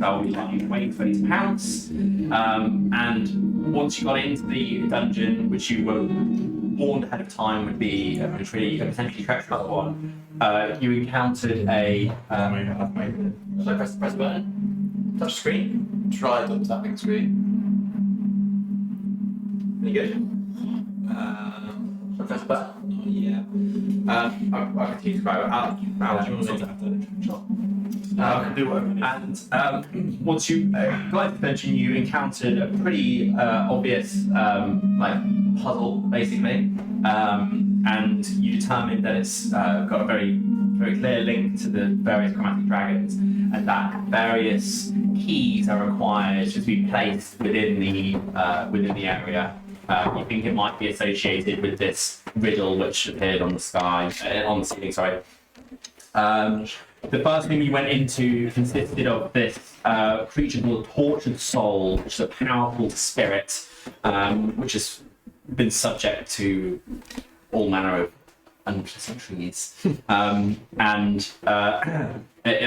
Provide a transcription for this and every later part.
Khazal would like you to wait for his pounce. And once you got into the dungeon, which you were warned ahead of time would be a potentially treacherous one, you encountered a. Should I press the button? Touch screen? Try the tapping screen. Pretty good. Should I press the button? Yeah. I'll continue to describe it out. I can do whatever. And once you got into the dungeon, you encountered a pretty obvious puzzle, basically, and you determined that it's got a very, very clear link to the various chromatic dragons, and that various keys are required to be placed within the area. You think it might be associated with this riddle which appeared on the ceiling. Sorry. The first thing you went into consisted of this creature called Tortured Soul, which is a powerful spirit, which has been subject to all manner of unpleasant trees. It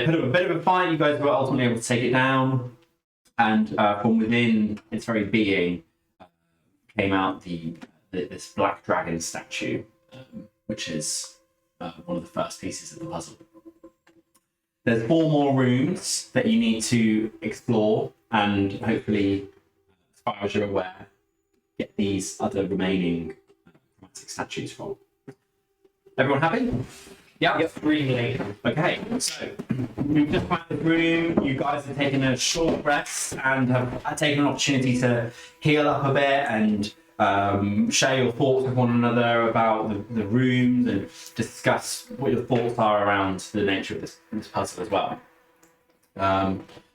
put up a bit of a fight. You guys were ultimately able to take it down, and from within its very being came out this black dragon statue, which is one of the first pieces of the puzzle. There's 4 more rooms that you need to explore, and hopefully, as far as you're aware, get these other remaining chromatic statues from. Everyone happy? Yep. Really. Okay, so we've just found the room. You guys have taken a short rest and have taken an opportunity to heal up a bit and share your thoughts with one another about the rooms and discuss what your thoughts are around the nature of this puzzle as well.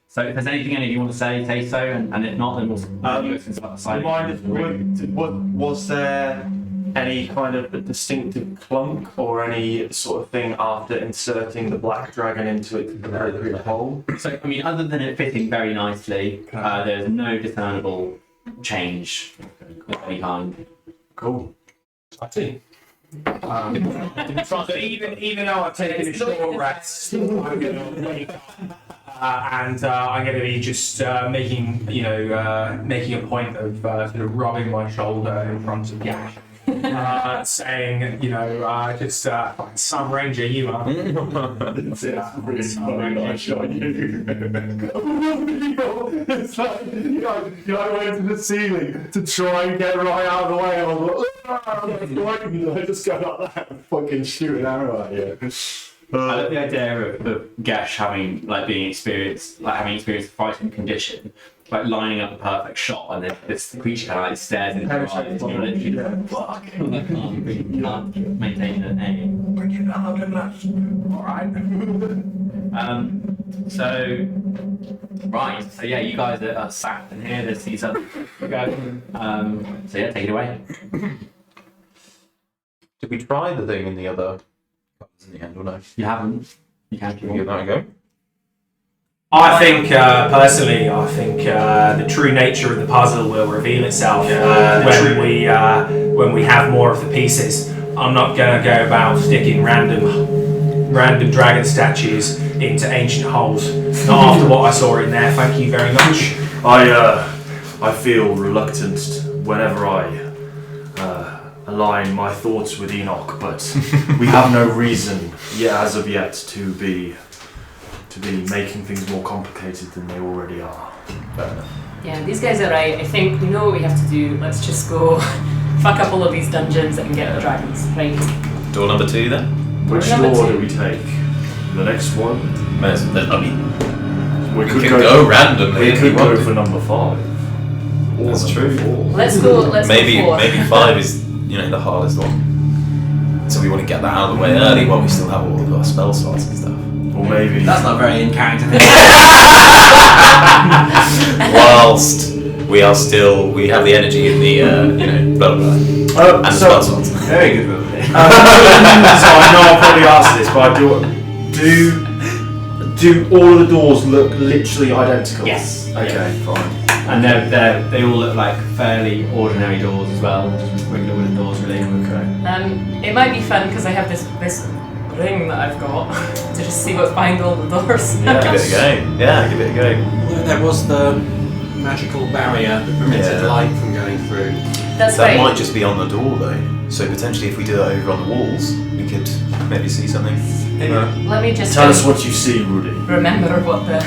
So if there's anything any of you want to say so, and if not, then we'll go to the side. Was there any kind of a distinctive clunk or any sort of thing after inserting the black dragon into its appropriate hole? So, I mean, other than it fitting very nicely, there's no discernible change of any kind. Cool. I see. So even though I've taken a short rest, I'm going to wake up and I'm going to be just making a point of sort of rubbing my shoulder in front of Gash. Saying, just some ranger you are. It's really funny that I shot you. It's like, I went to the ceiling to try and get right out of the way. I was like, I just go like that and fucking shoot an arrow at you. I love the idea of Gesh having experienced a fighting condition, like lining up a perfect shot, and then this creature kind of stares into your eyes, and you're literally like, fuck, I can't maintain an aim. Bring it out and left. Alright. So you guys are sat in here, there's these other guys. Take it away. Did we try the thing in the other in the end or no? You haven't. You can't Give that a go. I think, personally, the true nature of the puzzle will reveal itself when we have more of the pieces. I'm not going to go about sticking random dragon statues into ancient holes. Not after what I saw in there. Thank you very much. I feel reluctant whenever I align my thoughts with Enoch, but we have no reason as of yet to be making things more complicated than they already are. Fair enough. Yeah, these guys are right. I think we know what we have to do. Let's just go fuck up all of these dungeons and get the dragons. Right. Door number 2 then? Which door do we take? The next one? We could go randomly. We could go for number 5. That's true. 4. Let's go. Maybe go 4. maybe 5 is the hardest one. So we want to get that out of the way early while we still have all of our spell slots and stuff. Or maybe That's not very in character. Whilst we have the energy in the blah blah blah. And spell slots. Very good movie. So I know I'll probably ask this, but do all of the doors look literally identical? Yes. Okay, fine. And they all look like fairly ordinary doors as well, just regular wooden doors really. Okay. It might be fun because I have this ring that I've got to just see what's behind all the doors. Give it a go. Yeah, give it a go. Although there was the magical barrier that prevented Yeah. light from going through. That's That right. might just be on the door though. So potentially if we do that over on the walls, we could maybe see something. Let me just Tell us what you see, Rudy. remember what the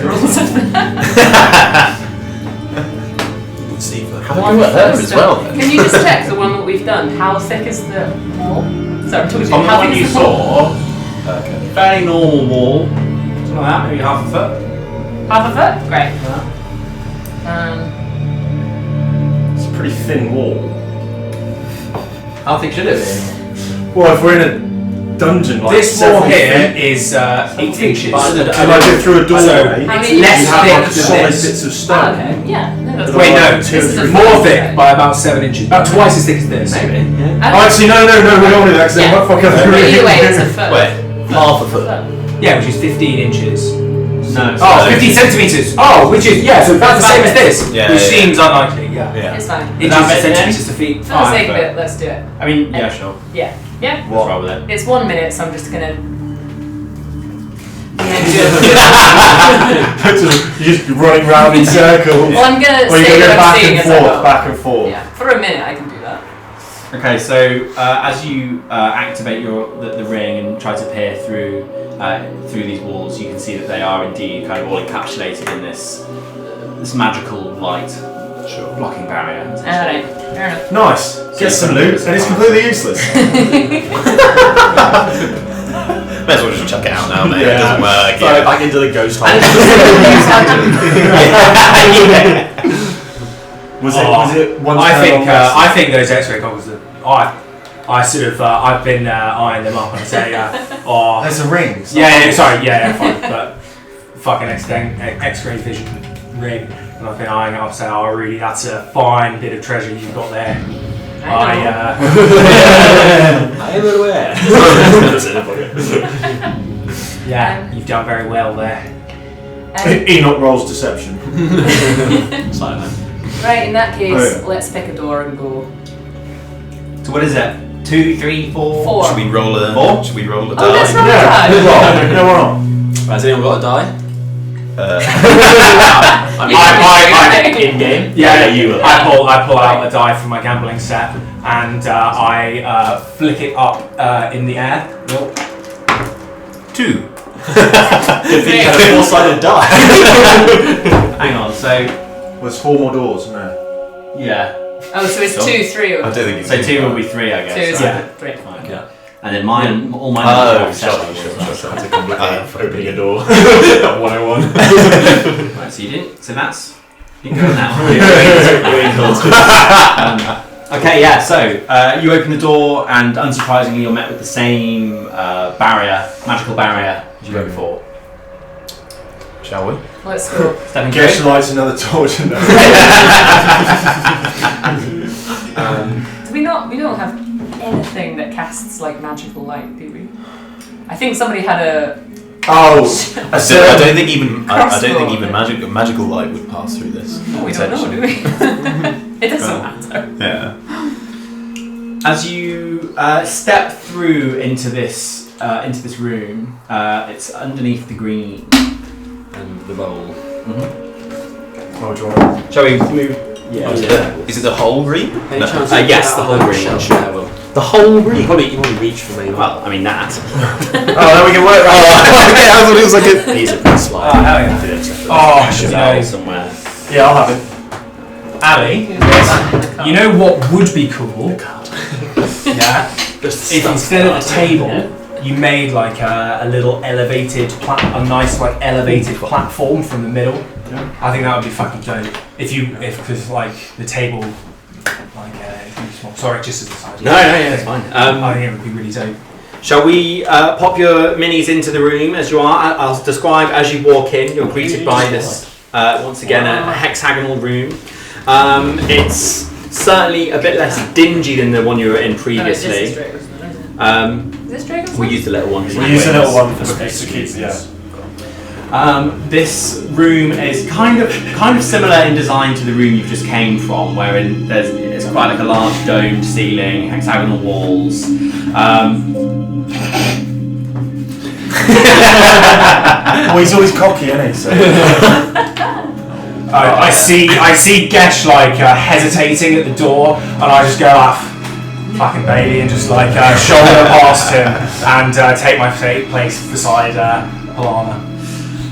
rules of that. See for Have a go at her as well then. Can you just check the one that we've done? How thick is the wall? Sorry, I'm talking to you. On the How one thick you is the wall? saw, Okay. fairly normal wall. Something like that, maybe half a foot. Half a foot? Great. It's a pretty thin wall. How thick should it be? Well, if we're in a dungeon like This wall several here feet, is 8 inches. can I go through a doorway? How It's many less You have thick like than solid this. bits of Oh, stone. okay. Yeah. No, that's Wait, no, This is a more fine thick size. by about 7 inches. About twice as thick as this. Maybe. Yeah. Oh, actually, no, we don't want to do that because they Yeah. might fuck up the But ring. either way, it's a foot. Wait, half a foot. Yeah, which is 15 inches. No. Oh, 15 centimetres. Oh, which is, yeah, so that's the same as this. Yeah, which yeah, yeah. seems unlikely, yeah. Yeah. It's fine. Inches that to bit then? centimetres to feet. For the sake of but- it, let's do it. I mean, yeah, sure. Yeah. Yeah. Let's roll with it. It's 1 minute, so I'm just gonna. You're just running round in circles. Well, I'm gonna Or you say go what I'm back seeing and as I forth, go. back and forth. Yeah. For a minute, I can do that. Okay, so as you activate the ring and try to peer through these walls, you can see that they are indeed kind of all encapsulated in this magical light blocking barrier. Alright, fair enough. Nice. Get some loot, and it's completely useless. May as well just chuck it out now, mate. It doesn't work. Throw it back into the ghost hole. Was it one I think those X-ray goggles I sort of I've been eyeing them up and I say oh There's a ring. fine, but fucking X-ray vision ring, and I've been eyeing it up saying really that's a fine bit of treasure you've got there. I am aware. Yeah, you've done very well there. Enoch rolls deception. Right, in that case, Oh, yeah. let's pick a door and go. So what is it? 2, 3, 4? 4. Should we roll a? Four? Should we roll a Oh, let's die? roll Yeah, a good die. roll. No, we're not. Has anyone got a die? In game? Yeah, you will. I pull out a die from my gambling set and I flick it up in the air. 2. Good thing you had a four-sided die. Hang on, so There's 4 more doors, isn't there? yeah. Oh, so it's So- 2, 3. I don't think it's So 2 will be 3, I guess. 2 is right? 3. Fine. Yeah. And then mine, all mine. Oh, are sure. That's a complicated opening a door. 101. Right, so you didn't. So that's. You can go now. Okay, yeah. So you open the door, and unsurprisingly, you're met with the same magical barrier as you were before. Shall we? Let's go. Stepping Guess through. lights another torch in there. We don't have anything that casts like magical light, do we? I think somebody had a. Oh, I don't think even magical light would pass through this. Oh, we don't know, do we? It doesn't matter. Yeah. As you step through into this room, it's underneath the green. And the bowl. oh, do you want Shall we move? Yeah. Is it the whole green? Any No. chance yes, you the get whole that green. shell share will? The whole You green. probably reach for me. Well, I mean that. Oh, then we can work right. Okay, I thought it was like a. He's a bit sly. Oh, hell yeah. Oh, I should know. somewhere. Yeah, I'll have it. Ali, you know what would be cool? Yeah. Just If instead of a table, you made like a little elevated, a nice like elevated platform from the middle. I think that would be fucking dope. Because like the table, like it's really small. Sorry, just as a side. No, it's fine. I think it would be really dope. Shall we pop your minis into the room as you are? I'll describe as you walk in. You're greeted by this, once again, a hexagonal room. It's certainly a bit less dingy than the one you were in previously. Is this Dragon's We used the little one. We use a little one for keeps, yeah. This room is kind of similar in design to the room you just came from, wherein it's quite like a large domed ceiling, hexagonal walls. Well, he's always cocky, isn't he? So. I see Gesh like hesitating at the door, and I just go like fucking baby and just like shoulder past him and take my place beside Palana.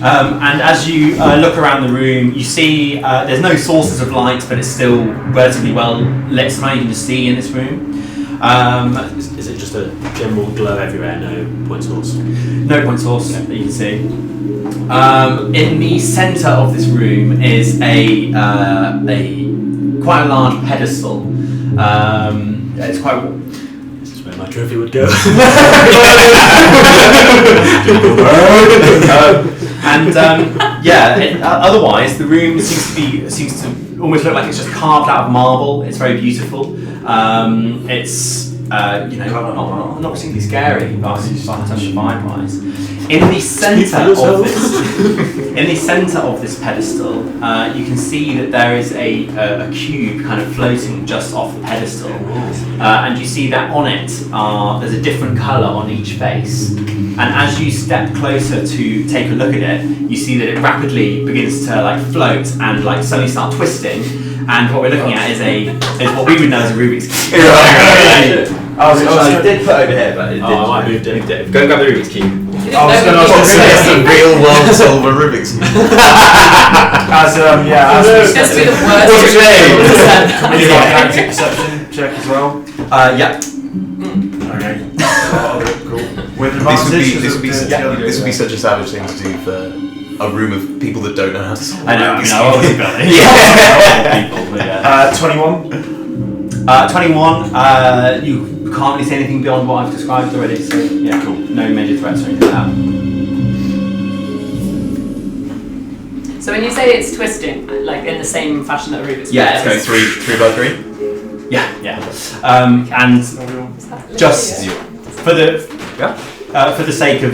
And as you look around the room, you see there's no sources of light, but it's still relatively well lit. So now you can just see in this room. Is it just a general glow everywhere? No point source. No point source that you can see. In the centre of this room is a quite a large pedestal. It's quite. This is where my trophy would go. Otherwise the room seems to almost look like it's just carved out of marble. It's very beautiful. It's not particularly scary, but in terms of vibe-wise. In the centre of this pedestal, you can see that there is a cube kind of floating just off the pedestal, and you see that on it there's a different colour on each face. And as you step closer to take a look at it, you see that it rapidly begins to like float and like suddenly start twisting. And what we're looking at is what we would know as a Rubik's Cube. I did put over here, but it did. I might moved it. Go and grab the Rubik's Cube. It's a real world silver Rubik's Cube. Just be the worst. What's your name? Can we do like an active perception check as well? Yeah. Okay. Cool. With advantage. This would be such a savage thing to do for a room of people that don't know how to solve. I know. Rubik's Cube. 21. 21. You can't really see anything beyond what I've described already. So yeah, cool. No major threats or anything like that. So when you say it's twisting, like in the same fashion that a Rubik's Cube Yeah, it's going 3 by 3. Yeah. And just for the sake of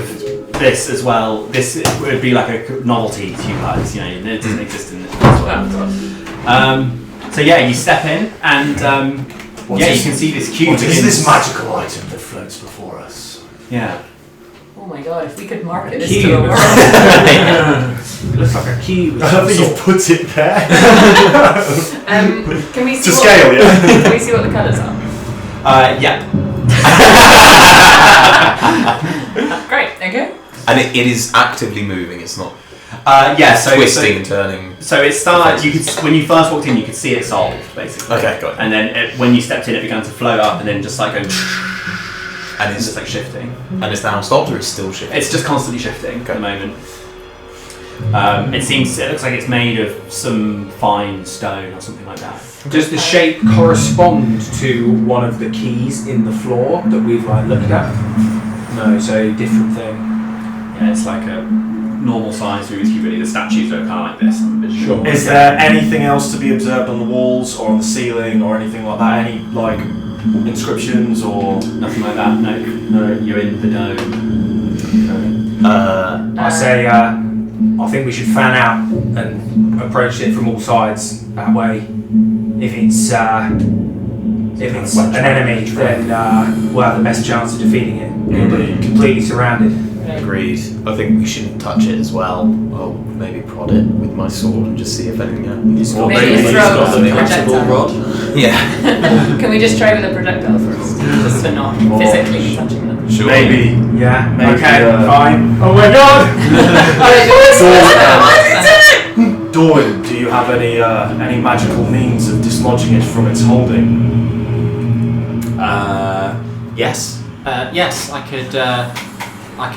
this as well, this would be like a novelty to you guys. You know, it doesn't exist in this world. So yeah, you step in and you can see this cube. What is this magical item that floats before us? Yeah. Oh my god, if we could market this Cube. to the world. It looks like a cube. I don't think you've put it there. Can we see To scale, yeah. Can we see what the colours are? Yeah. Great, okay. And it is actively moving. It's not So twisting and turning. So it started. You could when you first walked in, you could see it solved basically. Okay, got it. And then when you stepped in, it began to float up, and then just like go. And It's just like shifting. And it's now stopped, or it's still shifting? It's just constantly shifting at the moment. It looks like it's made of some fine stone or something like that. Does the shape correspond to one of the keys in the floor that we've looked at? No, so different thing. Yeah, it's like a normal size Rubik's Cube really. The statues are kind of like this. Sure. Is there anything else to be observed on the walls or on the ceiling or anything like that? Any like inscriptions or Nothing like that. No, you're in the dome. I say, I think we should fan out and approach it from all sides. That way, if it's an enemy, then we'll have the best chance of defeating it. It'll be completely surrounded. Agreed. I think we shouldn't touch it as well. I'll maybe prod it with my sword and just see if anything happens. Or maybe He's throw got a the collapsible projectile. rod. Yeah. Can we just try with a projectile first? Just for not physically touching them. Sure. maybe Yeah. Maybe, okay. Fine. Oh my god! Alright, Dorwin, do you have any magical means of dislodging it from its holding? Yes. Yes, I could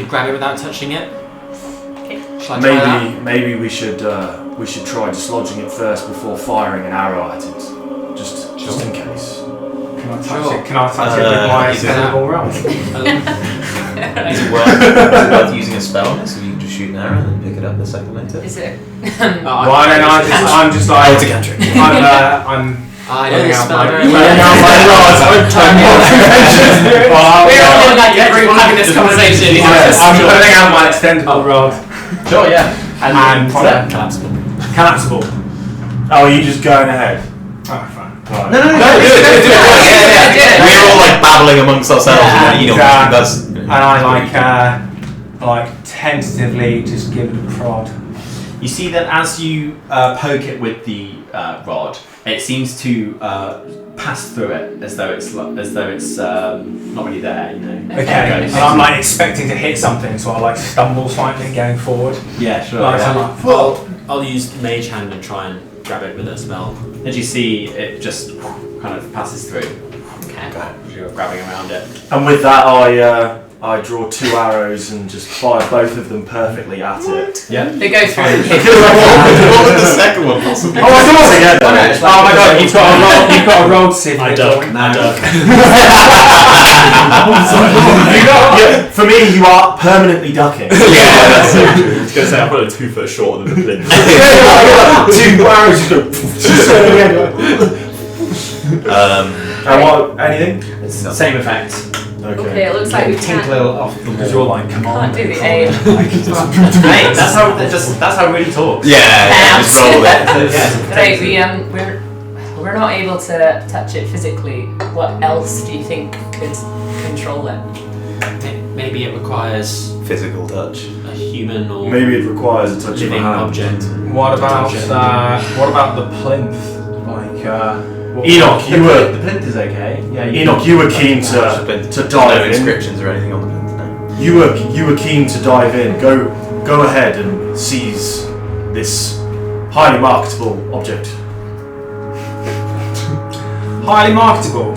grab it without touching it. Shall I try that? Maybe we should try dislodging it first before firing an arrow at it, just in case. Can I touch Sure. it? Can I touch it with my is it- spellable rod? Is it worth using a spell on it so you can just shoot an arrow and then pick it up a second later? Is it? Why don't I'm just like, it's a cantrip. I'm I know putting this out spell my, very putting well. out my rod. We're all in like a group having this conversation. I'm putting out my extendable rod. Sure, yeah. And Collapsible. collapsible. Oh, are you just going ahead? Oh, fine. Right. No, do it. Yeah. We're all like babbling amongst ourselves. Yeah, and, and that's. I like tentatively just give it a prod. You see that as you poke it with the rod, it seems to pass through it as though it's not really there. You know. Okay. And I'm like expecting to hit something, so I like stumble slightly going forward. Yeah, sure. Like, Yeah. I'm like, whoa. I'll use Mage Hand and try and grab it with a spell. And you see it just kind of passes through. Okay. As you're grabbing around it. And with that, I draw 2 arrows and just fire both of them perfectly at it. Yeah. They go through and hit. What was the second one possibly? Oh, I thought together. Oh my god, you've got a roll. You've got a roll to see if I you duck. don't. I duck. For me, you are permanently ducking. I was going to say, I'm probably 2 foot shorter than the pin. 2 arrows just go. Anything? It's the same effect. Okay, it looks like we can't, Tinkle off the Because you're like, come on. can't do the aim. Hey, that's how it really talks. Yeah, just roll it. Right, we're not able to touch it physically. What else do you think could control it? Maybe it requires Physical touch. a human or Maybe it requires a touch of a living hand. object. What about the plinth? Like, Enoch, you were The plinth is okay. Yeah. Enoch, you were keen to No dive in. inscriptions or anything on the pin. No. You were keen to dive in. Go ahead and seize this highly marketable object. highly marketable.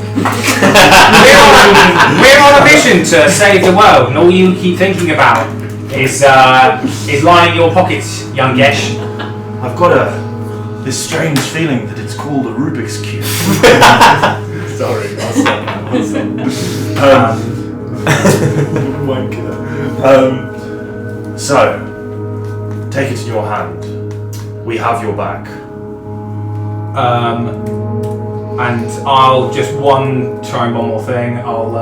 we're on a mission to save the world, and all you keep thinking about is lining your pockets, young Gesh. I've got this strange feeling that it's called a Rubik's Cube. Sorry, so, take it in your hand. We have your back. And I'll just try one more thing. I'll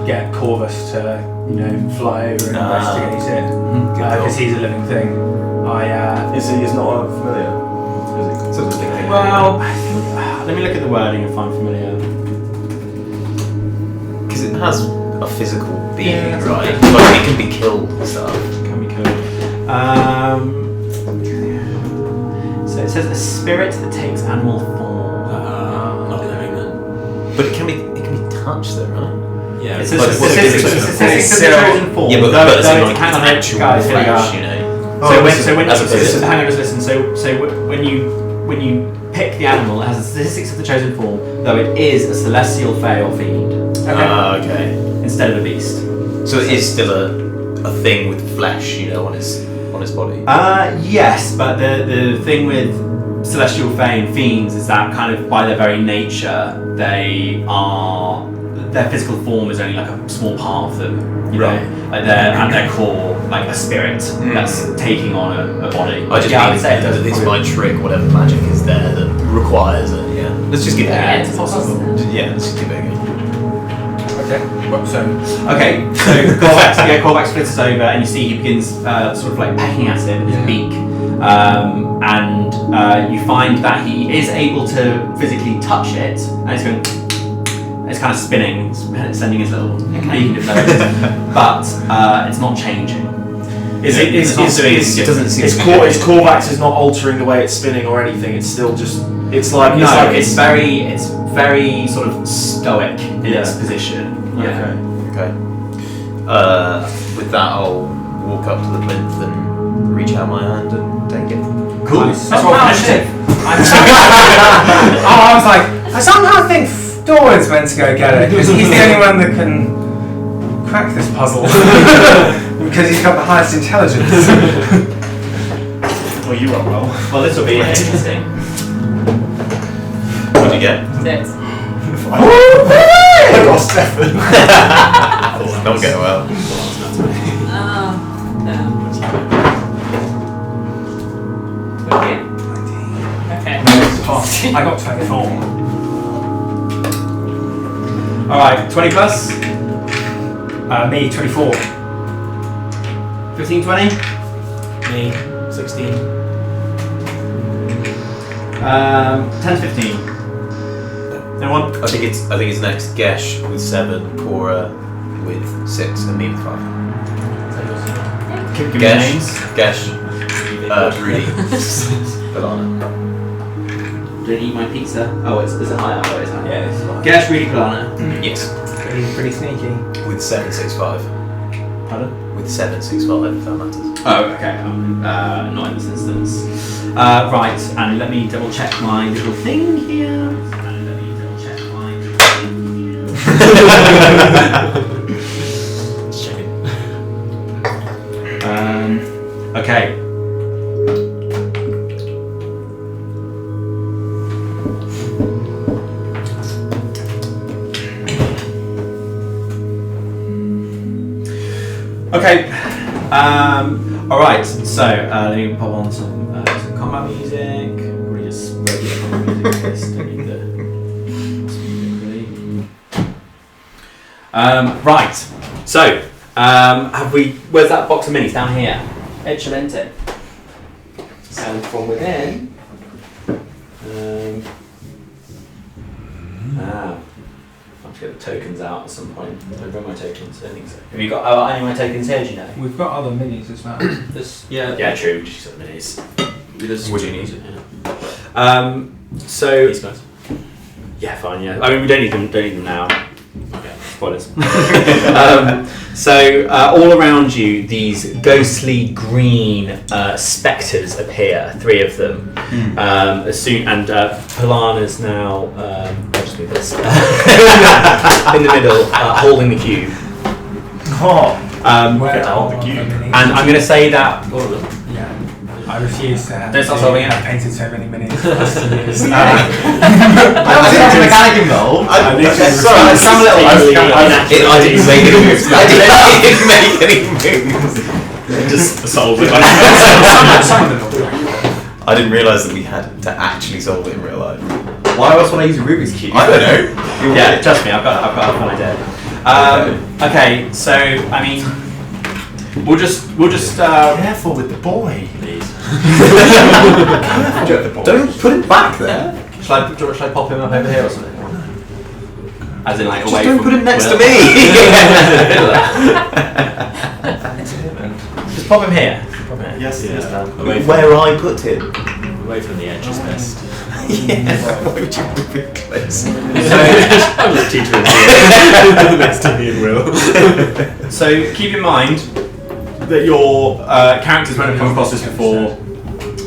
get Corvus to fly over and investigate it because he's a living thing. He's not familiar. Is he? Well, let me look at the wording and find familiar. Because it has a physical being, Yeah, that's right? okay. Like it can be killed and stuff. Can be cool. So it says a spirit that takes animal form. Not living then. But it can be touched though, right? Yeah. It says But what's the statistics difference? of the chosen form. Yeah, but Though it's it like can actual guys, here we flesh, are. you know. Hang on, just listen. So when you pick the animal, it has the statistics of the chosen form, though it is a celestial, fae, or fiend. Okay. Instead of a beast. So it is still a thing with flesh, on his body. Yes, but the thing with celestial, fae, and fiends is that kind of by their very nature, their physical form is only like a small part of them. Right. Like they're at their core like a spirit that's taking on a body. I just I would mean say that this might trick whatever magic is there that requires it. Yeah. Let's just give it a Yeah, go. it's possible. Yeah, let's just give it a go. Okay. Well, so Korvax flips over and you see he begins sort of like pecking at it with his beak, and you find that he is able to physically touch it, and it's going. It's kind of spinning, it's sending his little beacon of nose, but it's not changing. Is Corvax is not altering the way it's spinning or anything. It's still just. It's very sort of stoic in its position. Yeah. Okay. With that, I'll walk up to the plinth and reach out my hand and take it. Cool. Nice. Let's roll for initiative. I was like, I somehow think Doran's meant to go get it because he's the only one that can crack this puzzle because he's got the highest intelligence. Well, you are well. Well, this will be interesting. What did you get? 6. I got 7. Not going well. No. Okay. Okay. I got 24. Alright, 20 plus? Me 24. 15, 20? Me, 16. 10 to 15. Anyone? I think it's next. Gesh with 7, Cora with 6, and me with 5. Give me the names. Gesh. Rudy. Alana. Did I eat my pizza? Oh, is it higher? Oh, it's higher. Yeah, it's fine. Gesh, Rudy, Kalana. Yes. Pretty sneaky. With 765. Pardon? With 765, if that matters. Oh, okay. Not in this instance. Right, and let me double check my little thing here. Just checking. Okay. Okay. All right. So let me pop on some combat music. Probably just regular combat music. Just don't need the music really. Right. So have we? Where's that box of minis? Down here. Excelente. And from within. I have to get the tokens out at some point. Did I bring my tokens? I don't think so. Have you got any of my tokens here, do you know? We've got other minis as well. Yeah, true. Just got the minis. What do you need? So These guys. yeah, fine. Yeah, I mean we don't need them now. Okay. Spoilers. So all around you, these ghostly green spectres appear. 3 of them. As soon and Polana's now. I'll just move this in the middle, holding the cube. Oh, Where hold the are cube. minis? And I'm going to say that. Yeah. I refuse to have Don't start solving it. I've painted so many minis for the last 2 years. I was a mechanic involved. Sorry, some little. I didn't make any moves. I didn't make any moves. Just solved it. Some of them are I didn't realise that we had to actually solve it in real life. Why else would I use a Rubik's cube? I don't know. Yeah, trust me, I've got a fun idea. Okay, so I mean, we'll just. Careful with the boy, please. Don't put it back there. Shall I pop him up over here or something? As in, like, Just away don't from put him next to Will? me. Just pop him here. Pop him here. Yes, yes, Dan. Where I put him. Away from the edge is best. Yeah. Why would you move it close? I'm the teacher of the next to me and Will. So keep in mind that your characters won't have come across this before.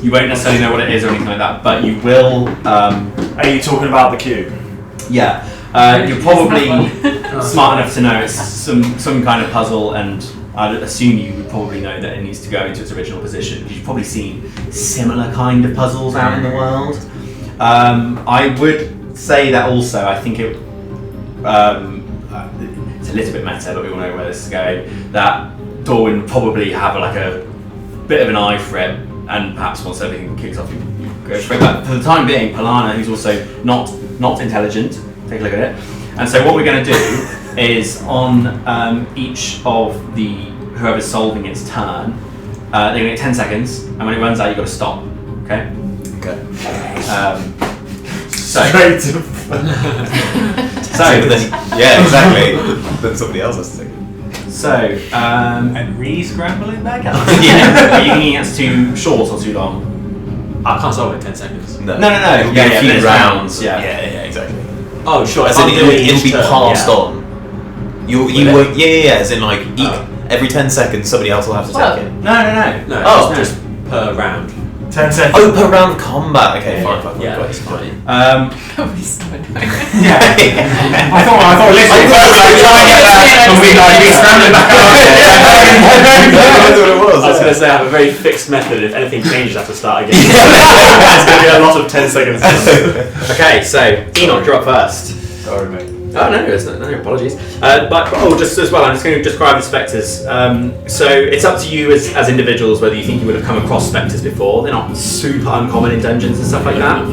You won't necessarily know what it is or anything like that, but you will. Are you talking about the cube? Yeah, you're probably smart enough to know it's some kind of puzzle, and I'd assume you would probably know that it needs to go into its original position. You've probably seen similar kind of puzzles out in the world. I would say that also. I think it. It's a little bit meta, but we all know where this is going. That Dorwin would probably have like a bit of an eye for it, and perhaps once everything kicks off, you go straight back. For the time being, Polana, who's also not intelligent, take a look at it. And so what we're going to do is on each of whoever's solving its turn, they're going to get 10 seconds, and when it runs out, you've got to stop. Okay. Okay. Straight to Yeah, exactly. Then somebody else has to take it. So, And re-scramble it back up. yeah, are you thinking that's too short or too long? I can't solve it in 10 seconds. No. No. It'll be Yeah, a few minutes, rounds. yeah. Yeah, exactly. Oh, sure. As in, it'll be passed on. You Will it? won't. Yeah. As in, like every 10 seconds, somebody else will have to take it. No. No, Oh. just per round. 10 seconds. Oh, per round of combat. Okay, Yeah, fine. yeah, Got it's it. fine. Probably so annoying. Yeah. I thought literally first like trying to get that and we like re-scrambling back up. That's what it was. I was going to say I have a very fixed method. If anything changes, I have to start again. It's going to be a lot of 10 seconds. Okay, so Enoch, you're up first. Sorry, mate. Oh no, no apologies. But just as well, I'm just going to describe the spectres. So it's up to you as individuals whether you think you would have come across spectres before. They're not super uncommon in dungeons and stuff like that.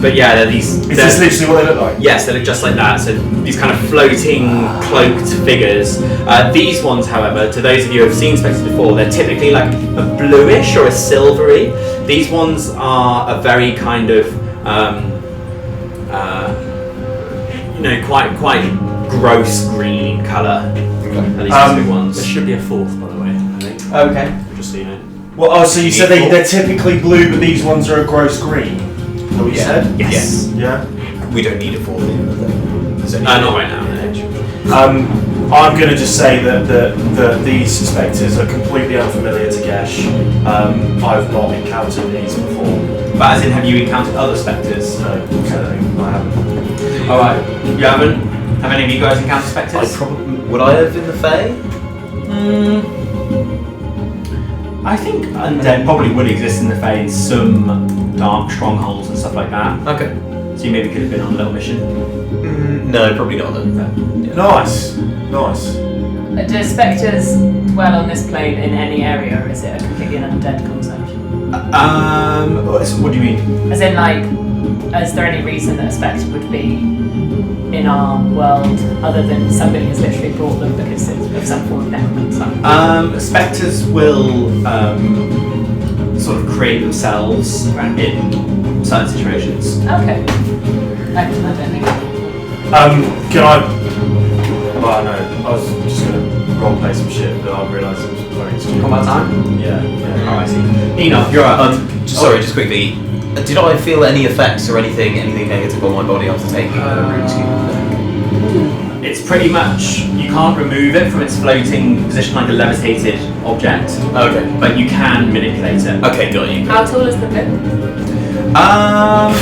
But yeah, they're these. Is this literally what they look like? Yes, they look just like that. So these kind of floating, cloaked figures. These ones, however, to those of you who have seen spectres before, they're typically like a bluish or a silvery. These ones are a very kind of, quite gross green colour. Are these specific ones? There should be a fourth, by the way, I think. Okay. Just so you know. Well, oh, so you said they're typically blue, but these ones are a gross green. Is that what you said? Yes. Yeah. We don't need a 4 layer. Not right now. I'm going to just say that these spectres are completely unfamiliar to Gesh. I've not encountered these before. But as in, have you encountered other spectres? No, I haven't. Alright. You haven't? Have any of you guys encountered spectres? Would I have in the Fae? I think undead probably would exist in the Fae in some dark strongholds and stuff like that. Okay. So you maybe could have been on a little mission. No, probably not then. Yeah. Nice. Do spectres dwell on this plane in any area, or is it a completely undead concept? What do you mean? As in, like, is there any reason that a spectre would be in our world other than somebody has literally brought them because of some form of necromancy? Spectres will sort of create themselves in certain situations. Okay. I don't think. Can I? Well, no. I was just going to roleplay some shit, but I realised it was very stupid. Combat time? Yeah. Oh, I see. Enoch, you're up. Sorry, just quickly. Did I feel any effects or anything negative on my body after taking the rune skin? It's pretty much, you can't remove it from its floating position like a levitated object. Okay. But you can manipulate it. Okay, got you. How tall is the blip?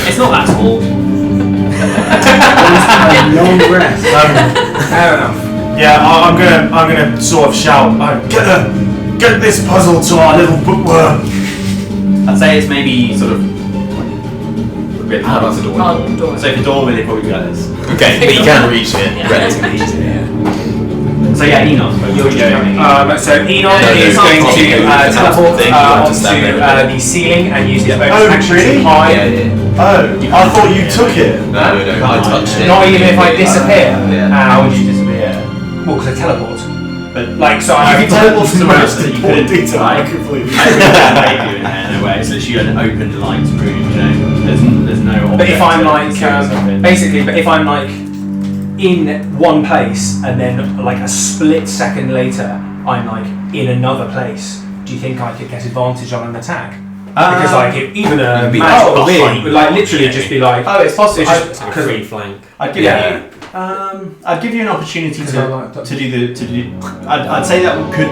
It's not that tall. Long rest. Fair enough. Yeah, I'm gonna sort of shout. Get this puzzle to our little bookworm. I'd say it's maybe sort of a bit How about the door? Oh, door. So if the door with it probably be like this. Okay, but you can reach it Yeah. relatively easily. So yeah, Enoch, you're going. So Enoch No, is no, going no, to no, teleport thing, you have to stand onto there. the ceiling and use his bonus Oh, action really? to hide. Oh, I thought you took it. No, I touched it. Not even if I disappear. Yeah. How would you disappear? Well, because I teleport. But Like, so I you can teleport to the Most rest that you important couldn't. detail I completely. I can't you in there, no way. It's literally an open light room, you know. There's no. But if I'm object like, to see something. basically, but if I'm like in one place and then like a split second later I'm like in another place, do you think I could get advantage on an attack? Because like even a You'd be magical like being behind would like literally just be like, Oh, it's possible. It's just- Free flank. I'd give Yeah. you. I'd give you an opportunity Because I like that. to do. I'd say that could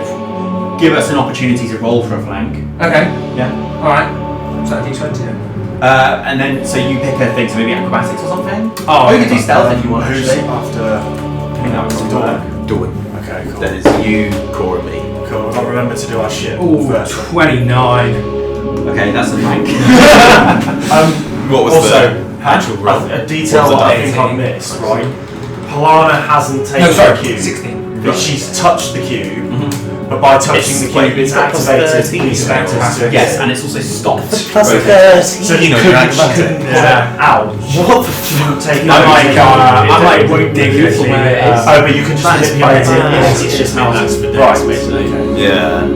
give us an opportunity to roll for a flank. okay, Yeah. all right, so I D20 then. And then so you pick a thing, so maybe acrobatics or something. Oh, Or you could do stealth if you want. Who's Actually. after? I think that was Dawn. Dawn. Okay, cool. Then it's you, Core, and me. Cool. I'll remember to do our shit Ooh, first. 29. Okay, that's a flank. What was Also, the actual roll? a detail What was that I the think die? I missed, right? Polana hasn't taken No, sorry, the cube, 16. but she's touched the cube. But by touching the cube, it's got plus activated 13, these so spectres to Yes, and it's also stopped. So you couldn't pull it out. What the fuck? Take I'm like ridiculously. oh, but you can just manipulate it. Yes, it's just how that's for Right. Yeah.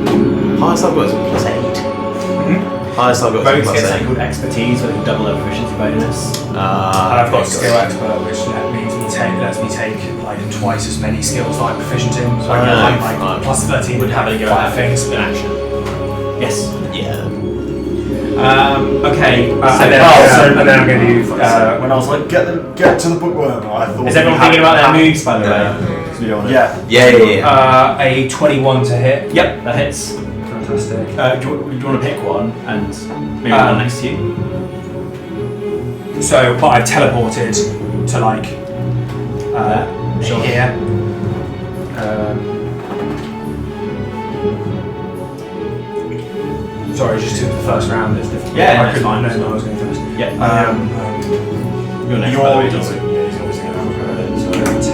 Highest I've got is a +8. Highest I've got Rogues is a get something +8. called expertise with a double their proficiency bonus. And I've got okay, skill expert, which lets me take like twice as many skills that I'm proficient in. So I get Right. like plus 13 Would have a go 5 at things. in action. Yes. Yeah. Okay. And then I'm going to do. When I was like, get to the bookworm, I thought. Is everyone thinking about their moves, by the way? Yeah. 'Cause we don't want to. Yeah. Yeah. A 21 to hit. Yep, that hits. Fantastic. Do you want to pick one and maybe one next to you? So, but I've teleported to like Sure. here. Sorry, just took the first round. It's difficult. Yeah, I that's couldn't fine. know I was going first. Yeah. You're You're next. by the way, he's Johnson. obviously going to have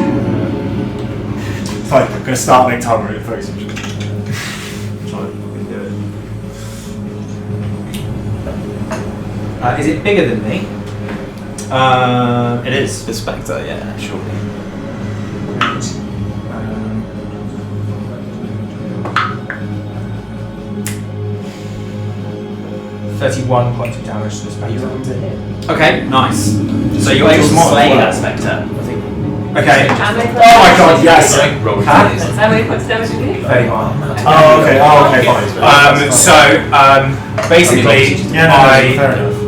Fine, I'm going to start next time we're in focus. Try and fucking do it. Is it bigger than me? It is. The Spectre, yeah, surely. 31 points of damage to the spectre. Okay, nice. So you're able to slay that spectre. Okay. How many Oh my god, yes. Roll Huh? d20s. How many points of damage did you do? 31. Oh, okay, fine. So basically, fair enough.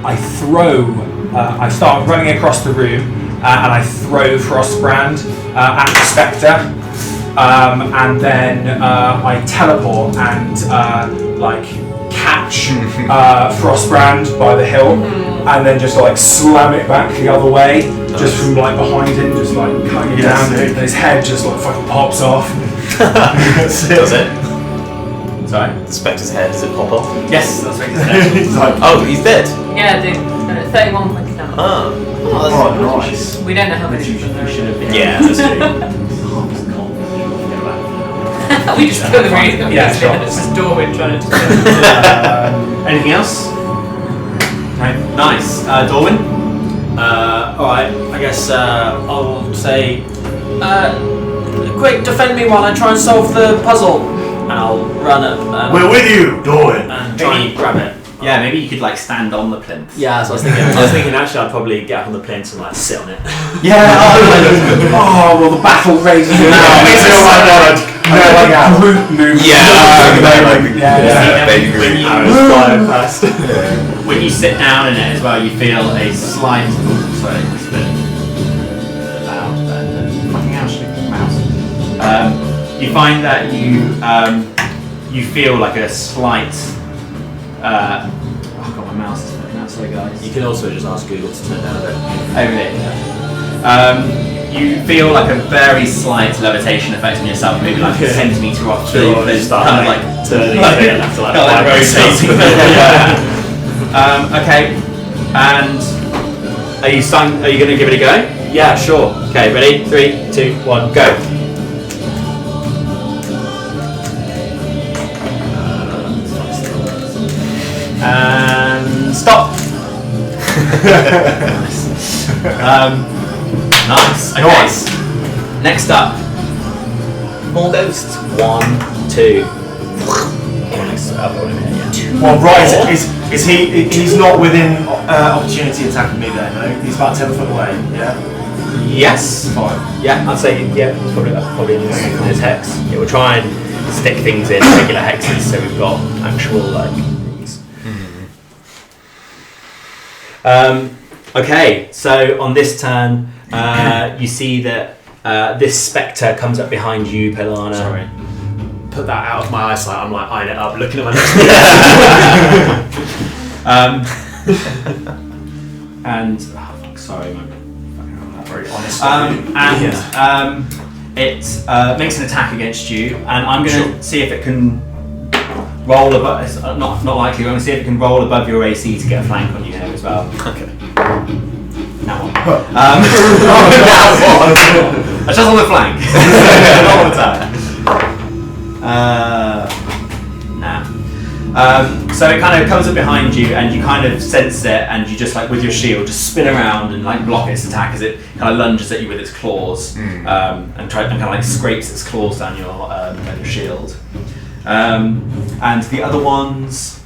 I throw. I start running across the room, and I throw Frostbrand at the Spectre, and then I teleport and catch Frostbrand by the hill, and then just slam it back the other way, just from behind him, just cutting it down, and his head just fucking pops off. Does it? Sorry? The Spectre's head, does it pop off? Yes, that's what he said. He's like, Oh, he's dead. Yeah, dude. 31 points of damage. oh, nice. We don't know how many. You should have been. Yeah, that's We just kill the room. Yeah, sure. It's just Dorwin trying to. Anything else? Right. Nice. Dorwin? Alright, I guess I'll say, quick, defend me while I try and solve the puzzle. And I'll run up We're with you, Dorwin. and try and grab it. Yeah, maybe you could stand on the plinth. Yeah, that's what I was thinking. I was thinking actually I'd probably get up on the plinth and sit on it. Yeah. Oh well, the battle rages now. No, Group move. Yeah. Baby When green. you, Flying past. when you sit down in it as well, you feel a slight. Oh, sorry, it's a bit loud. Fucking hell, stupid mouse. You find that you feel a slight. Oh god, my mouse is fucking out. Sorry, guys. You can also just ask Google to turn down a bit. Over there. You feel a very slight levitation effect on yourself, maybe a centimetre off. Sure, There's start kind of turning like- it after rotating. Yeah. Okay. And are you going to give it a go? Yeah, sure. Okay. Ready? 3, 2, 1, go. And stop. Nice. Okay. Nice. Next up, more ghosts. 1, 2. Well, right, is he? He's not within opportunity attacking me there, no? He's about 10 foot away, yeah? Yes. Fine. Yeah, I'd say it's probably in his hex. Yeah, we'll try and stick things in regular hexes so we've got actual things. Okay, so on this turn, you see that this spectre comes up behind you, Pelana. Sorry. Put that out of my eyesight. I'm eyeing it up, looking at my next And sorry, my fucking Very honest. it makes an attack against you, and I'm going to see if it can roll above. It's not likely. I'm going to see if it can roll above your AC to get a flank on you here as well. Okay. Now what? Just on the flank. Not on the attack. So it kind of comes up behind you, and you kind of sense it, and you just with your shield just spin around and block its attack as it kind of lunges at you with its claws, and kind of scrapes its claws down your shield. And the other ones,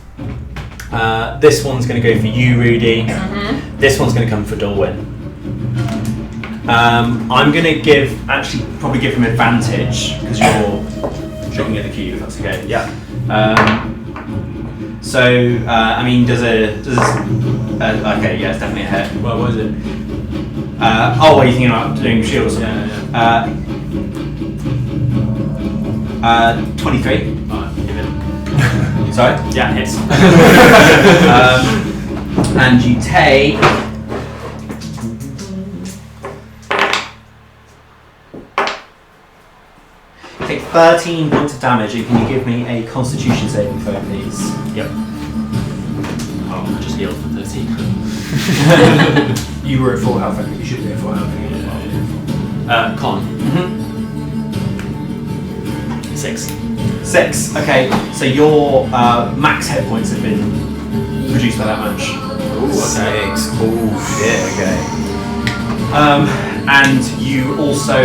this one's going to go for you, Rudy. This one's going to come for Dorwin. I'm going to probably give him advantage because you're looking at the cube, if that's okay. Yeah. So I mean, okay, yeah, it's definitely a hit. Well, what is it? What are you thinking about doing shield or something? Yeah. 23. Alright, give it. Sorry? Yeah, hits. And you take. Take 13 points of damage, and can you give me a Constitution saving throw, please? Yep. Oh, I just healed for 13. You were at full health. I think you should be at full health. Con. Mm-hmm. 6. 6. Okay, so your max hit points have been reduced by that much. Ooh, 6. Ooh, shit, okay. And you also,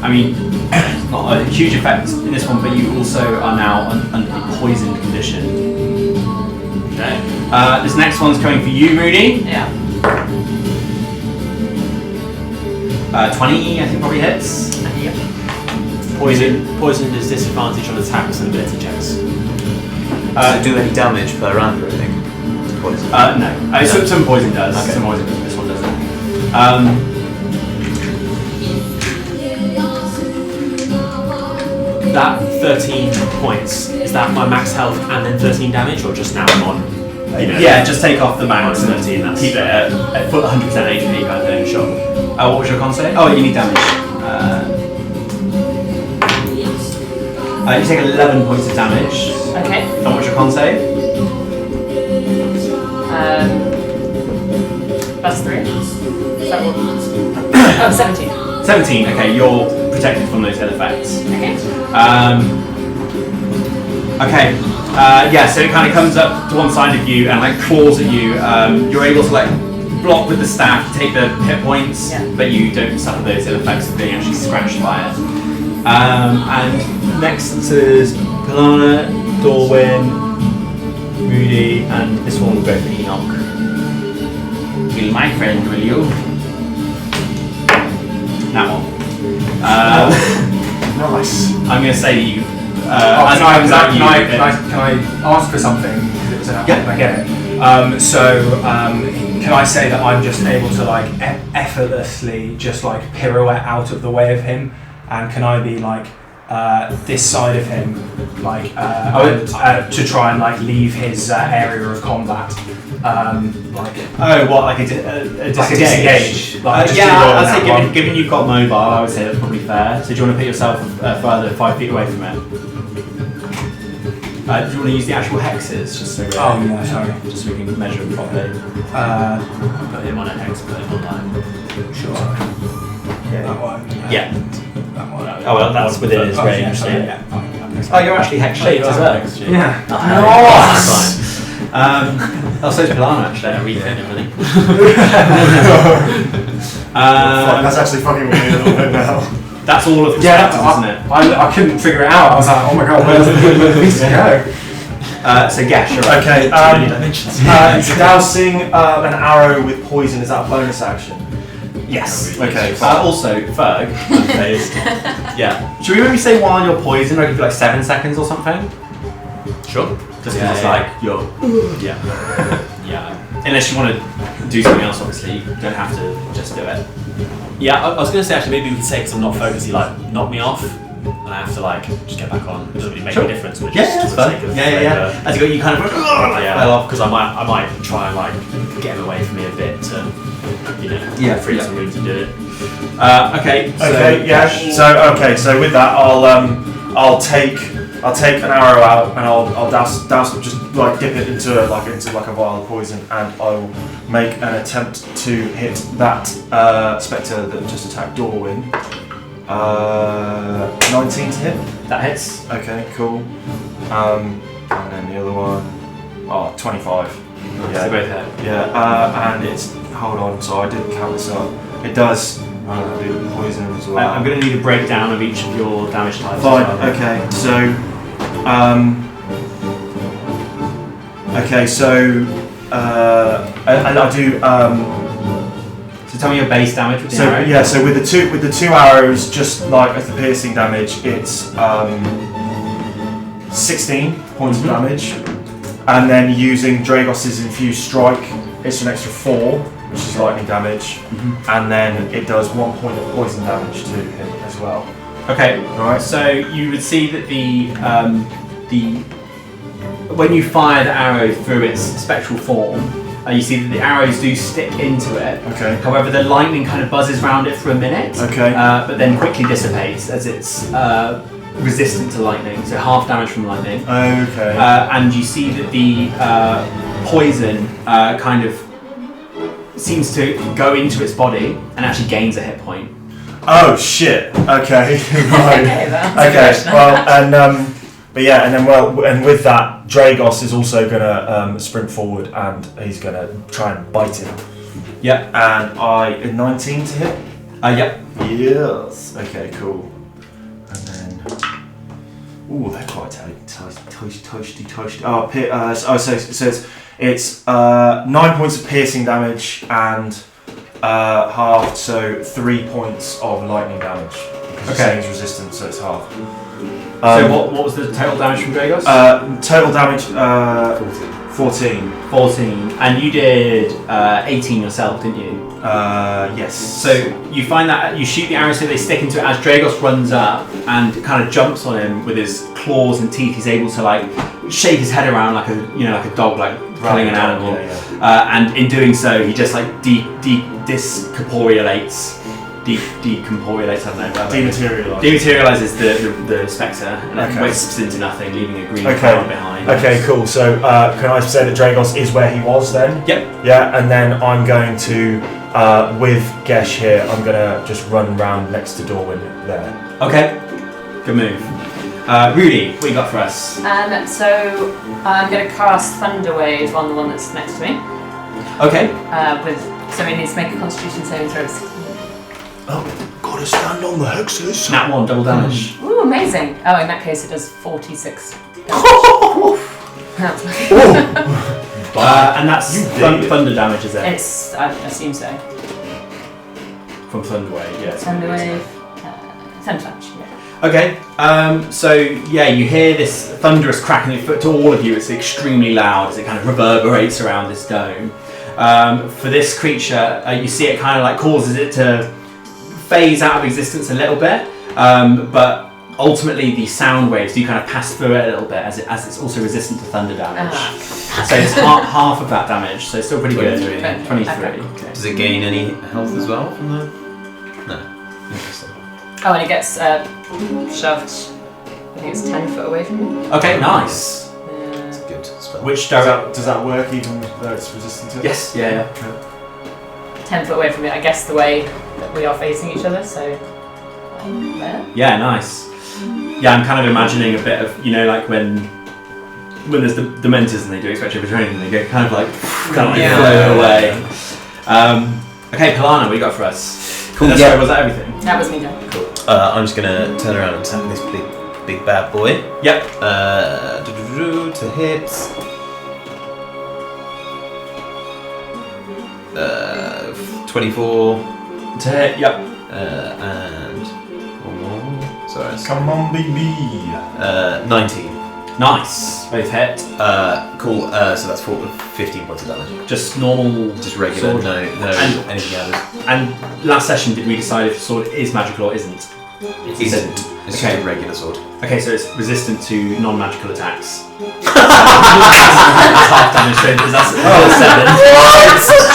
I mean, not a huge effect in this one, but you also are now under a poisoned condition. Okay. This next one's coming for you, Rudy. Yeah. 20, I think, probably hits. Yep. Poison is disadvantage on attacks and ability checks. Does it do any damage per round or anything? Poison? No. Some poison does. Okay. Some poison does. This one doesn't. That 13 points, is that my max health and then 13 damage, or just now I'm on? Yeah, just take off the max and 13, that's keep it at 100% HP kind of thing. Sure. What was your con save? Oh, you need damage. You take 11 points of damage. Okay. And what's your con save? Plus 3. Is that what? 17. 17. Okay, you're protected from those ill effects. Okay. Okay. So it kind of comes up to one side of you and like claws at you. You're able to like block with the staff, take the hit points, but you don't suffer those ill effects of being actually scratched by it. And next is Pilana, Dorwin, Moody, and this one will go for Enoch. Be my friend, will you? That one. Nice. I'm going to say you. Can I ask for something? I get it. Can I say that I'm just able to like effortlessly just like pirouette out of the way of him, and can I be like this side of him, like to try and like leave his area of combat, like a disengage? Like, I'd say given you've got mobile, I would say that's probably fair. So do you want to put yourself further 5 feet away from it? Do you want to use the actual hexes just so just so we can measure them properly? Put him on a hex, put him on line. Sure. That one. Yeah. That one. Oh well, that's within his range. Oh, you're actually hex shaped as well. Yeah. Nice. So is Pilana actually. Refit and everything. That's actually fucking with me a little bit now. That's all of the spectres, isn't it? I couldn't figure it out. I was like, oh my god, where's the piece to go? So Gash, you're right. Okay, Many dimensions. dousing an arrow with poison, is that a bonus action? Yes. Okay. Also, Ferg, unfazed. Yeah. Should we maybe say while you're poisoned, I give you like 7 seconds or something? Sure. Just because it's like you're. Yeah. Unless you want to do something else, obviously, you don't have to just do it. Yeah, I was going to say actually maybe we could say because I'm not focused, he like knock me off, and I have to like just get back on. It doesn't really make a difference, but just for the sake of As you kind of fell off because I might try and like get him away from me a bit to free some room to do it. Okay. So with that, I'll take an arrow out and I'll douse just like dip it into a vial of poison, and I'll make an attempt to hit that spectre that just attacked Dorwin. 19 to hit. That hits. Okay, cool. And then the other one, 25. Yeah, they both hit. Yeah, and it's, hold on, so I didn't count this up. It does, I'm going to do poison as well. I'm going to need a breakdown of each of your damage types. Fine, okay, so, and I do, so tell me your base damage with the arrow. Yeah, so with the two arrows, just like as the piercing damage, it's 16 points of damage, and then using Dragos's infused strike, it's an extra 4, which is lightning damage, and then it does 1 point of poison damage to him as well. Okay, Right. So you would see that the when you fire the arrow through its spectral form, you see that the arrows do stick into it. Okay. However, the lightning kind of buzzes around it for a minute. Okay. But then quickly dissipates as it's resistant to lightning, so half damage from lightning. Okay. And you see that the poison kind of seems to go into its body and actually gains a hit point. Oh shit. Okay. Right. Okay, Well, and with that, Dragos is also gonna sprint forward and he's gonna try and bite him. Yep. And 19 to hit. Yep. Yes. Okay. Cool. And then, they're quite toasty. Oh, so it's 9 points of piercing damage and halved, so 3 points of lightning damage. Because Okay. it's resistant, so it's half. So what was the total damage from Dragos? Total damage 14. 14. And you did 18 yourself, didn't you? Yes. So you find that you shoot the arrows so they stick into it as Dragos runs up and kind of jumps on him with his claws and teeth. He's able to like shake his head around like a dog, like killing an animal. Yeah. And in doing so, he just like decorporealates. Decorporealates, I don't know. Dematerializes the spectre and then wisps into nothing, leaving a green cloud behind. Okay, cool. So can I say that Dragos is where he was then? Yep. Yeah, and then I'm going to, with Gesh here, I'm going to just run round next to Dorwin there. Okay. Good move. Rudy, what you got for us? So I'm going to cast Thunder Wave on the one that's next to me. Okay. So he needs to make a Constitution saving throw. Oh, gotta stand on the hexes. Nat 1, double damage. Ooh, amazing! Oh, in that case, it does 46. And that's thunder damage, is it? It's, I assume so. From Thunder Wave, yeah. Thunder Wave, Thunder damage. Yeah. Okay, so yeah, you hear this thunderous cracking. To all of you, it's extremely loud as it kind of reverberates around this dome. For this creature, you see it kind of like causes it to phase out of existence a little bit, but ultimately the sound waves do kind of pass through it a little bit as it's also resistant to thunder damage. So it's half of that damage, so it's still pretty good. 23. Okay. Does it gain any health as well from the? No. Interesting. Oh, and it gets shoved. I think it's 10 foot away from me. Okay, nice. It's a good spell. Which Does that work even though it's resistant to it? Yes, yeah. 10 foot away from me, I guess the way that we are facing each other, so there. Yeah, nice. Yeah, I'm kind of imagining a bit of, like when there's the Dementors and they do extraction training, they go kind of like float away. Okay, Polana, what you got for us? Cool. Sorry, was that everything? That was me done. Cool. I'm just gonna turn around and attack this big bad boy. Yep. To hit. 24. To hit, yep. And one more. Sorry. Come on, baby. 19. Nice. Both hit. Cool. So that's 15 points of damage. Just normal. Just regular. Sword. No And- anything added. And last session, did we decide if sword is magical or isn't? It isn't. It's Okay. just a regular sword. Okay, so it's resistant to non-magical attacks. That's half damage, so that's 7.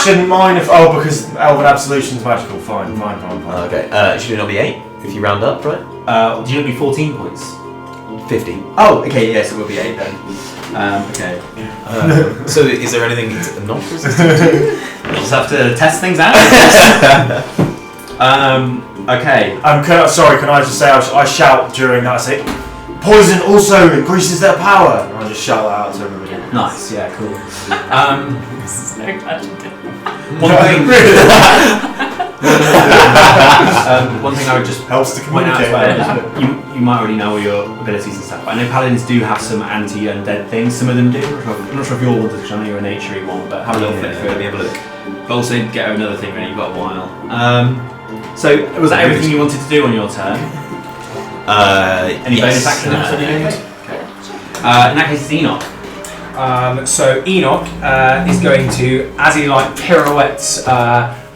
Shouldn't mind if because Elven Absolution's magical. Fine. Okay. Should it not be 8 if you round up, right? Do you not be 14 points? 50. Oh, okay, yes, it will be 8 then. Okay. So is there anything it's not resistant to? We'll just have to test things out. Okay. Sorry, can I just say I shout during that? I say, poison also increases their power. And I just shout that out to everybody. Nice, yeah, cool. So glad you did. One thing I would just Helps to point out as communicate. well is you might already know all your abilities and stuff, but I know paladins do have some anti-undead things. Some of them do. I'm not sure if your one does, because I know you're a naturey one, but have a little flick through it. Let me have a look. But also get another thing ready, you've got a while. So was that everything you wanted to do on your turn? Any bonus action? Okay. In that case, it's Enoch. So Enoch is going to, as he pirouettes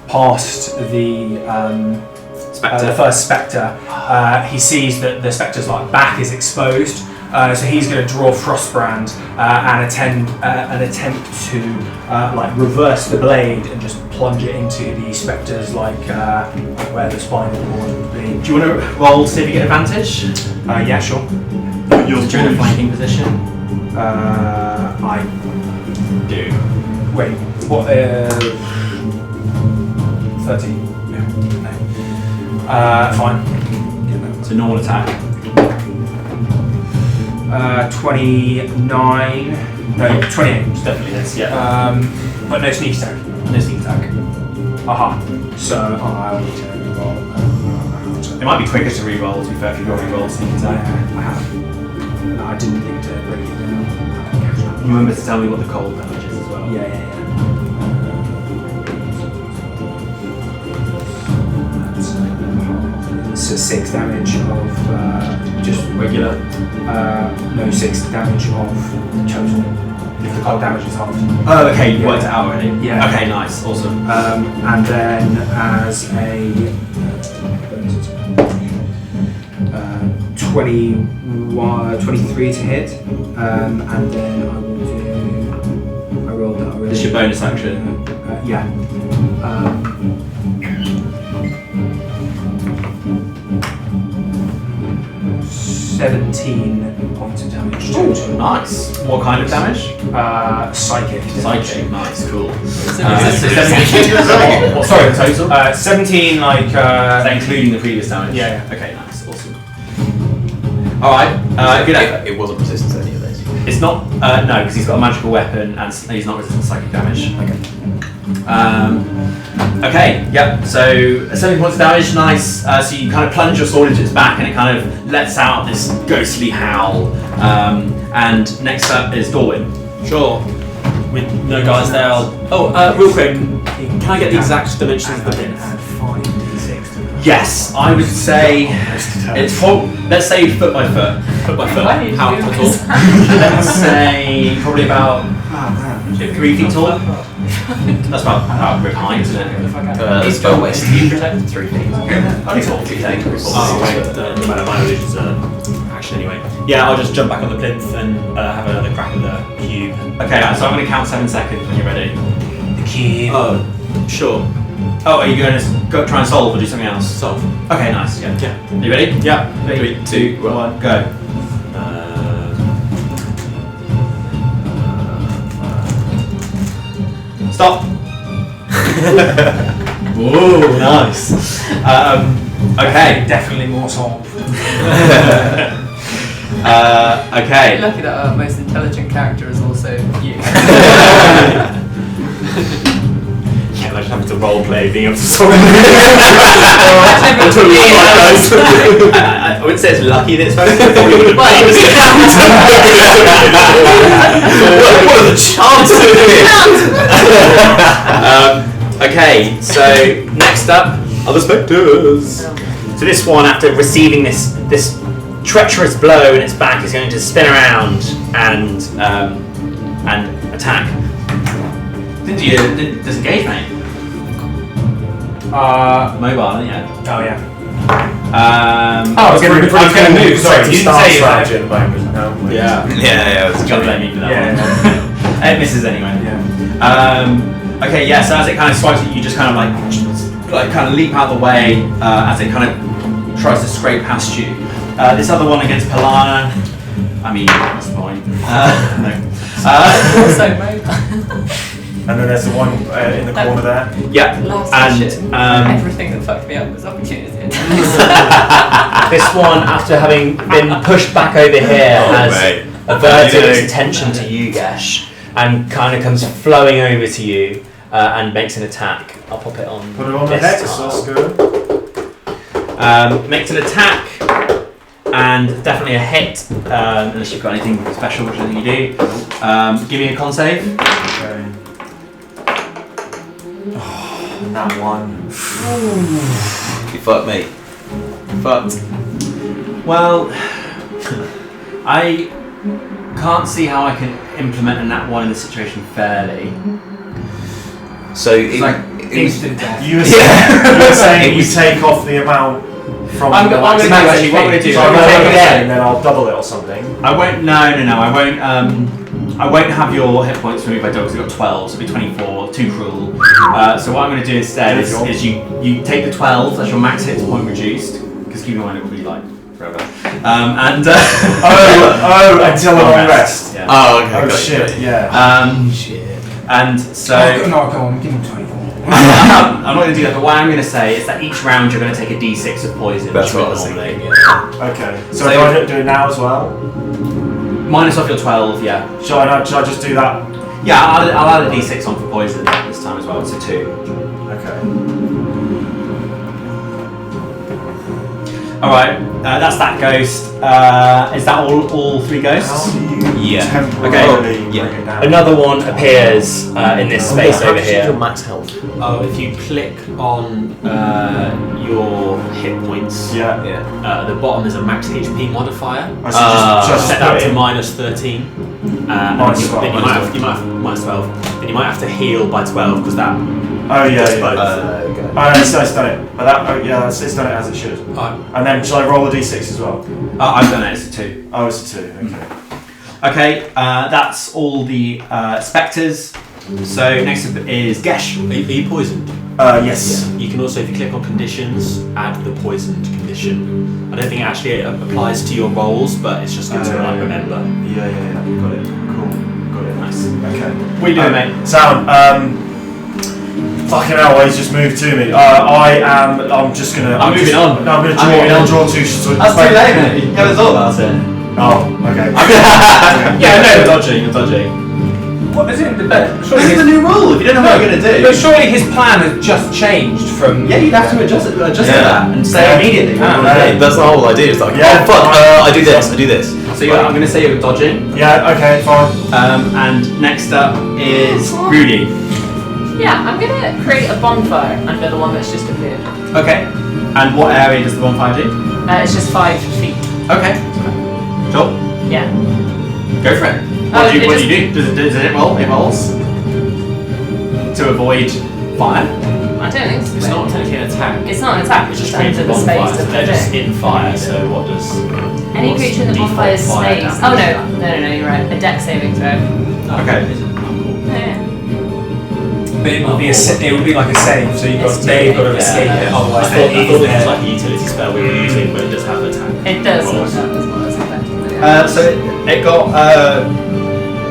past the first spectre, he sees that the spectre's back is exposed. So he's going to draw Frostbrand and attempt to reverse the blade and just plunge it into the spectre's where the spinal cord would be. Do you want to roll to see if you get advantage? Yeah, sure. You're in a flanking position. I Do. wait. What? 13. No. Fine. It's a normal attack. 29. No, 28. Which definitely hits, yeah. But no sneak attack. No sneak attack. Aha. So I'll need to roll. It might be quicker to re-roll, to be fair, if you've already rolled sneak I attack. have. No, I didn't think to break it down. Remember to tell me what the cold damage is as well. Yeah. So 6 damage of just regular. No, 6 damage of total. If the cold damage is halved. Oh, okay, you worked it out already. Yeah. Okay, nice, awesome. And then as a 23 to hit, and then I will do. I rolled that already. This is your bonus action. Yeah. 17 points of damage. Ooh, nice. What kind of damage? Psychic. Psychic, nice, cool. So Sorry, total? 17, like. Is that including the previous damage? Yeah. Okay, nice, awesome. Alright, good effort. It wasn't resistant to any of those. It's not, no, because he's got a magical weapon and he's not resistant to psychic damage. Okay, yep, so 70 points of damage, nice. So you kind of plunge your sword into its back and it kind of lets out this ghostly howl. And next up is Dorwin. Sure. With no guys there, real quick, can I get the exact dimensions of the pin? Add 5d6. Yes, I would say it's let's say foot by foot. Foot by foot. Why did you How do tall? this? Let's say probably about 3 feet tall. That's about rib height, isn't it? It's about waist. You protect 3 feet. Only 4 feet. Oh, wait, my illusion's action anyway. Yeah, I'll just jump back on the plinth and have another crack at the cube. Okay, so I'm going to count 7 seconds when you're ready. The key. Oh, sure. Oh, are you going to go try and solve or do something else? Solve. Okay, nice. Yeah. Yeah. Are you ready? Yeah. 3, 2, 1, go. Stop. Whoa, nice. Okay. Definitely more solve. Okay. Lucky that our most intelligent character is also you. Yeah, I just having to roleplay being able to solve I wouldn't say it's lucky that it's focused. What are the chances? Okay, so next up are the spectres. So this one, after receiving this treacherous blow in its back, is going to spin around and attack. Didn't you disengage, mate? Mobile, aren't you? Oh, yeah. I was going to move. Sorry, you didn't say that. Yeah. Yeah, You can't blame me for that Yeah. one. It misses anyway. Yeah. Okay, yeah. So as it kind of swipes at you, just kind of like kind of leap out of the way as it kind of tries to scrape past you. This other one against Pilana. I mean, that's fine. No. Also mobile. And then there's the one in the corner there. Yeah. Last And session, everything that fucked me up was opportunity. this one, after having been pushed back over here, has averted its attention to you, Gesh, and kind of comes flowing over to you and makes an attack. I'll pop it on. Put it on the this hex, card. that's good. Makes an attack, and definitely a hit, unless you've got anything special, which I think you do. Give me a con save. Okay. And that one. You fucked me. Fucked. Well, I can't see how I can implement a nat 1 in this situation fairly. So it, like it was, instant death. You were saying you take off the amount from I'm the gonna do actually. What I'm gonna do? So I'm I'm gonna going take to it say, in. and then I'll double it or something. I won't. No. I won't have your hit points removed by dog because you've got 12, so it'll be 24. Too cruel. So what I'm going to do instead is you take the 12 as your max hit point reduced, because keep in mind it will be like forever. And until a long rest. Yeah. oh, okay. Oh got shit! it. Yeah. Shit. And so No, go on, give him 24. I'm not going to do that. But what I'm going to say is that each round you're going to take a d6 of poison. That's which what I you was would thinking. normally. Yeah. Okay. So So- if I do it now as well, Minus off your 12. Yeah. should I just do that? Yeah. I'll add a d6 on for poison this time as well. So 2. Okay. All right. that's that ghost. Is that all 3 ghosts? How do you Yeah. temporarily Okay. bring it down? Another one appears in this space over here. Your max health. Oh, if you click on your hit points, Yeah. at the bottom there's a max HP modifier. I should just Set that put to in. -13. Minus 12. Then you might have minus 12. Then you might have to heal by 12 because that Oh yeah, does yeah. both. Okay. Oh, no, it's done it. But that, it's done it as it should. And then shall I roll a d6 as well? I've done it. It's a 2. Oh, it's a 2. Okay. Okay, that's all the spectres. So next up is Gesh. Are you poisoned? Yes. You can also, if you click on conditions, add the poisoned condition. I don't think it actually applies to your rolls, but it's just good to remember. Yeah. Got it. Cool. Got it. Nice. Okay. What are you doing, mate? Sound. Fucking hell, he's just moved to me. I'm just gonna. I'm moving on. No, I'm gonna draw. I'm moving on. Draw 2 shots. That's too late, mate. You haven't thought about it. Oh, okay. Yeah, no, you're dodging. What is it? This is the new rule. If you don't know what you're going to do. But surely his plan has just changed from. Yeah, you'd have to adjust that and say immediately. What you want to do. That's the whole idea. It's like, Yeah. oh fuck, I do this. So I'm going to say you're dodging. Yeah. Okay. Fine. And next up is Rudy. Yeah, I'm gonna create a bonfire under the one that's just appeared. Okay. And what area does the bonfire do? It's just 5 feet. Okay. Sure. Yeah. Go for it. Oh, What do it you do? Does it roll? It rolls to avoid fire. I don't think so. It's not technically an attack. It's not an attack. It's It's just just creating under a the bonfire. space So to they're put just it. in fire. So what does? Any what's creature in the default bonfire fire stays. damage? Oh no, you're right. A dex saving throw. Okay. Yeah. But it would be it would be like a save, so they've got to escape it. Otherwise, I thought they're this was like a utility spell we were using, but it does have attack. It does. rolls. So it got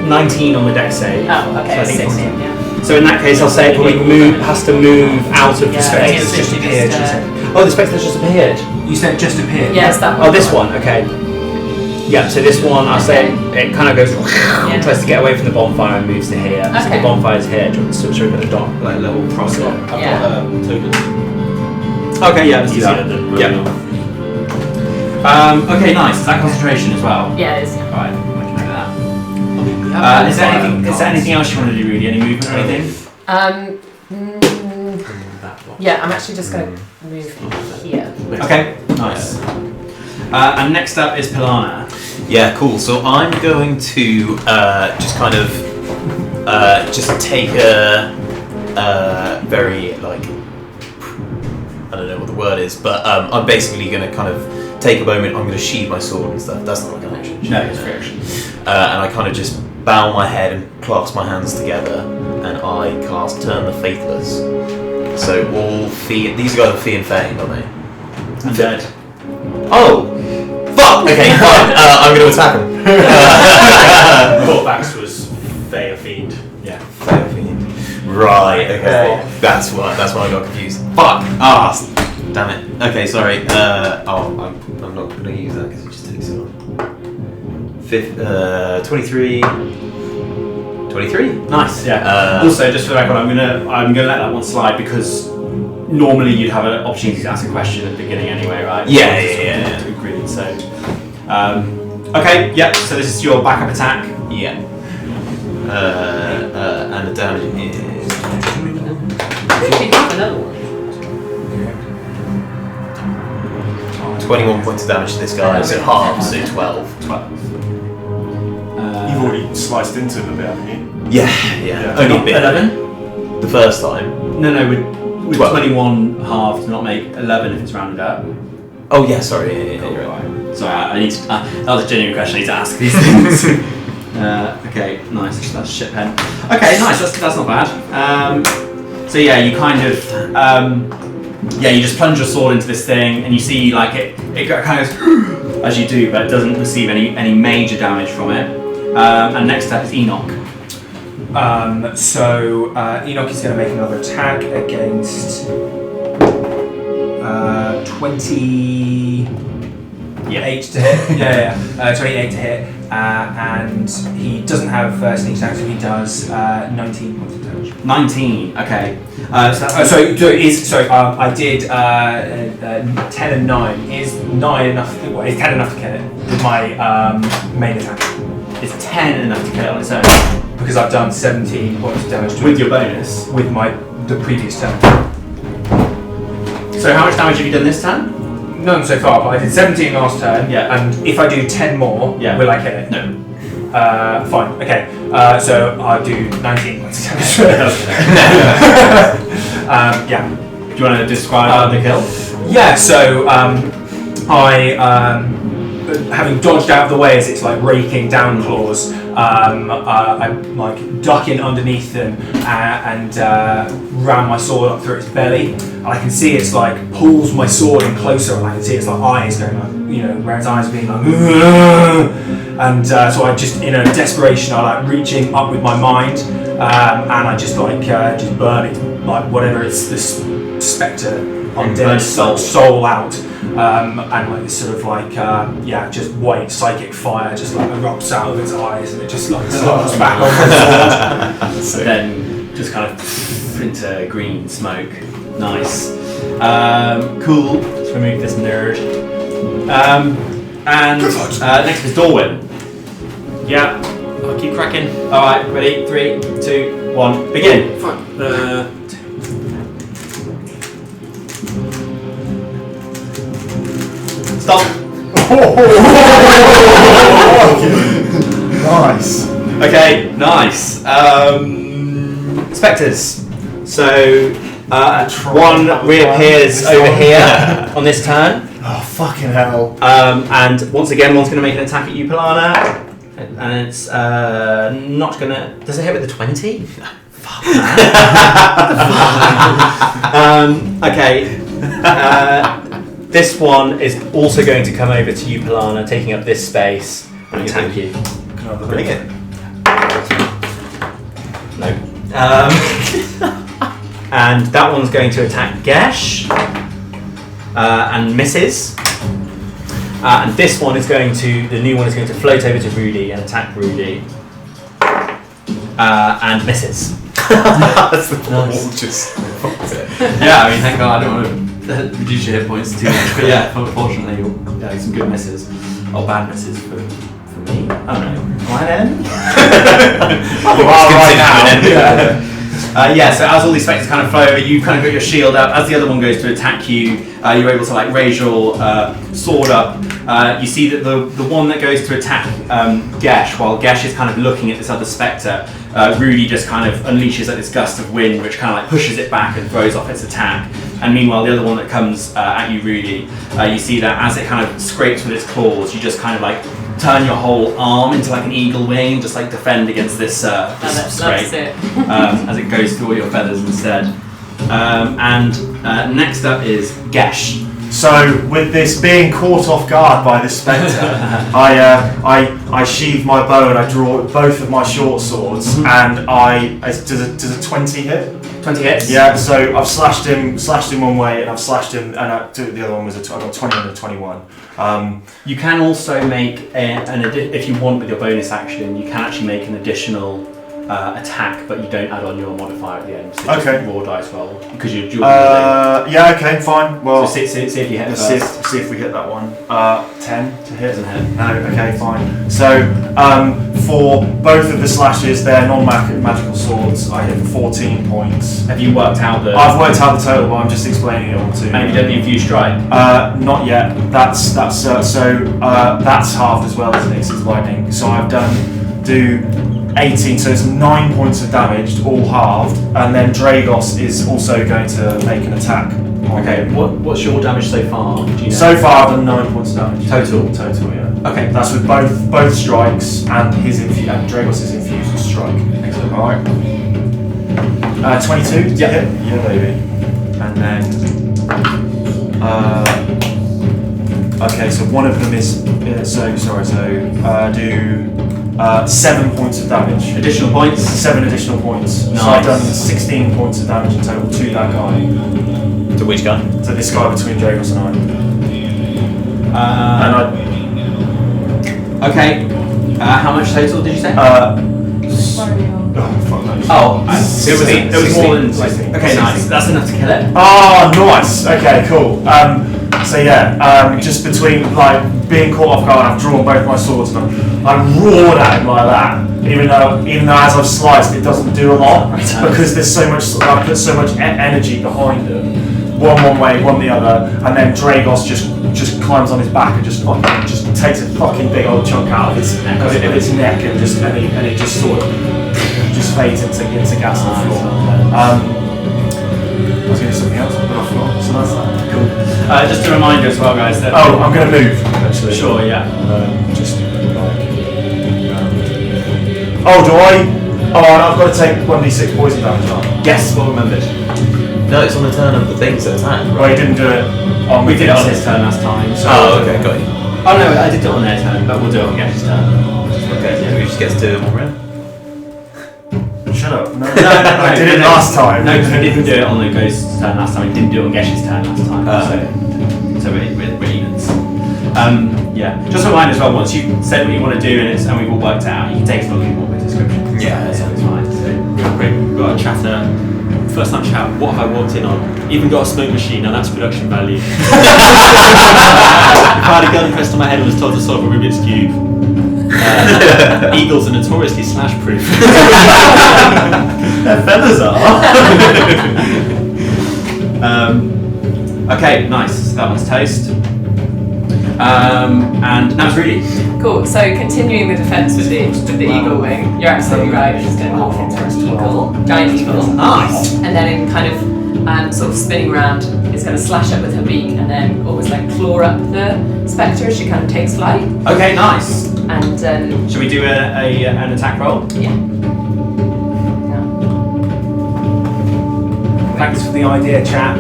19 on the dex save. Oh, okay. So I think 16. Yeah. So in that case, I'll say it probably has to move out of the Yeah, space. it's just literally appeared, just, Oh, the spectre's just appeared. You said just appeared. Yeah, it's that one. Oh, this one. Okay. Yeah. So this one, I'll say it kind of goes, tries to get away from the bonfire and moves to here. So Okay. the bonfire's here. So should we put a dot, like a little cross on? I've Yeah. got tokens. Okay. Yeah. Let's do Easier that. than Yeah. rolling off. Okay. Nice. Is that concentration as well? Yeah, it is. All right. I can do that. I mean, Is there anything else you want to do, Rudy? Any movement or anything? Yeah, I'm actually just gonna move here. Okay. Nice. And next up is Pilana. Yeah, cool. So I'm going to just kind of just take a very like I don't know what the word is, but I'm basically going to kind of take a moment. I'm going to sheathe my sword and stuff. That's not like an action. No, it's reaction. And I kind of just bow my head and clasp my hands together, and I cast Turn the Faithless. So all these guys are Fee and Fang, aren't they? I'm dead. Oh, fuck! Okay, fine. I'm going to attack him. Corvax was Fey Fiend. Yeah. Right. Okay. That's why I got confused. Fuck. Ah. Damn it. Okay. Sorry. I'm not going to use that because it just takes so long. 23. 23. Nice. Yeah. Also, just for the record, I'm gonna let that one slide because normally you'd have an opportunity to ask a question at the beginning anyway, right? Yeah. Agreed. So, okay. Yep. So this is your backup attack. Yeah. And the damage is. Actually, have another one. 21 points of damage to this guy, so half, so 12. 12. You've already sliced into him a bit, haven't you? Yeah. Only a bit. 11? The first time. No, with 12. 21 half to not make 11 if it's rounded up. Oh yeah, sorry. Yeah, you're right. Sorry, I need to. That was a genuine question. I need to ask these things. Okay, nice. That's shit pen. Okay, nice. That's not bad. So yeah, you kind of you just plunge your sword into this thing, and you see like it kind of goes as you do, but it doesn't receive any major damage from it. And next up is Enoch. So Enoch is going to make another attack against 20. Yeah. 28 to hit. Yeah. 28 to hit. And he doesn't have sneak attack, so he does 19 points of damage. 19. Okay. I did 10 and 9. Is 9 enough? Well, is 10 enough to kill it with my main attack? Is 10 enough to kill it on its own? Because I've done 17 points of damage to With it your bonus? with the previous turn. So how much damage have you done this turn? None so far, but I did 17 last turn. Yeah. And if I do 10 more, Yeah. will I kill it? No. Fine. Okay. So I'll do 19 points of damage. Yeah. Do you want to describe the kill? Yeah. So I having dodged out of the way as it's like raking down claws, I'm like ducking underneath them and ram my sword up through its belly. And I can see it's like pulls my sword in closer, and I can see it's like eyes going like, where its eyes being like, and so I just in a desperation I like reaching up with my mind, and I just like just burn it like whatever it's this spectre undead soul out. And like this sort of like just white psychic fire just like erupts out of its eyes, and it just like starts back on the sword. Then just kind of into green smoke. Nice. Cool. Let's remove this nerd. And next is Dorwin. Yeah. I'll keep cracking. Alright, ready? 3, 2, 1, begin. Fuck. Stop. Nice. Okay, nice. Spectres. So one reappears over here on this turn. Oh, fucking hell. And once again, one's going to make an attack at you, Polana. And it's not going to... Does it hit with the 20? Fuck, man. Okay. This one is also going to come over to you, Polana, taking up this space and attack you. Bring it. No. And that one's going to attack Gesh and misses. And this one is going to, the new one is going to float over to Rudy and attack Rudy. And misses. That's the nice. Just Yeah, I mean, thank God I don't want to reduce your hit points too much. But yeah, fortunately, some good misses. Or bad misses for me. Oh no. Am I an enemy? you are right now. So as all these spectres kind of fly over, you kind of got your shield up. As the other one goes to attack you, you're able to like raise your sword up. You see that the one that goes to attack Gesh, while Gesh is kind of looking at this other spectre, Rudy just kind of unleashes like this gust of wind, which kind of like pushes it back and throws off its attack. And meanwhile, the other one that comes at you, Rudy, you see that as it kind of scrapes with its claws, you just kind of like turn your whole arm into like an eagle wing, just like defend against this scrape as it goes through all your feathers instead. And next up is Gesh. So, with this being caught off guard by this spectre, I sheathe my bow and I draw both of my short swords, and does a 20 hit? 20 hits? Yeah. So I've slashed him one way, and I've slashed him, and the other one was I got 20 and a 21. You can also make if you want with your bonus action, you can actually make an additional attack, but you don't add on your modifier at the end. So okay. Just raw dice roll because you're dual. Yeah. Okay. Fine. Well, so see if you hit. Let's see if we hit that one. 10 to hit. Doesn't hit. No. Okay. Fine. So for both of the slashes, they're non-magical swords. I hit 14 points. Have you worked out the? I've worked out the total, but I'm just explaining it all to you. Have you done the infused strike? Not yet. That's halved as well, isn't it? 'Cause it's lightning. So I've do 18, so it's 9 points of damage, all halved, and then Dragos is also going to make an attack. Okay, what's your damage so far? Do you know? So far I've done 9 points of damage. Total, yeah. Okay. That's with both strikes and and Dragos' infused strike. Excellent. Alright. 22 to hit? Yeah, baby. And then okay, so one of them is do 7 points of damage. Additional points? 7 additional points. Nice. So I've done 16 points of damage in total to that guy. To which guy? To this guy between Dragos and I. Okay. How much total did you say? Oh, it was more than 16. Okay, nice. That's enough to kill it. Oh, nice. Okay, cool. So yeah, just between like being caught off guard, I've drawn both my swords and I roared at him like that. Even though as I've sliced, it doesn't do a lot because there's so much. I put so much energy behind them. One way, one the other, and then Dragos just climbs on his back and just takes a fucking big old chunk out of its neck and it just sort of just fades into gas on the floor. I was going to do something else, but I forgot. So that's that. Cool. Just a reminder as well, guys. That I'm going to move. Actually. Sure, yeah. Just like. Do I? Oh, and I've got to take 1d6 poison damage on. Yes, well remembered. No, it's on the turn of the things that attack. Well, he didn't do it. We did it on his turn last time. So Okay, got you. Oh no, I did it on their turn, but we'll do it on Gash's turn. Okay, yeah, we just get to do one round. Shut up. No, No, I did it last time. No, because we didn't do it on the ghost's turn last time. We didn't do it on Gash's turn last time. So we're evens. Yeah. Just a reminder as well. Once you've said what you want to do and we've all worked it out, you can take a look at what description. Yeah, so it's fine. So. Real quick, we've got a chatter. First time chat, what have I walked in on? Even got a smoke machine, and that's production value. If I had a gun pressed on my head and was told to solve a Rubik's Cube. Eagles are notoriously slash proof. Their feathers are. Okay, nice. So that one's toast. And now it's really Cool. So continuing the defense with the eagle wing, you're absolutely right. She's going to morph into an eagle, giant eagle. nice. And then in kind of sort of spinning around, it's going to slash up with her beak and then almost like claw up the spectre as she kind of takes flight. Okay, nice. And Should we do an attack roll? yeah. Thanks for the idea, chat.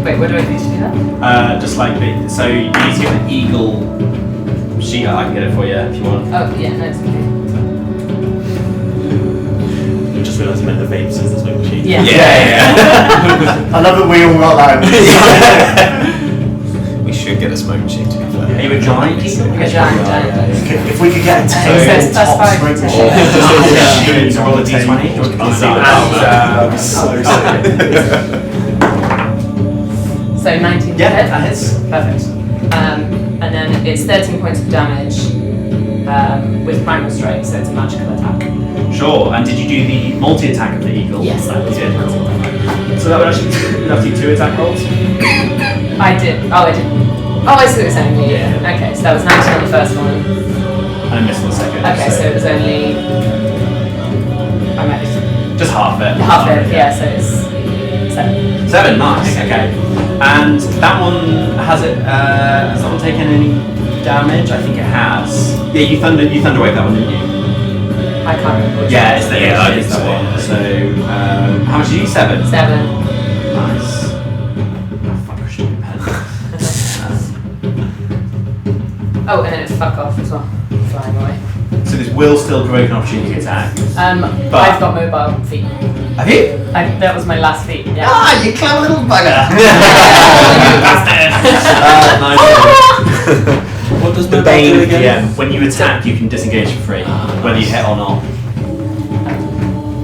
Wait, what do I do to do that? Just like so you need to get an eagle sheet. I can get it for you if you want. Oh, yeah, no, it's okay. I just realised you meant the vapes as the smoke machine. Yeah. I love that we all got that. We should get a smoke machine to be fair. Are you a giant eagle? A giant. If we could get a So table it's top +5 smoke to machine. To roll a d20. That'd be so sick. So 19 Yeah, to hit. that hits. Perfect. And then it's 13 points of damage with primal strike, so it's a magical attack. Sure. And did you do the multi-attack of the eagle? Yes, I You did. did. So that would actually have to do 2 attack rolls. I did. Oh, I did. Oh, I see what you're saying. Yeah. Okay, so that was 19 on the first one. And I missed on the second. Okay, so it was only. I might just half it. half it. Yeah, so it's 7. 7, nice. Okay. And that one has it. Has that one taken any damage? I think it has. Yeah, you thunderwave that one, didn't you? I can't remember. Which Yeah, one. it's the Yeah, I it's think that so, one. yeah. So how much did you? 7. 7. Nice. Oh, fuck, I should have Oh, and then it's fuck off as well. Flying away. So this will still provoke an opportunity attack. I've got mobile feet. Have you? That was my last feat. Yeah. Ah, you clever little bugger! Nice. What does The mobile Bane do of again? PM. When you attack, you can disengage for free, whether you hit or not.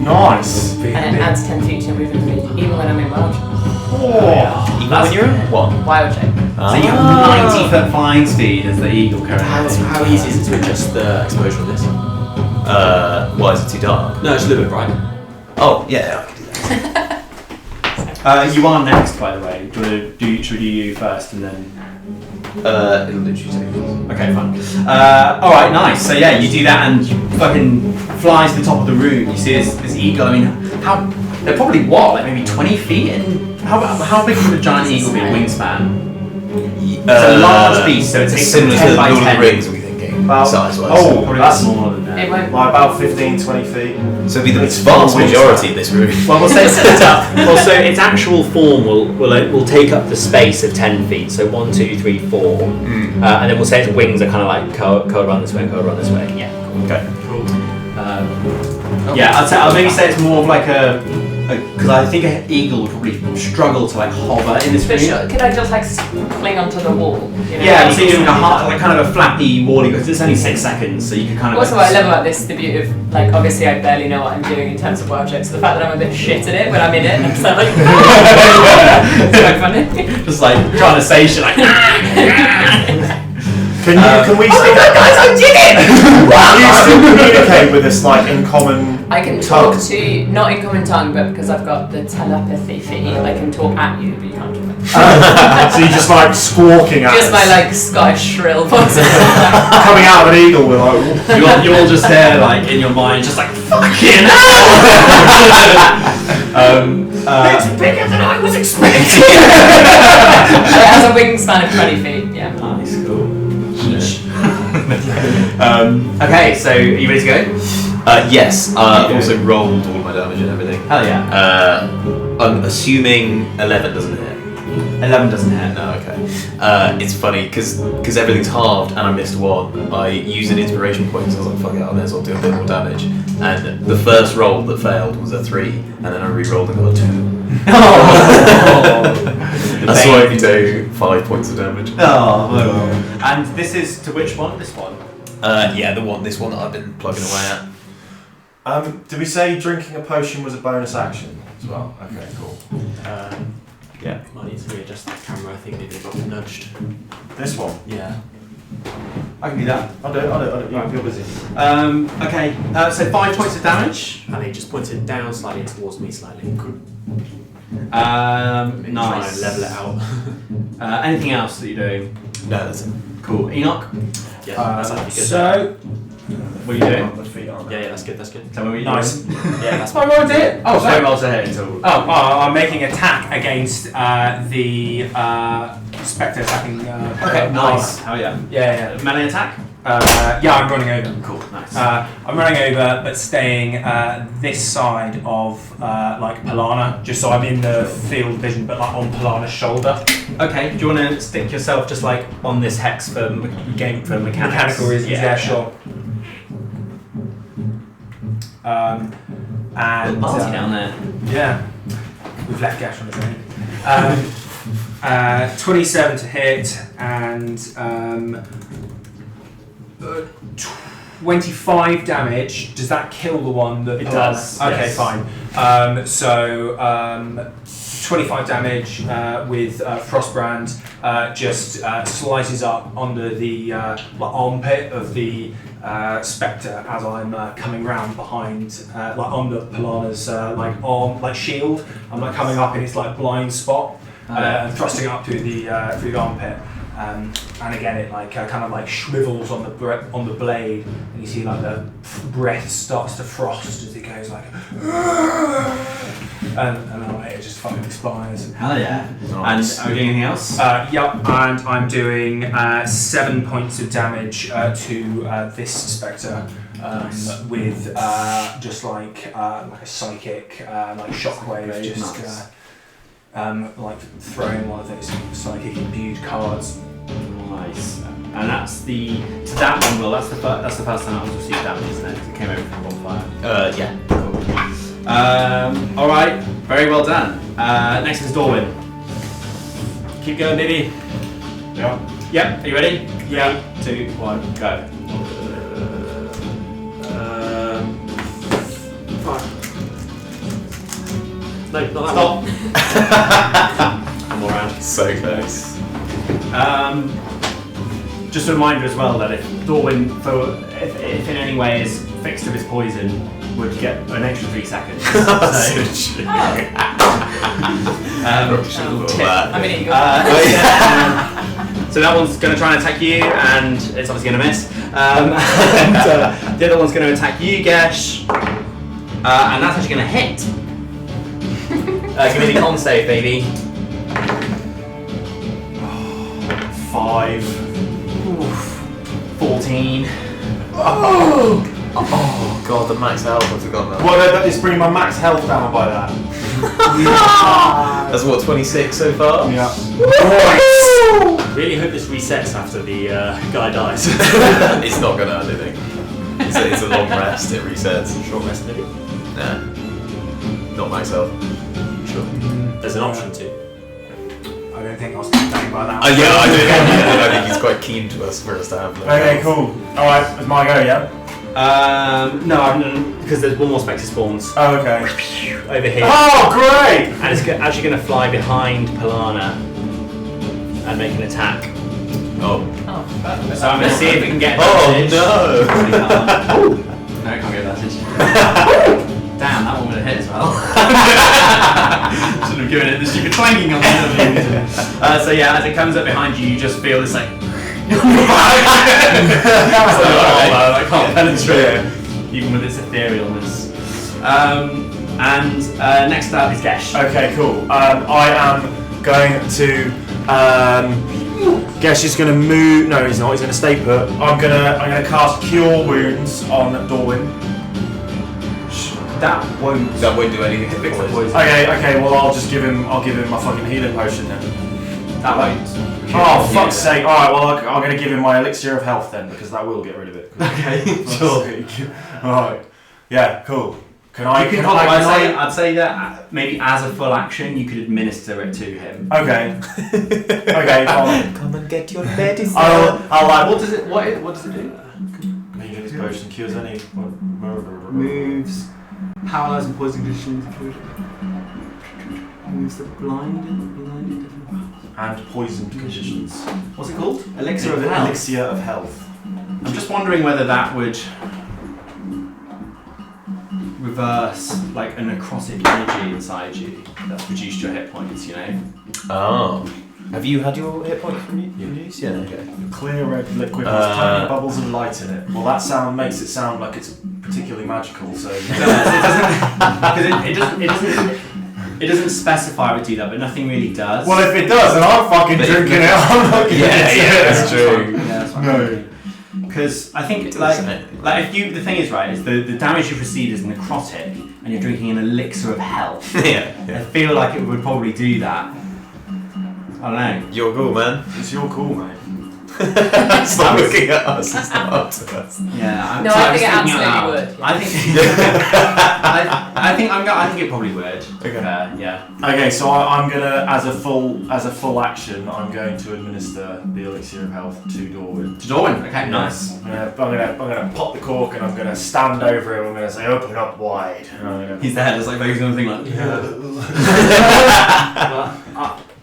Nice. And it adds 10 feet to your movement speed, even when I'm in wild shape. Even when you're in what? Wild shape. So you have 90-foot flying speed as the eagle currently. How easy is it to adjust the exposure on this? Why is it too dark? No, it's a little bit bright. Oh, yeah, I can do that. You are next, by the way. Should we do you first and then? It'll literally take. Okay, fine. Alright, nice. So yeah, you do that and you fucking flies to the top of the room. You see this eagle. I mean, they're probably what, like maybe 20 feet? And how big would a giant eagle be? A wingspan? It's a large beast, so it's similar to 10 the by Lord of 10. the Rings, are we thinking? About- Size-wise. oh, Probably that's smaller than that. It won't. like about 15, 20 feet. So it'd be the It's vast full majority of this room. Well, we'll say so its actual form will take up the space of 10 feet. So 1, 2, 3, 4, and then we'll say its wings are kind of like curled around this way and curled around this way. Yeah. Okay. Yeah, I'll maybe say it's more of like a Because I think an eagle would probably struggle to like hover in this For room. sure. Could I just like cling onto the wall? You know? Yeah, so you're doing like kind of a flappy walling because it's only 6 seconds, so you can kind of. Also, what I love about this, the beauty of, like, obviously I barely know what I'm doing in terms of wild shape, so the fact that I'm a bit shit at it when I'm in it, and I'm just like, it's quite funny. Just like trying to say shit like. Can we still, guys, I'm jigging! can you still communicate with us like in common I can talk to, not in common tongue, but because I've got the telepathy feat, I can talk at you, but you can't talk at me. So you're just like squawking at Just us. my, like, Scottish shrill voice. Coming out of an eagle, we're like, You're all just there, like in your mind, just like fucking hell. It's bigger than I was expecting! It has a wingspan of 20 feet, yeah. Nice, cool. Okay, so are you ready to go? Yes. I've also rolled all my damage and everything. Hell yeah. I'm assuming 11 doesn't hit. 11 doesn't hit. No, okay. It's funny because everything's halved and I missed one. I used an inspiration point, so I was like, fuck it, I may as well do a bit more damage. And the first roll that failed was a 3, and then I re-rolled and got a 2. That's why I can do 5 points of damage. Oh, and this is to which one? This one? Yeah, this one that I've been plugging away at. did we say drinking a potion was a bonus action as well? Okay, cool. Yeah. Might need to readjust that camera. I think maybe it got nudged. This one? Yeah. I can do that. I'll do it. You're busy. Okay, so 5 points of damage. And he just pointed down slightly towards me slightly. Maybe Nice. try and level it out. Anything else that you're doing? No, that's it. Cool. Enoch, Yeah, that's actually good. So, what are you doing? The feet aren't Yeah, that's good. That's good. Tell me what you're nice. doing. Yeah, that's That's my roll to hit. Oh, Don't sorry. roll to hit until. I'm making attack against the spectre attacking. Okay, nice. Hell yeah. Yeah. Melee attack? Yeah, I'm running over. Cool, nice. I'm running over, but staying this side of like Polana, just so I'm in the field vision, but like on Polana's shoulder. Okay, do you want to stick yourself just like on this hex for mechanics? Mechanical reasons, yeah, sure. And Party down there. yeah, we've left Gash on his own. 27 to hit and 25 damage. Does that kill the one that? It does, Okay, yes. fine. 25 damage with Frostbrand just slices up under the like armpit of the spectre as I'm coming round behind, like under Polana's like arm, like shield. I'm like coming up in its like blind spot and thrusting it up through the armpit. And again, it like kind of like shrivels on the blade, and you see like the breath starts to frost as it goes like, and then like, it just fucking expires. Hell yeah. Nice. And are we doing anything else? Yep, and I'm doing 7 points of damage to this spectre with just like a psychic like shockwave, just like throwing one of those psychic imbued cards. Nice. And that's to that one. Well, that's the first time I've received damage, isn't it? 'Cause it came over from bonfire. Yeah. Cool. All right. Very well done. Next is Dorwin. Keep going, baby. Yeah. Yep. Are you ready? Yeah. 3, 2, 1, go. Fuck. No, not that Stop. one. I'm all round. So close. Just a reminder as well that if Dorwin, if in any way is fixed to his poison, would get an extra 3 seconds. So, I'm an eagle. so that one's going to try and attack you, and it's obviously going to miss. And the other one's going to attack you, Gesh, and that's actually going to hit. Give me the con save, baby. 5. 14. Oh god, the max health, I've forgotten that. Well, that is bringing my max health down by that. That's what, 26 so far? Yeah. Really hope this resets after the guy dies. It's not gonna, I don't think. It's a long rest, it resets. Short rest maybe. Nah. not myself. Sure. There's an option to. I don't think I was complaining about that. Yeah, I think he's quite keen to us for us to have. Okay, cool. Alright, it's my go, yeah? No, because there's one more spectre spawns Oh, okay. over here. Oh, great! And it's actually going to fly behind Polana and make an attack. Oh. So I'm going to see if we can get Oh advantage. no! No, I can't get advantage. Damn, that one would have hit as well. Shouldn't have given it the stupid twanging on the other. So yeah, as it comes up behind you, you just feel this like... I can't penetrate it, even with its etherealness. And next up is Gesh. Okay, cool. I am going to... Gesh is going to move... No, he's not. He's going to stay put. I'm going to cast Cure Wounds on Dorwin. That won't do anything to fix the poison. poison. Okay, well I'll give him my fucking healing potion then. That won't. Oh, fuck's sake. Alright, well I'm going to give him my elixir of health then, because that will get rid of it. Okay, sure. Alright. Yeah, cool. I'd say that maybe as a full action, you could administer it to him. Okay. Okay, fine. Come and get your medicine. I'll like... What does it do? Healing potion cures any... Moves, paralyzed and poison conditions. Moves the blinded. And poisoned conditions. What's it called? Elixir of health. Elixir of health. I'm just wondering whether that would reverse like a necrotic energy inside you that's reduced your hit points, you know? Oh. Have you had your hit points reduced? Yeah, okay. Clear red liquid with tiny bubbles of light in it. Well, that sound makes it sound like it's particularly magical, so... It doesn't specify it would do that, but nothing really does. Well, if it does, then I'm fucking drinking it. I'm not gonna that's true. Yeah, that's fine. No. Because I think like if you the thing is right is the damage you've received is necrotic and you're drinking an elixir of health. Yeah. I feel like it would probably do that. I don't know. You're cool, man. It's your call, mate. Stop looking at us. It's not up to us. Yeah. No, I think it absolutely would. I think. I think it probably would. Okay. Yeah. Okay, so I'm gonna, as a full action, I'm going to administer the elixir of health to Dorwin. To Dorwin. Okay. Nice. I'm gonna pop the cork and I'm gonna stand over him. I'm gonna say, "Open up wide." He's there. There's like he's gonna think like. Well,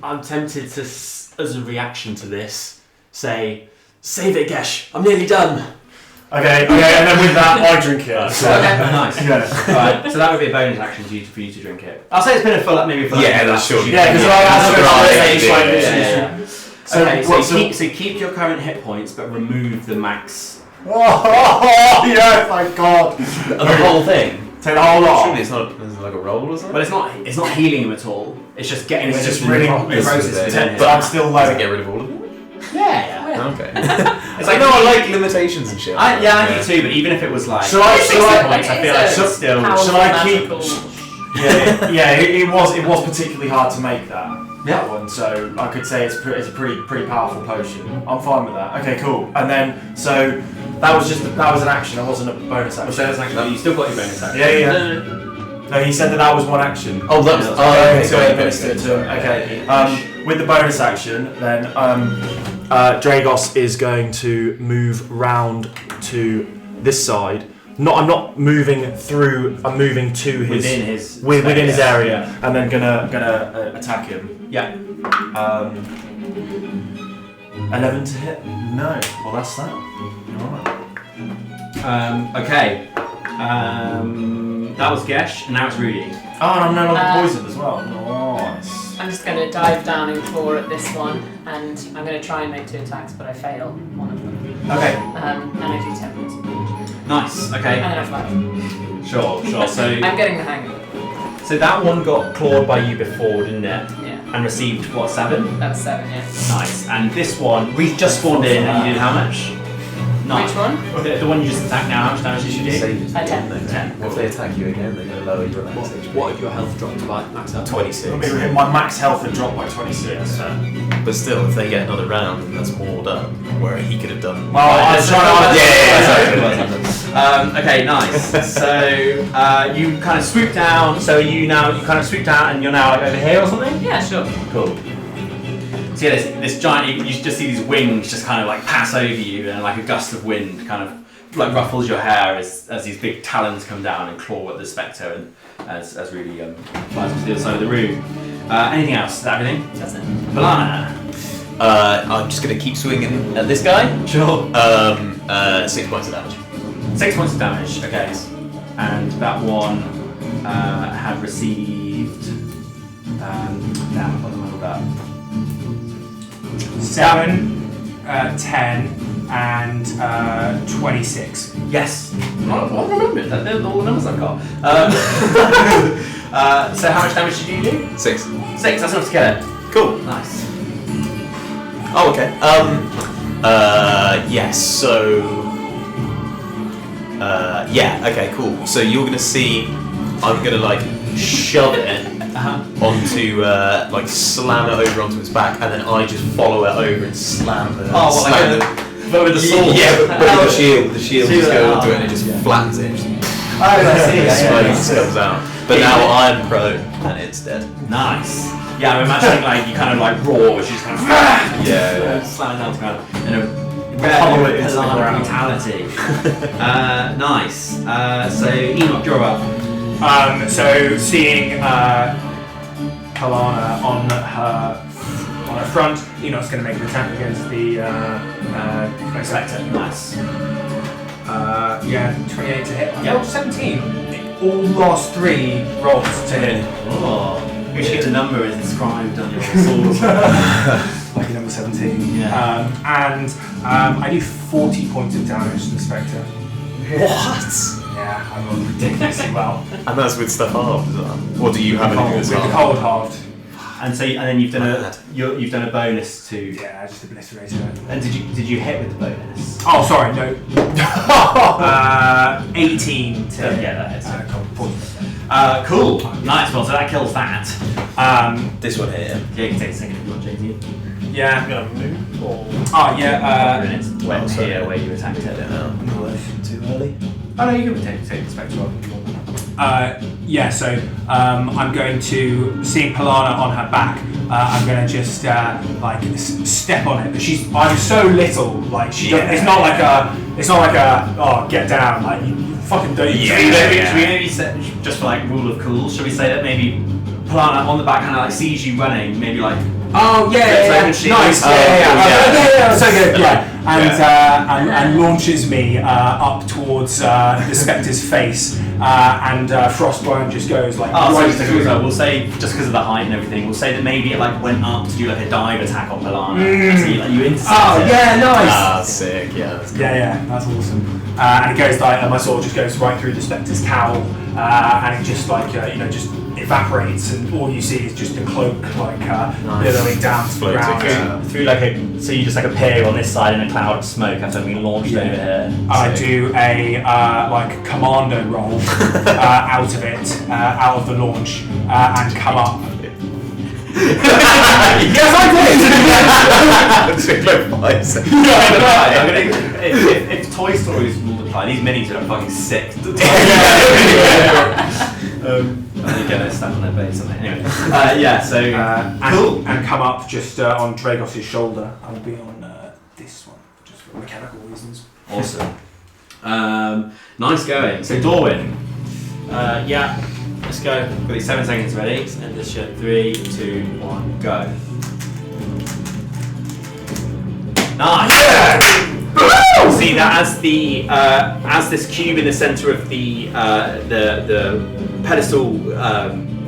I'm tempted to, as a reaction to this, say, "Save it, Gesh. I'm nearly done." Okay, and then with that, I drink it. Okay, nice. Yeah. Alright, so that would be a bonus action for you to drink it. I'll say it's been a full maybe a full Yeah, that's sure. Yeah, because So keep your current hit points, but remove the max. Oh, yeah, thank God. The whole thing. Take the whole lot. Surely it's not like a roll or something? But it's not healing him at all. It's just getting rid It's of just the really- necrosis within him. But I'm still Does it like... get rid of all of them? Yeah. Okay. It's I know I like limitations and shit. I do too, but even if it was like Shall I- 60 shall I- points, I feel like it's still. Shall I keep- Magical. it was particularly hard to make that Yeah. one, so I could say it's a pretty powerful potion. I'm fine with that. Okay, cool. And then so that was an action. That wasn't a bonus action. So it's actually you still got your bonus action. Yeah. No, he said that was one action. Oh, that was. Okay, so I administered it to him. Okay. With the bonus action, then Dragos is going to move round to this side. I'm not moving through. I'm moving to Within his within his space. area, and then gonna attack him. Yeah. 11 to hit. No. Well, that's that. Alright. Okay. That was Gesh, and now it's Rudy. Oh, and I'm no longer poisoned as well. Nice. I'm just going to dive down and claw at this one, and I'm going to try and make 2 attacks, but I fail one of them. Okay. And I do 10 points of damage. Nice. Okay. And then I fly. Sure. So I'm getting the hang of it. so that one got clawed by you before, didn't it? Yeah. And received what 7? That was 7, yeah. Nice. And this one, we just spawned in, and you did how much? 9. Which one? The one you just attacked now. How much damage did you do? Save it. 10. 10. What if they attack you again? They're going to lower your max HP. What if your health dropped by max out? 26. My max health had dropped by 26. But still, if they get another round, then that's more done. Where he could have done. Well, I was trying to... Yeah. Okay, nice. So you kind of swoop down. So you kind of swoop down, and you're now like over here or something. Yeah, sure. Cool. So yeah, this giant. You just see these wings just kind of like pass over you, and like a gust of wind kind of like ruffles your hair as these big talons come down and claw at the spectre, and as really flies to the other side of the room. Anything else? Is that everything? That's it. Balana. I'm just gonna keep swinging at this guy. Sure. 6 points of damage. 6 points of damage. Okay. And that one had received. Damn, what am I with that? 7, 10, and 26. Yes. Well, remember that. They're all the numbers I've got. So how much damage did you do? 6. 6. That's enough to get it. Cool. Nice. Oh, okay. Yes. So. Yeah. Okay. Cool. So you're gonna see. I'm gonna like shove it onto like slam it over onto its back, and then I just follow it over and slam it. Slam it. But with the sword. Yeah, but with the shield just goes onto it and it just flattens it. I see. Smoke just comes out. But now I'm prone and it's dead. Nice. Yeah, I'm imagining like you kind of like roar, which is kind of slam it down to the ground in a Pummel it into the Balana ground. brutality. Nice. So Enoch, you're up. So seeing Kalana on her front, Enoch's going to make an attempt against the spectre. Nice. Yeah, 28 to hit. Yeah. 17. All last 3 rolls to hit. Oh, which hit a number is inscribed on your sword. Like number 17. Yeah. And I do 40 points of damage to the spectre. What? Yeah, I rolled ridiculously well. And that's with stuff halved as well. Or do you have anything With that's the halved? cold halved. And then you've done Mad. you've done a bonus to. Yeah, I just obliterated it. And did you hit with the bonus? Oh, sorry, no. 18 to Yeah, that hits. points. Cool. Nice. Well, so that kills that. This one here. Yeah, you can take a second if you want, JT. Yeah. I'm gonna move. Or... Oh, yeah. And it's went here where you attacked it. Too early. Oh no, you can take the spectre off if you want. Yeah, so I'm going to, seeing Palana on her back, I'm going to just step on it. But I'm so little, like it's not like a oh get down, like you fucking don't. Should we maybe set, just for like rule of cool, should we say that maybe Palana on the back kind of like sees you running, maybe like oh yeah, nice, yeah, so good, yeah. And launches me up towards the spectre's face, and Frostbone just goes like right through. We'll say just because of the height and everything, we'll say that maybe it like went up to do like a dive attack on Palana. So you intercept it. Yeah, nice. Ah, sick. Yeah, that's cool. Yeah, that's awesome. And it goes like, and my sword just goes right through the spectre's cowl, and it just like just evaporates, and all you see is just the cloak like billowing down to the ground. Through like so you just like appear on this side in a cloud of smoke after being launched over here. I do a like commando roll out of it, out of the launch, and come up. Yes, I did! If Toy Stories multiply, these minis are fucking sick. Again, I stand on their base. Anyway, cool. And come up just on Dragos's shoulder. I'll be on this one, just for mechanical reasons. Awesome. Nice going. So Dorwin. Yeah. Let's go. Got these 7 seconds ready. End this shit. 3, 2, 1, go. Nice. Yeah. See that as this cube in the center of the pedestal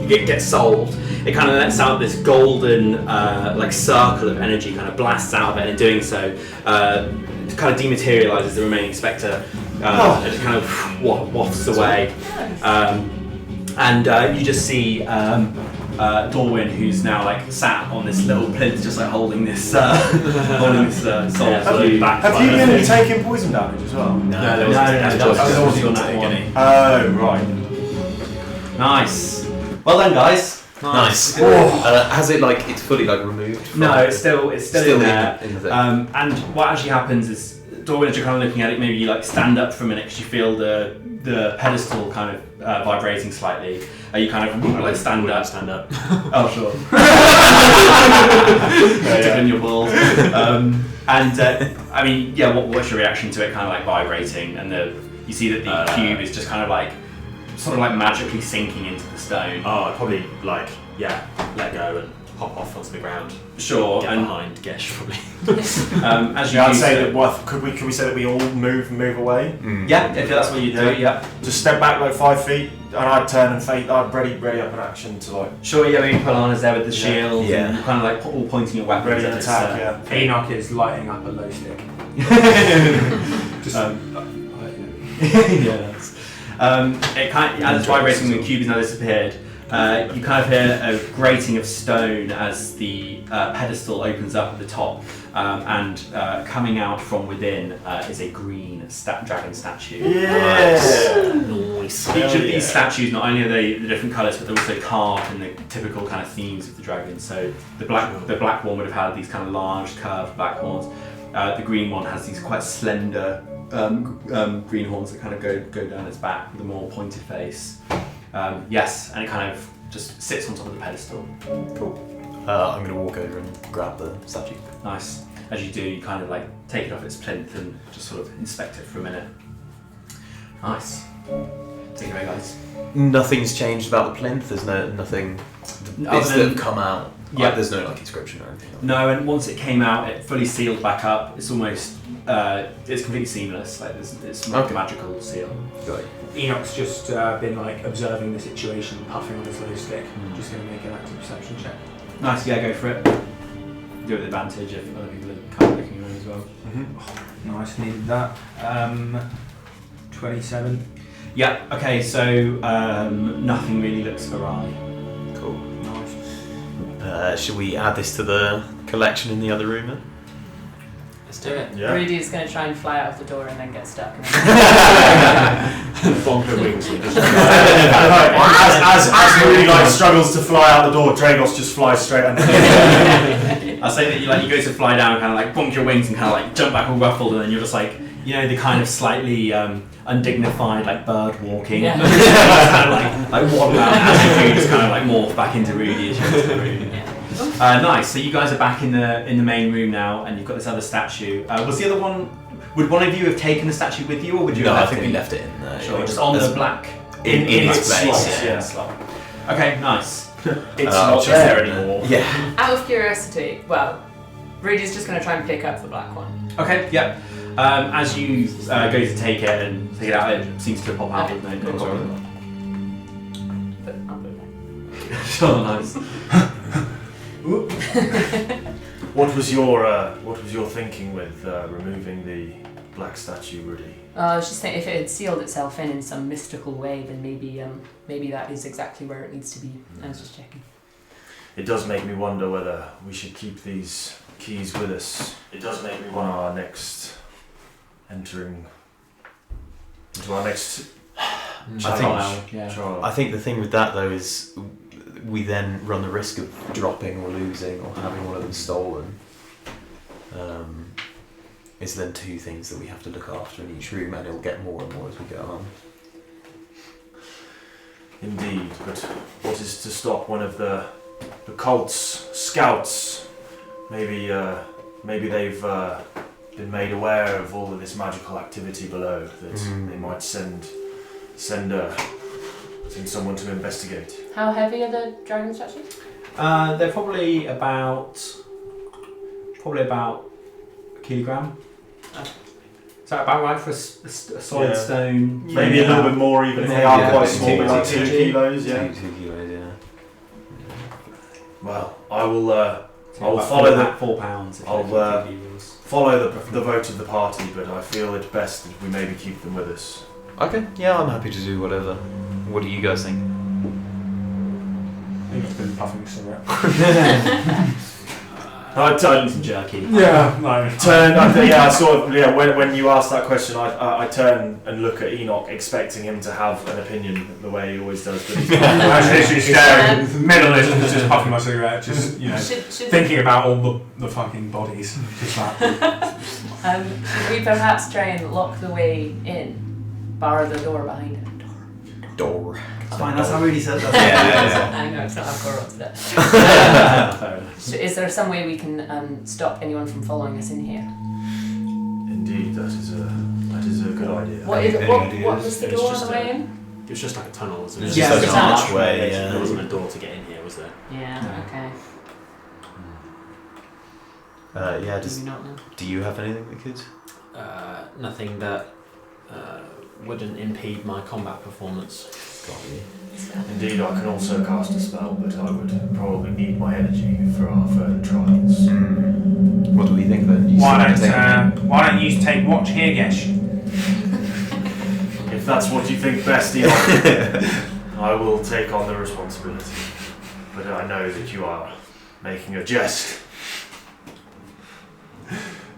gets solved, it kind of lets out this golden like circle of energy, kind of blasts out of it, and in doing so, it kind of dematerializes the remaining spectre. It just kind of wafts away. And you just see Dorwin, who's now like sat on this little plinth, just like holding this soul. Have you been taking poison damage as well? No, that was on that one. Oh, right. Nice. Well done, guys. Nice. Has it like it's fully like removed? From No, it's still in there. In the thing. And what actually happens is, Dorwin, as you're kind of looking at it, maybe you like stand up for a minute because you feel the pedestal kind of vibrating slightly. You kind of like stand up. Stand up. Oh sure. Tickling your balls. I mean, yeah. What's your reaction to it? Kind of like vibrating, and you see that the cube is just kind of like, sort of like magically sinking into the stone. Oh, I'd probably like let go and hop off onto the ground. Sure. Get and behind Gesh probably. as you I'd do say so- that. What could we say that we all move away? Yeah, if that's what you do. Yeah. Just step back like 5 feet, and I'd turn and face. I'd ready up in action to like Sure. Yeah. Maybe Polana's there with the shield. Yeah. And kind of like all pointing your weapons. ready at to this, attack. Yeah. Enoch is lighting up a low stick. Just yeah. That's, it kind as it's vibrating, the cube has now disappeared. You kind of hear a grating of stone as the pedestal opens up at the top, and coming out from within is a green dragon statue. Nice. Each of these statues, not only are they the different colours, but they're also carved in the typical kind of themes of the dragon. So the black one would have had these kind of large curved black horns. The green one has these quite slender green horns that kind of go down its back with a more pointed face. Yes, and it kind of just sits on top of the pedestal. Cool. I'm going to walk over and grab the statue. Nice. As you do, you kind of like take it off its plinth and just sort of inspect it for a minute. Nice. Take it away, guys. Nothing's changed about the plinth. There's nothing. The bits that have come out. Yeah. There's no like inscription or anything. No, and once it came out, it fully sealed back up. It's almost, it's completely seamless. Like it's not a magical seal. Got it. Enoch's just been like observing the situation, puffing on his low stick. Just going to make an active perception check. Nice, yeah, go for it. Do it with advantage if other people are kind of looking around as well. Nice, needed that. 27. Yeah, okay, so nothing really looks awry. Cool. Nice. Should we add this to the collection in the other room then? Let's do it. Yeah. Rudy's going to try and fly out of the door and then get stuck. Bonk the wings. And just as Rudy like struggles to fly out the door, Dragos just flies straight under. I'll say that you go to fly down and kind of like bonk your wings and kind of like jump back all ruffled, and then you're just like, you know, the kind of slightly undignified like bird walking. Yeah. Kind of like waddle out as you just kind of like morph back into Rudy as you enter the room. Nice. So you guys are back in the main room now, and you've got this other statue. Was the other one? Would one of you have taken the statue with you, or would you? No, have I think we left it in there. Sure, just on the black in its place. slot, Yeah. slot. Okay, nice. It's not there anymore. Yeah. Out of curiosity, well, Rudy's just going to try and pick up the black one. Okay, yeah. As you go to take it and take it out, it seems to pop out with no problem. But I'll put it back. Sure, nice. What was your thinking with removing the black statue, Rudy? I was just thinking if it had sealed itself in some mystical way, then maybe that is exactly where it needs to be. I was just checking. It does make me wonder whether we should keep these keys with us. It does make me want our next entering into our next challenge. Yeah. I think the thing with that though is we then run the risk of dropping or losing or having one of them stolen. It's then two things that we have to look after in each room, and it'll get more and more as we go on. Indeed, but what is to stop one of the cult's scouts? Maybe they've been made aware of all of this magical activity below, that they might send someone to investigate. How heavy are the dragon statues? They're probably about a kilogram. Is that about right for a solid Yeah. stone? Maybe a little bit more, even if they are quite small, but like 2 kilos. Yeah. 2 kilos, yeah. Well, I will I'll follow that 4 pounds. If I'll, they give you yours. follow the vote of the party, but I feel it best that we maybe keep them with us. Okay, yeah, I'm happy to do whatever. What do you guys think? Enoch's been puffing a cigarette. I turned. Some jerky. Yeah, no. I sort of. Yeah, when you asked that question, I turn and look at Enoch, expecting him to have an opinion the way he always does. But he's not. I was literally staring, middle of it, just puffing my cigarette, just Should thinking about all the fucking bodies. Just like, should we perhaps try and lock the way in? Bar the door behind it. Door. It's fine, that's how Rudy said that. Yeah. I know, it's not how Coral's it. Fair enough. Is there some way we can stop anyone from following us in here? Indeed, that is a good idea. What was the It was door on just the way in? It was just like a tunnel, wasn't it? It's Yeah, just it's like an an archway. There wasn't Yeah. a door to get in here, was there? Yeah, okay. Yeah. Do we not know? Do you have anything that could? Nothing that wouldn't impede my combat performance. Got you. Indeed, I can also cast a spell, but I would probably need my energy for our further trials. What do we think then? You why seem to take- don't you take watch here, Gesh? If that's what you think best, Enoch, I will take on the responsibility. But I know that you are making a jest.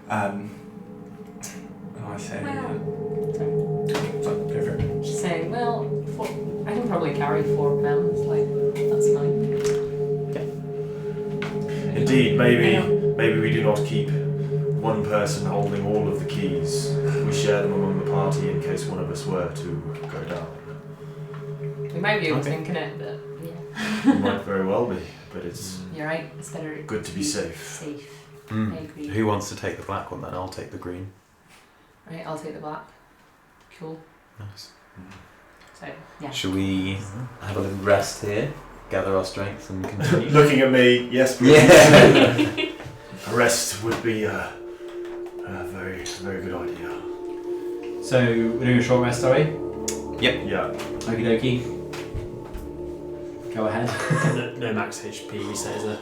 And I say, Well, go for it. she's saying, well, I can probably carry 4 pounds, like, that's fine. Indeed, maybe we do not keep one person holding all of the keys. We share them among the party in case one of us were to go down. We might be overthinking it, but yeah. It might very well be, but it's You're right, it's better good to be safe. safe. Mm. I agree. Who wants to take the black one then? I'll take the green. Right, I'll take the black. Cool. Nice. So, yeah. Shall we have a little rest here? Gather our strength and continue? Looking at me, yes, please. Yeah. A rest would be a very, very good idea. So we're doing a short rest, are we? Yeah. Okie dokie. Go ahead. No max HP reset, is there?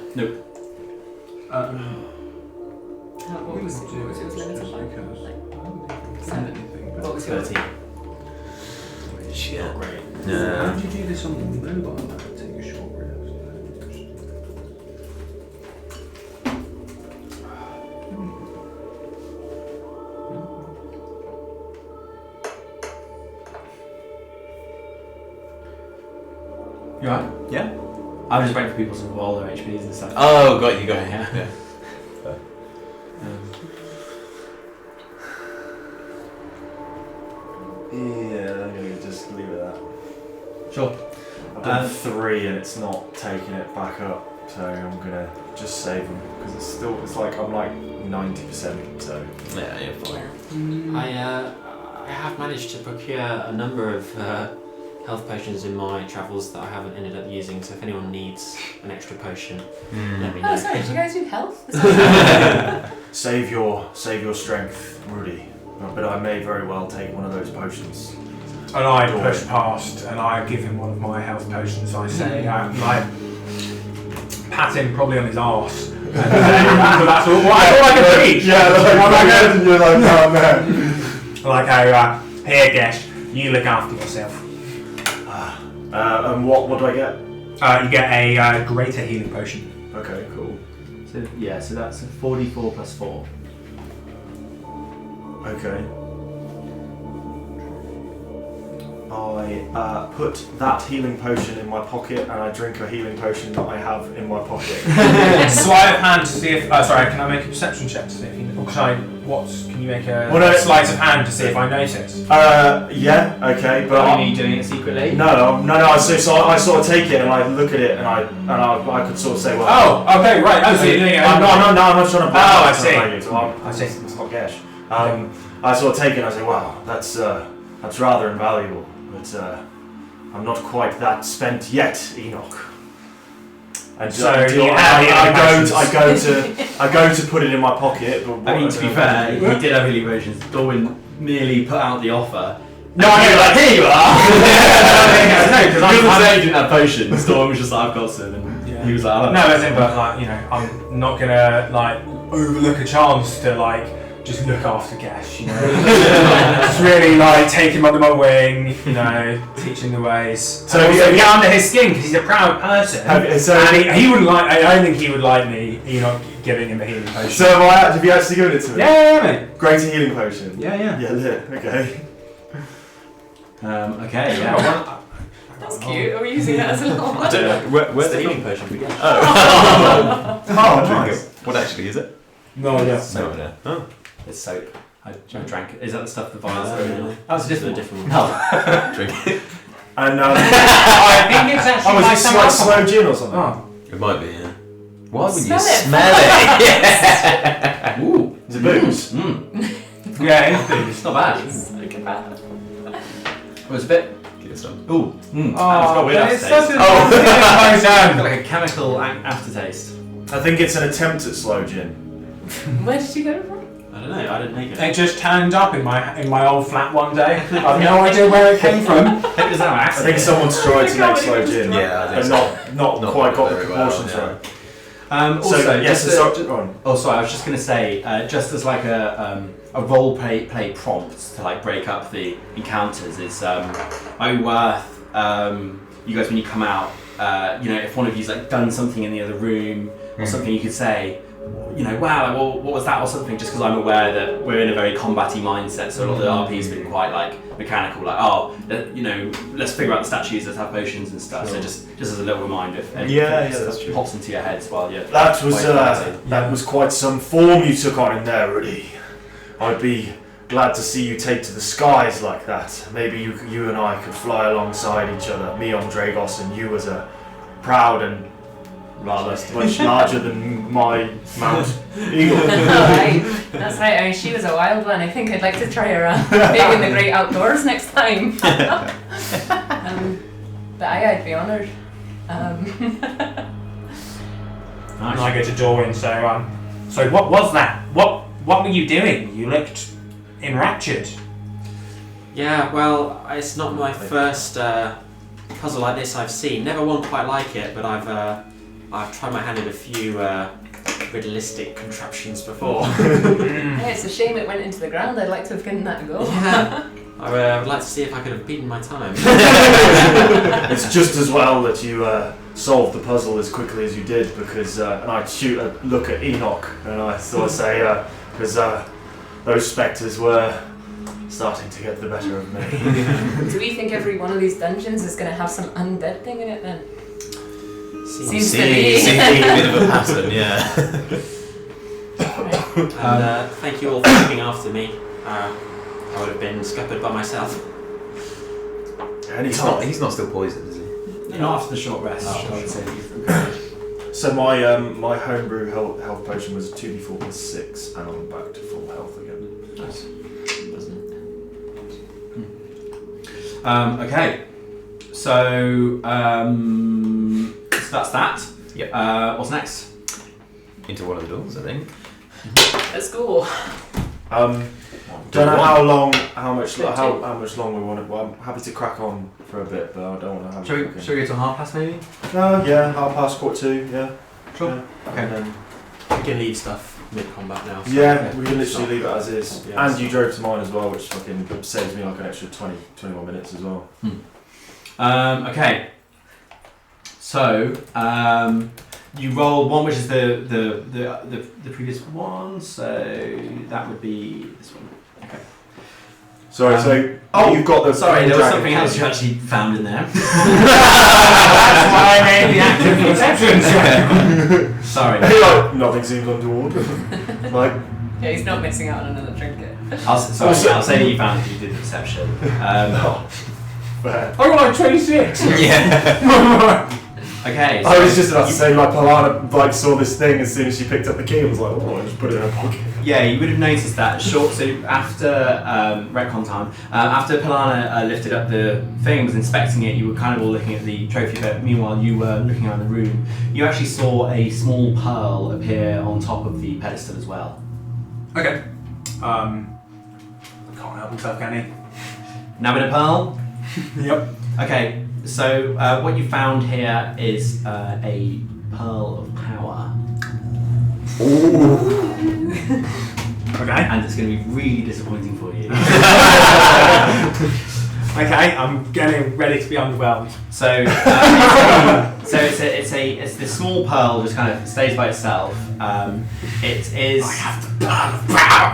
What was it? It was limited like 7. What was yours? 13. Shit. Not great. How No. did you do this on mobile? Take a short rest. You alright? Yeah. I was just waiting for people to roll their HPs and stuff. Oh, got you. Yeah. Yeah. Yeah, I'm gonna just leave it at that. Sure. I've done 3 and it's not taking it back up, so I'm gonna just save them because it's like I'm like 90%. So Yeah, you're fine. I have managed to procure a number of health potions in my travels that I haven't ended up using, so if anyone needs an extra potion, let me know. Oh, sorry, did you guys do health? save your strength, Rudy. But I may very well take one of those potions. And I push past and I give him one of my health potions. I say, I pat him probably on his arse. And that's what I can reach. Yeah, you're like, oh man. Like, here, Gesh, you look after yourself. And what do I get? You get a greater healing potion. Okay, cool. So yeah, so that's a 44 plus 4. Okay. I put that healing potion in my pocket and I drink a healing potion that I have in my pocket. Sleight of hand to see if. Sorry, can I make a perception check to see if you. Or can you make a Well, no, sleight of hand to see if I notice? Yeah, okay, but Are you doing it secretly? No. So I sort of take it and I look at it and I could sort of say, well. Oh, okay, right. Oh, so you're doing it. I'm not trying to. Oh, I see. I see. It's not cash. I sort of take it and I say, wow, that's rather invaluable, but I'm not quite that spent yet, Enoch. And So you have I go to put it in my pocket. But I mean, to be fair, he did have healing potions. Darwin merely put out the offer. No, I know, like, here you are! No, because Because I didn't have potions. Darwin was just like, I've got some. And he was like, no, as in, but like, I'm not gonna like overlook a chance to like just look after Gesh, you know. Just really like take him under my wing, you know, teach him the ways. So get under his skin because he's a proud person. And he wouldn't like. I don't think he would like me, you know, giving him a healing potion. So have you actually given it to him? Yeah, mate. Greater healing potion. Yeah. Yeah, okay. Okay, yeah. That's cute. Are we using that as a little I don't know. Where's the the healing potion we get. Oh, Nice. What actually is it? No idea. No idea. Oh. It's soap. I drank it. Is that the stuff the vials Oh, are in? really? Oh, it's a The different different one. one. Oh. Drink it. And I think it's actually is like it some slow alcohol. gin or something? Oh. It might be, yeah. Why would you Smell it. smell it? Yeah. Ooh. Is it booze? Yeah, it's booze. It's not bad. Look at that. It was a bit. Give it some. Ooh. Oh, It's got a weird but it's aftertaste. such a Oh. It's got like a chemical aftertaste. I think it's an attempt at slow gin. Where did you get it from? I don't know. I didn't make it. It just turned up in my old flat one day. I have no idea where it came from. I think there's no I acid. think someone's tried to make slow gin. Yeah, I think and so. not quite got the very well, proportions yeah. right. Also, So yes, just so, to- go on. Oh, sorry. I was just going to say, just as like a role play prompt to like break up the encounters is, might be worth you guys when you come out. You know, if one of you's like done something in the other room or something, you could say, you know, wow, like, what was that or something? Just because I'm aware that we're in a very combat-y mindset, so a lot of the RP's been quite like mechanical, like you know, let's figure out the statues, let's have potions and stuff. Sure. So just as a little reminder, if anything that's true. pops into your heads while you're That was fighting. that was quite some form you took on in there, Rudy. I'd be glad to see you take to the skies like that. Maybe you and I could fly alongside each other. Me on Dragos and you as a proud and rather much larger than my mount eagle. Alright, that's right. I mean, she was a wild one. I think I'd like to try her maybe in the great outdoors next time. But I'd be honoured. And I go to Dorwin, so what was that? What were you doing? You looked enraptured. Yeah, well, it's not my first puzzle like this I've seen. Never one quite like it, but I've tried my hand at a few riddleistic contraptions before. Yeah, it's a shame it went into the ground. I'd like to have given that a go. Yeah. I would like to see if I could have beaten my time. It's just as well that you solved the puzzle as quickly as you did, because and I'd shoot a look at Enoch and I sort of say because those spectres were starting to get the better of me. Do we think every one of these dungeons is going to have some undead thing in it then? Seems to be. Seems to be a bit of a pattern, yeah. And thank you all for looking after me. I would have been scuppered by myself. And He's not still poisoned, is he? Not after the short rest. I would say. So my my homebrew health potion was 2d4 plus 6, and I'm back to full health again. Nice. Wasn't it? Okay, so that's that. Yep. What's next? Into one of the doors, I think. Let's go. Don't know how much long we want it. Well, I'm happy to crack on for a bit, but I don't want to have. Shall we go to 1/2 maybe? No, yeah, 2:30, yeah. Sure. Yeah. Okay. And then, We can leave stuff mid-combat now. So yeah, we can it's literally not- leave it as is. Yeah. And you drove to mine as well, which fucking saves me like an extra 21 minutes as well. Okay. So you roll one, which is the previous one. So that would be this one. Okay. Sorry, you've got the. Sorry, there was dragon something else thing. you actually found in there. That's why I made the active perception check. Sorry. Like, nothing seems untoward. Like, Yeah, he's not missing out on another trinket. I'll say that you found it. You did the perception. fair. I got like 26. Yeah. Okay. I was just about to say, like, Palana like saw this thing as soon as she picked up the key and was like, oh, I just put it in her pocket. Yeah, you would have noticed that so after retcon time, after Pilana lifted up the thing and was inspecting it, you were kind of all looking at the trophy, but meanwhile you were looking around the room. You actually saw a small pearl appear on top of the pedestal as well. Okay. Can't help himself, can he? Now in a pearl? Yep. Okay, so what you found here is a pearl of power. Okay. and it's going to be really disappointing for you. Okay, I'm getting ready to be underwhelmed. So, it's this small pearl just kind of stays by itself. It is. I have the pearl of power.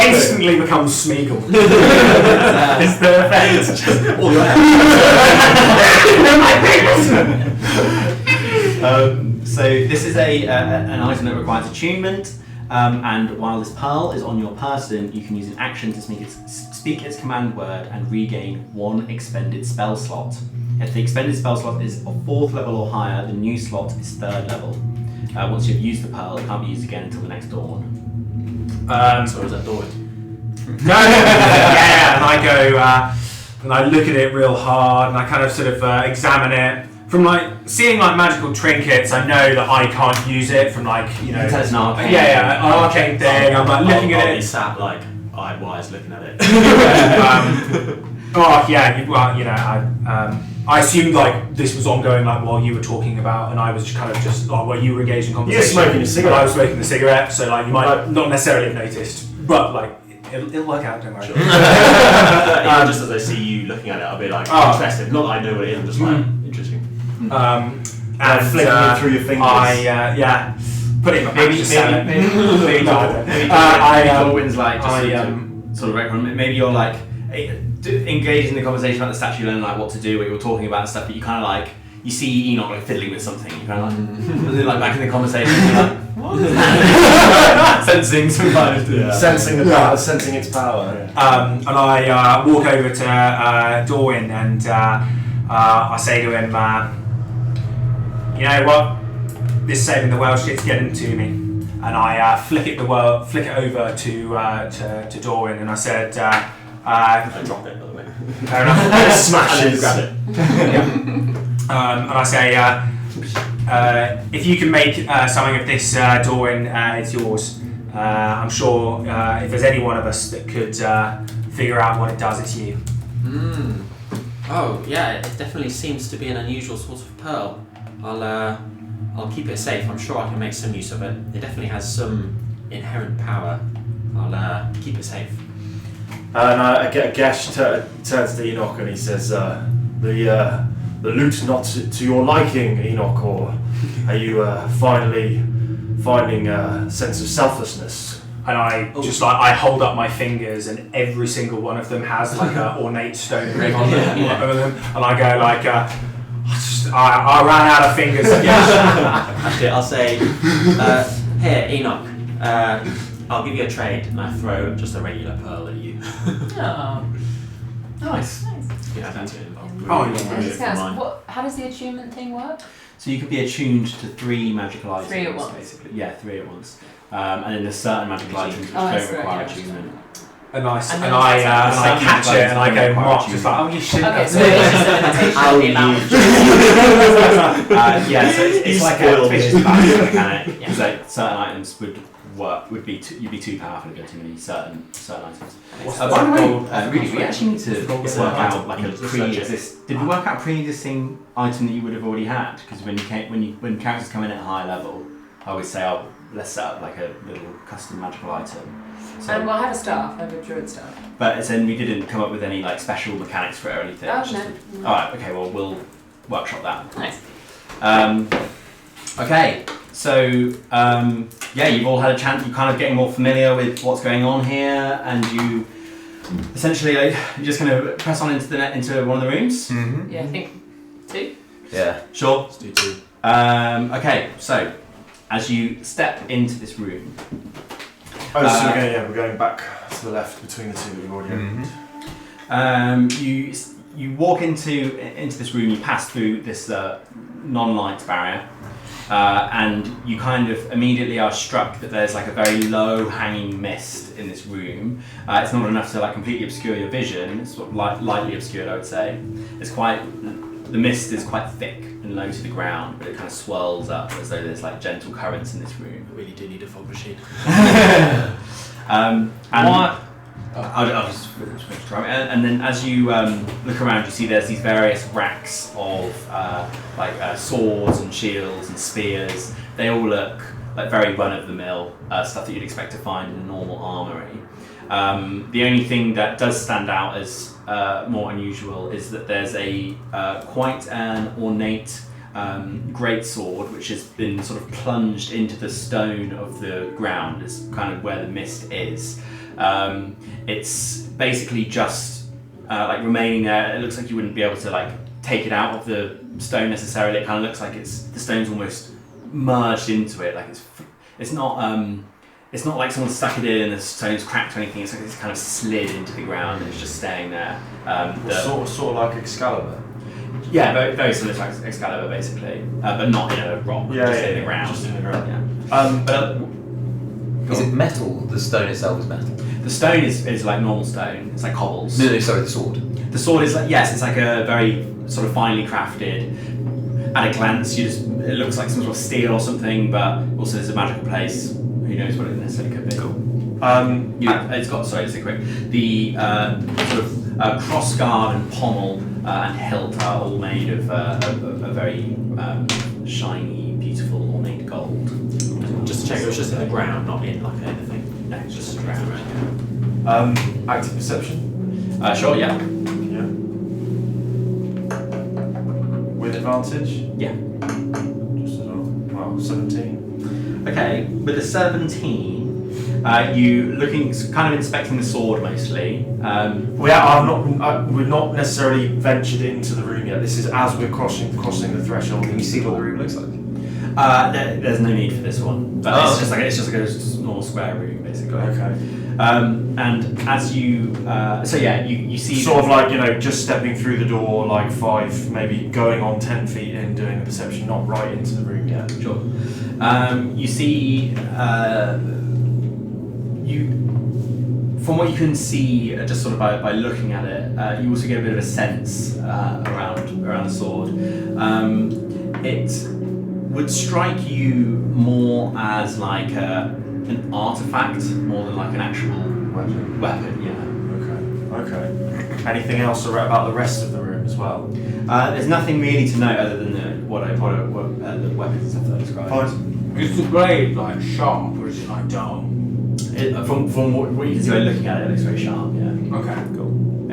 Instantly becomes Smeagol. It's perfect. All your So this is an item that requires attunement, and while this pearl is on your person, you can use an action to speak its command word and regain 1 expended spell slot. If the expended spell slot is of 4th level or higher, the new slot is 3rd level. Once you've used the pearl, it can't be used again until the next dawn. So is that dawn? Yeah, and I go and I look at it real hard, and I kind of sort of examine it. From like seeing like magical trinkets, I know that I can't use it. From like It's an arcane. an arcane thing. I'm like looking I'll at be it. sat like eyed wise looking at it. I assumed like this was ongoing, like while you were talking about, and I was kind of just like while you were engaged in conversation. You're smoking a cigarette. I was smoking the cigarette, so like you might not necessarily have noticed, but like it'll work out. Don't worry. Even just as I see you looking at it, I'll be like Oh. interested. Not that I know what it is. I'm just like interesting. And flicking it through your fingers. I put it in my pack. Maybe Dorwin's like just sort of recommend. Maybe you're like engaged in the conversation about the statue, learning like what to do, what you're talking about and stuff. But you kind of like you see Enoch like fiddling with something. You kind of like back in the conversation. You're like what is that? Sensing some kind of Sensing the power, sensing its power. And I walk over to Dorwin and I say to him, you know what? This saving the world shit's getting to me. And I flick it over to Dorwin, and I said, I drop it by the way. fair enough. Smashes. Grab it. And I say, if you can make something of this, Dorwin, it's yours. I'm sure if there's any one of us that could figure out what it does, it's you. Oh yeah, it definitely seems to be an unusual sort of pearl. I'll keep it safe. I'm sure I can make some use of it. It definitely has some inherent power. I'll keep it safe. And Gash turns to Enoch and he says, the loot not to your liking, Enoch, or are you finally finding a sense of selflessness? And I just like I hold up my fingers, and every single one of them has like an ornate stone ring on them, and I go like, I ran out of fingers. Actually, I'll say, here, Enoch. I'll give you a trade, and I throw just a regular pearl at you. Oh, nice. Yeah, that's it. Oh, I just asked, how does the attunement thing work? So you could be attuned to 3 magical items. 3 at once. Basically. Yeah, 3 at once. And then there's certain magical items which Oh, don't that's require right, yeah. attunement. And I Some catch it, and I go, magical Mark, items just like, oh, you shouldn't. Okay, so it's just an imitation How of the you amount. Yeah, so it's like a spoiled vicious me. balance mechanic. Yeah. So certain items would be you'd be too powerful to go too many certain items. By the way, really, we actually need to work out like a pre-exist. Did we work out pre-existing item that you would have already had? Because when characters come in at a high level, I always say, oh, let's set up like a little custom magical item. So, Well, I have a staff. I have a druid staff. but as in we didn't come up with any like special mechanics for it or anything. Oh, It's just no. all right. Okay. Well, we'll workshop that. Nice. Okay, so yeah, you've all had a chance. You're kind of getting more familiar with what's going on here, and you essentially you're just going to press on into one of the rooms. Mm-hmm. Yeah, I think 2. Yeah. Sure. Let's do 2. Okay, so as you step into this room, Oh, so we're going back to the left between the two that we've already opened. you walk into this room. You pass through this non-light barrier. And you kind of immediately are struck that there's like a very low hanging mist in this room. It's not enough to like completely obscure your vision. It's sort of lightly obscured, I would say. The mist is quite thick and low to the ground, but it kind of swirls up as though there's like gentle currents in this room. I really do need a fog machine. And I'll just try. And then as you look around, you see there's these various racks of swords and shields and spears. They all look like very run-of-the-mill stuff that you'd expect to find in a normal armory. The only thing that does stand out as more unusual is that there's a quite an ornate great sword which has been sort of plunged into the stone of the ground. Is kind of where the mist is. It's basically just like remaining there. It looks like you wouldn't be able to like take it out of the stone necessarily. It kind of looks like the stone's almost merged into it. Like it's not like someone stuck it in and the stone's cracked or anything. It's like it's kind of slid into the ground and it's just staying there. Sort of like Excalibur. Yeah, very, very similar to Excalibur basically, but not in a rock. Just in the ground. Just in the ground. Yeah. Is it metal? The stone itself is metal. The stone is like normal stone. It's like cobbles. No, sorry, the sword. The sword is like, yes, it's like a very sort of finely crafted. At a glance, it looks like some sort of steel or something, but also there's a magical place. Who knows what it necessarily could be? Cool. It's got, sorry, just a quick. The sort of cross guard and pommel and hilt are all made of a very shiny, beautiful, ornate gold. Just to check, it was just in the ground, not in like anything. No, it's just the ground. Active perception. Sure, yeah. Yeah. With advantage. Yeah. Just as well. Well, 17. Okay, with a 17, you looking, kind of inspecting the sword mostly. We've not necessarily ventured into the room yet. This is as we're crossing the threshold. Can you see what the room looks like? There's no need for this one, but it's just like a normal square room basically. Okay. And as you, you see Sort of like, just stepping through the door, like 5, maybe going on 10 feet in, doing the perception, not right into the room yet. Sure. You see, from what you can see, just sort of by looking at it, you also get a bit of a sense around the sword. It would strike you more as like an artifact more than like an actual weapon. Yeah. Okay. Anything else about the rest of the room as well? There's nothing really to note other than the weapons and stuff that I described. Fine. Is the blade like sharp or is it like dull? From what you can see by looking at it, it looks very sharp. Yeah. Okay, It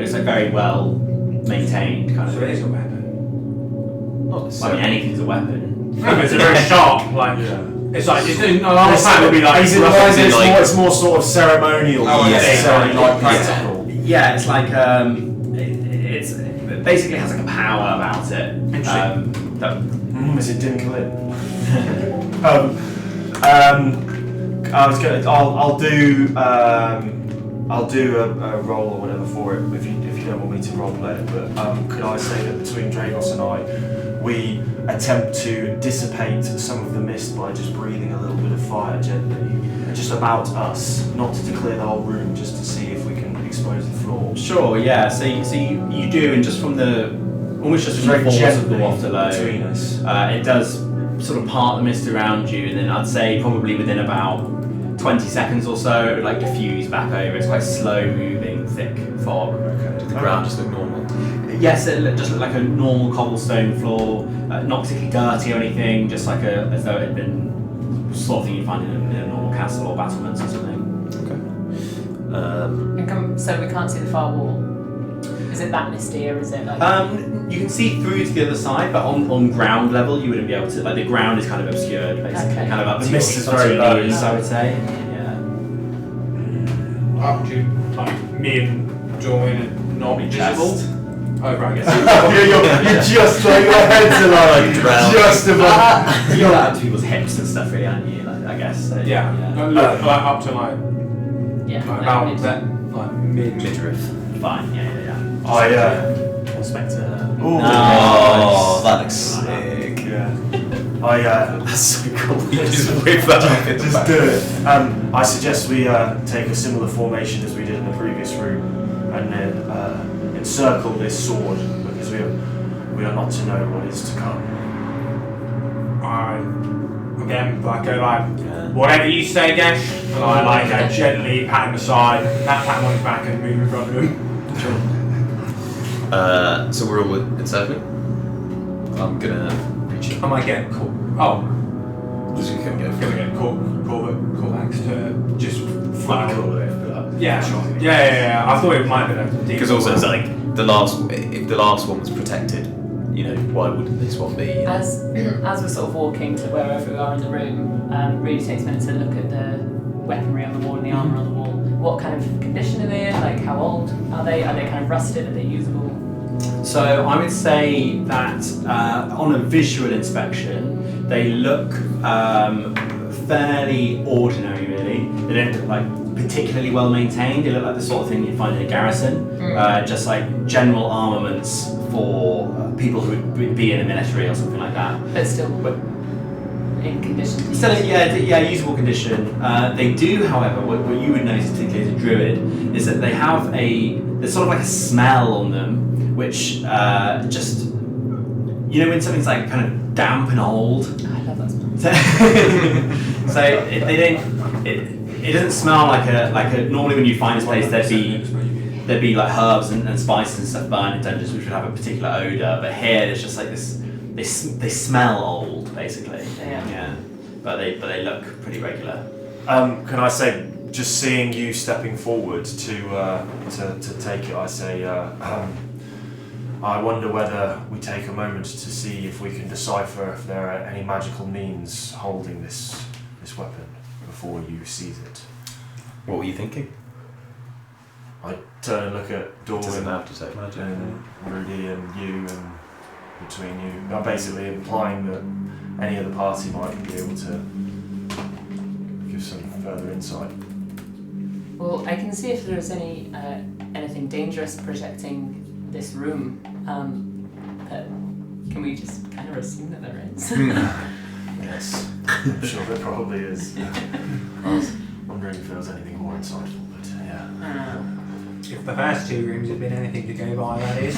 looks like very well maintained kind so of. it is a weapon. Not I mean, necessarily. anything's a weapon. No, but it's a very sharp, like, it's like, it's a lot of time would be like, It's more sort of ceremonial, not yes. necessarily like Yeah. practical. Yeah, it's like it basically has like a power about it. Is it dim lit? I'll do a roll or whatever for it if you don't want me to role play it. But could I say that between Dragos and I, we attempt to dissipate some of the mist by just breathing a little bit of fire gently, just about us, not to clear the whole room, just to see if we can expose the floor. Sure, yeah. So you do, and just from the almost just from the force of the waft between alone, us. it does sort of part the mist around you, and then I'd say probably within about 20 seconds or so, it would like diffuse back over. It's quite slow moving, thick fog. Okay. Did the ground just look normal? Yes, it just looked like a normal cobblestone floor, not particularly dirty or anything, just like as though it had been sort of thing you'd find in a normal castle or battlements or something. So we can't see the far wall. Is it that misty or is it like? You can see through to the other side, but on ground level you wouldn't be able to. Like the ground is kind of obscured, basically, Okay. kind of up The to mist your, is up to very your low, knees, yeah. I would say. Yeah. Would you, like, me and Jordan are not visible? Oh, right, I guess. You're just like your heads are like just above. You're like up to people's hips and stuff, really, aren't you? Like, I guess. So, Yeah, like up to like about mid. that, like midriff. Fine. Yeah. I Spectre. ooh, Oh, that looks sick. yeah. That's so cool. You just whip that up in the Just back. do it. I suggest we take a similar formation as we did in the previous room, and then encircle this sword because we are not to know what is to come. Again, like go like whatever you say, again. And I gently pat him aside, pat him on his back, and move in front of him. So we're all encircling. I'm gonna reach it. Am I getting caught? Oh, Just gonna go for Gonna it. get callbacks to just fly. Cool, if Yeah, sure. Yeah. I thought it might have been a Because also it's like if the last one was protected, why wouldn't this one be? As we're sort of walking to wherever we are in the room, really takes a minute to look at the weaponry on the wall and the armour on the wall. What kind of condition are they in? Like, how old are they? Are they kind of rusted? Are they usable? So I would say that on a visual inspection, they look fairly ordinary, really. They don't look like particularly well maintained. They look like the sort of thing you'd find in a garrison, just like general armaments for people who would be in the military or something like that. But still in condition. Still, usable condition. They do, however, what you would notice, particularly as a druid, is that they have there's sort of like a smell on them, which just, when something's like kind of damp and old. I love that smell. So it doesn't smell like a normally when you find this place there'd be like herbs and spices and stuff burnt in dungeons which would have a particular odour, but here there's just like this, they smell old basically. Yeah. But they look pretty regular. Can I say, just seeing you stepping forward to take it, I say, I wonder whether we take a moment to see if we can decipher if there are any magical means holding this weapon before you seize it. What were you thinking? I turn and look at Doesn't Dorwin have to take magic. and Rudy and you and between you. I'm basically implying that any of the party might be able to give some further insight. Well, I can see if there's anything dangerous protecting this room. But can we just kind of assume that there is? Yes, I'm sure there probably is. I was wondering if there was anything more insightful, but yeah. If the first two rooms had been anything to go by, that is.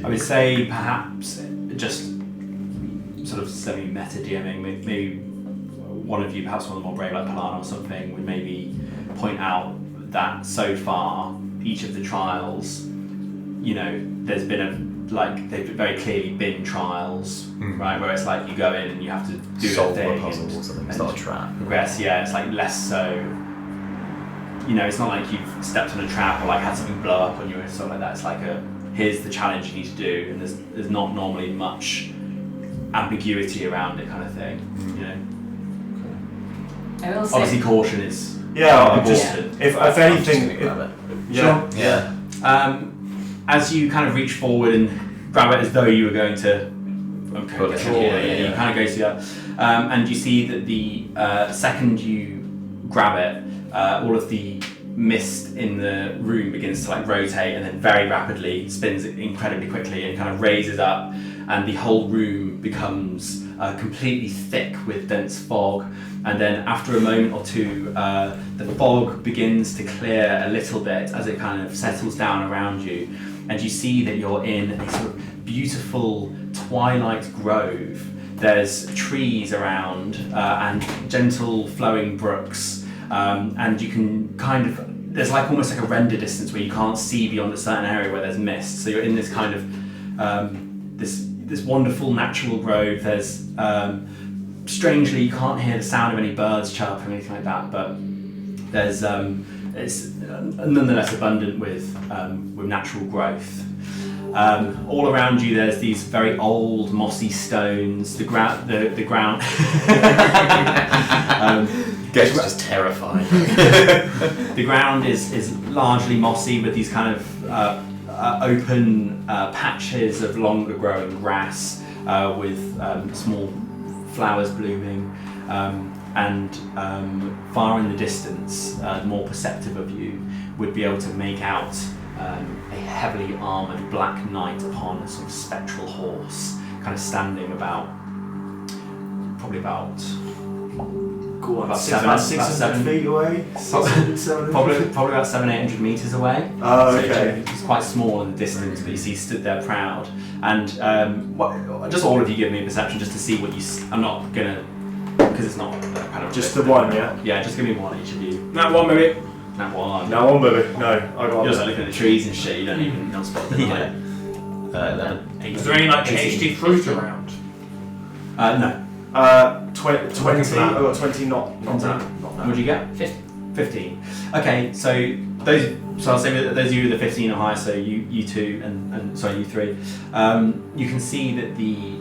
I would say perhaps just sort of semi-meta DMing, maybe one of you, perhaps one of the more brave like Palana or something, would maybe point out that so far each of the trials, there's been they've very clearly been trials, right? Where it's like you go in and you have to do Solve a thing a puzzle or something. It's not a trap. Progress, yeah. It's like less so. It's not like you've stepped on a trap or like had something blow up on you or something like that. It's like here's the challenge you need to do, and there's not normally much ambiguity around it, kind of thing. I will say. Obviously, caution is important. If anything, Yeah. As you kind of reach forward and grab it as though you were going to you kind of go through that, and you see that the second you grab it, all of the mist in the room begins to rotate and then very rapidly spins incredibly quickly and kind of raises up, and the whole room becomes completely thick with dense fog. And then after a moment or two, the fog begins to clear a little bit as it kind of settles down around you, and you see that you're in a sort of beautiful twilight grove. There's trees around and gentle flowing brooks, and you can there's almost like a render distance where you can't see beyond a certain area where there's mist. So you're in this kind of this wonderful natural grove. There's strangely, you can't hear the sound of any birds chirping or anything like that, but there's it's nonetheless abundant with natural growth. All around you, there's these very old mossy stones. The ground. Gets just terrifying. The ground is largely mossy with these kind of open patches of longer growing grass with small flowers blooming, and far in the distance, more perceptive of you, would be able to make out a heavily armoured black knight upon a sort of spectral horse, kind of standing probably about 600 feet away? probably about 700-800 meters away. Oh, So okay. it's quite small in the distance, but you see stood there proud. And just all of you give me a perception just to see what you. I'm not gonna, because it's not that kind of. Just the one, yeah? Yeah, just give me one each of you. That one, maybe. That one. No one, baby. No, I got You're just looking at the trees and shit. You don't even not spot them. Yeah. 11. Is there any HD fruit around? No. 20. that. Oh, 20 not that. now. What'd you get? 15. Okay, so I'll say that those of you with the 15 or higher, so you two and sorry, you three, you can see that the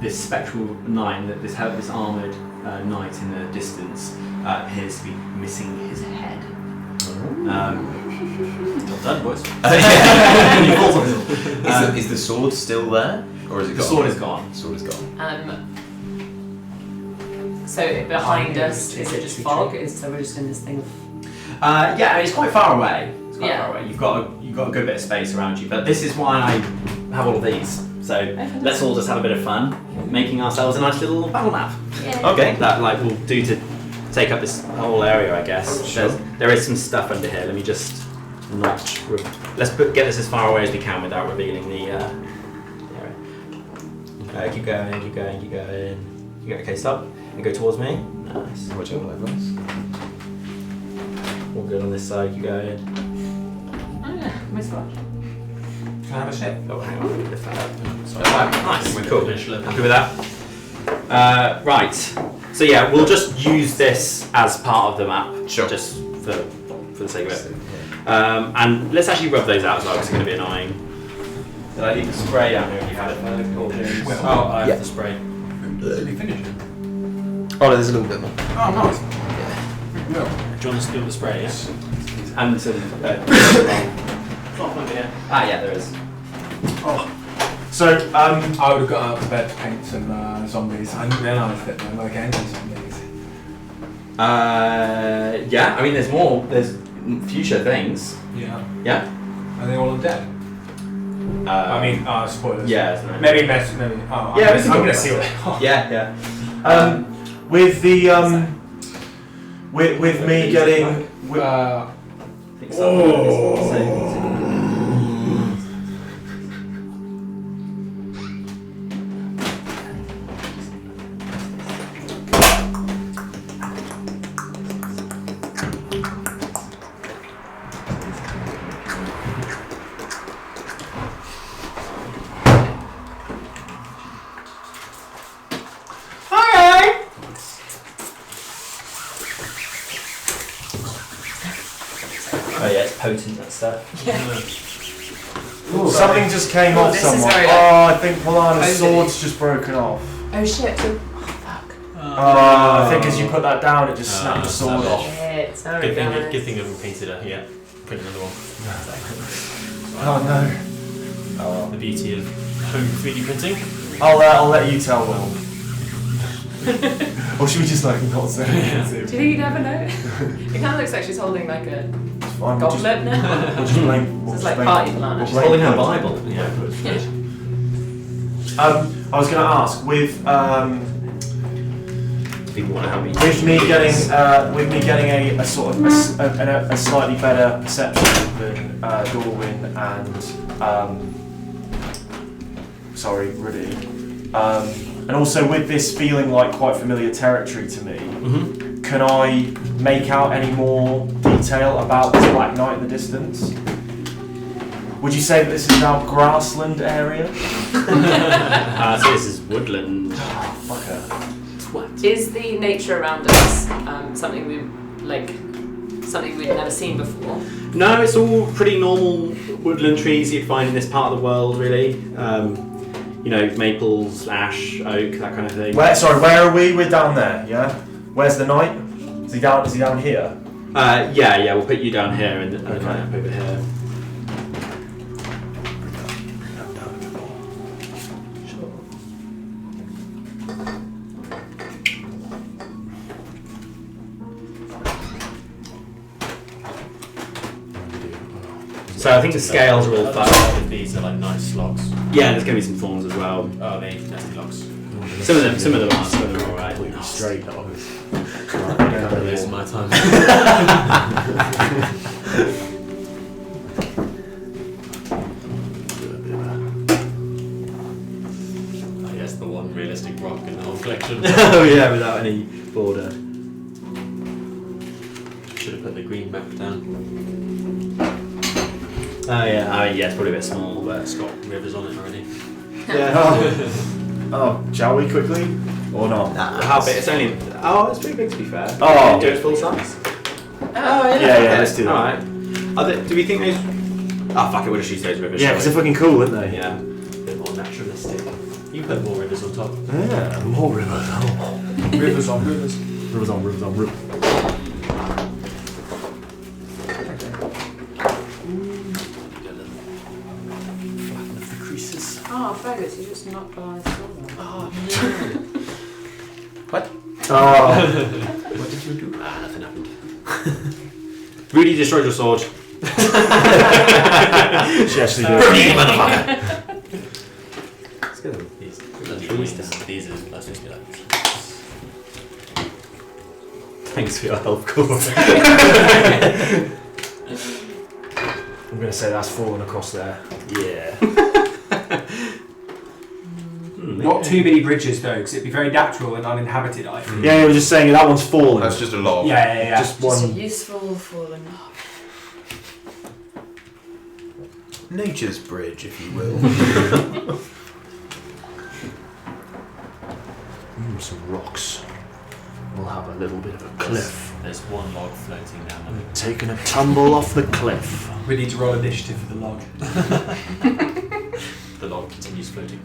this spectral knight, that this armoured knight in the distance appears to be missing his head. Well done, boys. Is the sword still there, or is it The gone? sword is gone. The sword is gone. So behind us, is it just fog? So we're just in this thing of... Yeah, it's quite far away. It's quite Yeah. far away. You've got a good bit of space around you, but this is why I have all of these. So let's all just have a bit of fun, making ourselves a nice little battle map. Yeah. Okay, that will do to take up this whole area, I guess. Sure. There is some stuff under here. Let me just let's get this as far away as we can without revealing the area. Keep going. Okay, stop. And go towards me. Nice. Whichever way goes. All good on this side. Keep going. Oh yeah, missed one. Can I have a sip? Oh, hang on. Let me lift that up. Sorry. Nice. Cool. Happy with that? Right. So yeah, we'll just use this as part of the map. Sure. Just for the sake of it. And let's actually rub those out as well, because it's going to be annoying. Did I leave the spray down here? You had it for the cauldrons? Oh, I Yeah. have the spray. Did we finish it? Oh, no, there's a little bit more. Oh, nice. Do you want us to do the spray, yes? And some. Yeah, there is. So, I would have got out to bed to paint some zombies. I didn't realise that there were games of zombies. Yeah. I mean, there's more. There's future things. Yeah. Yeah. Are they all dead? I mean, spoilers. Yeah. It's nice. Maybe. Oh, Yeah, I'm we can going go to see what they are. Yeah. with the with me getting Oh yeah, it's potent, that stuff. something just came off this is someone. very, I think Polana's cozy. sword's just broken off. Oh shit. Oh fuck. I think as you put that down, it just snapped the sword off. Shit. Sorry guys. Good thing I've painted it. Yeah. Print another one. Oh no. The beauty of home 3D printing. I'll let you tell Will. Or should we just like not say Do you think you'd ever know? It kind of looks like she's holding like a Fine, goblet now. We'll just blame. This is like party Polana. We'll She's blame holding her Will. Bible. Yeah. Yeah. I was going to ask with People want to help me. with me getting a sort of a slightly better perception than Dorwin and Rudy. And also with this feeling like quite familiar territory to me, can I make out any more detail about this Black Knight in the distance? Would you say that this is now grassland area? So this is woodland. Fucker. Is the nature around us something we've never seen before? No, it's all pretty normal woodland trees you'd find in this part of the world, really. You know, maples, ash, oak, that kind of thing. Where are we? We're down there, yeah? Where's the knight? Is he down here? Yeah, we'll put you down here and the knight up over here. So I think the scales are all fucked. These are like nice logs. Yeah, there's going to be some thorns as well. Oh, they nasty logs. Some of them are, some of them are alright. Straight logs. Waste my time. I guess the one realistic rock in the whole collection. Oh yeah, without any border. Should have put the green map down. Oh yeah, I mean, yeah, it's probably a bit small, but It's got rivers on it already. yeah. Oh, shall we quickly? Or not? How big? It's only. Oh, it's pretty big to be fair. Oh. Do it full size. Oh Yeah, let's do that. Alright. Do we think those. Oh, fuck it, we'll just use those rivers. Yeah, shall because they're fucking cool, aren't they? we? Yeah. A bit more naturalistic. You put more rivers on top. Yeah, more rivers. Rivers on rivers. Rivers on rivers on rivers. Flatten of the creases. Oh, faggots, you just knocked on his sword. Oh Oh. What did you do? Nothing happened. Rudy destroyed your sword. She actually did. Rudy, motherfucker! Let's get them. These are supposed to be like. Thanks for your help, course. I'm going to say that's fallen across there. Yeah. Not too many bridges though, because it'd be very natural and uninhabited, I think. Yeah, we're just saying that one's fallen. That's just a log. Yeah. Just Just a one. useful fallen. Nature's bridge, if you will. Some rocks. We'll have a little bit of a cliff. There's one log floating down there. Taking a tumble off the cliff. We need to roll initiative for the log. The log continues floating.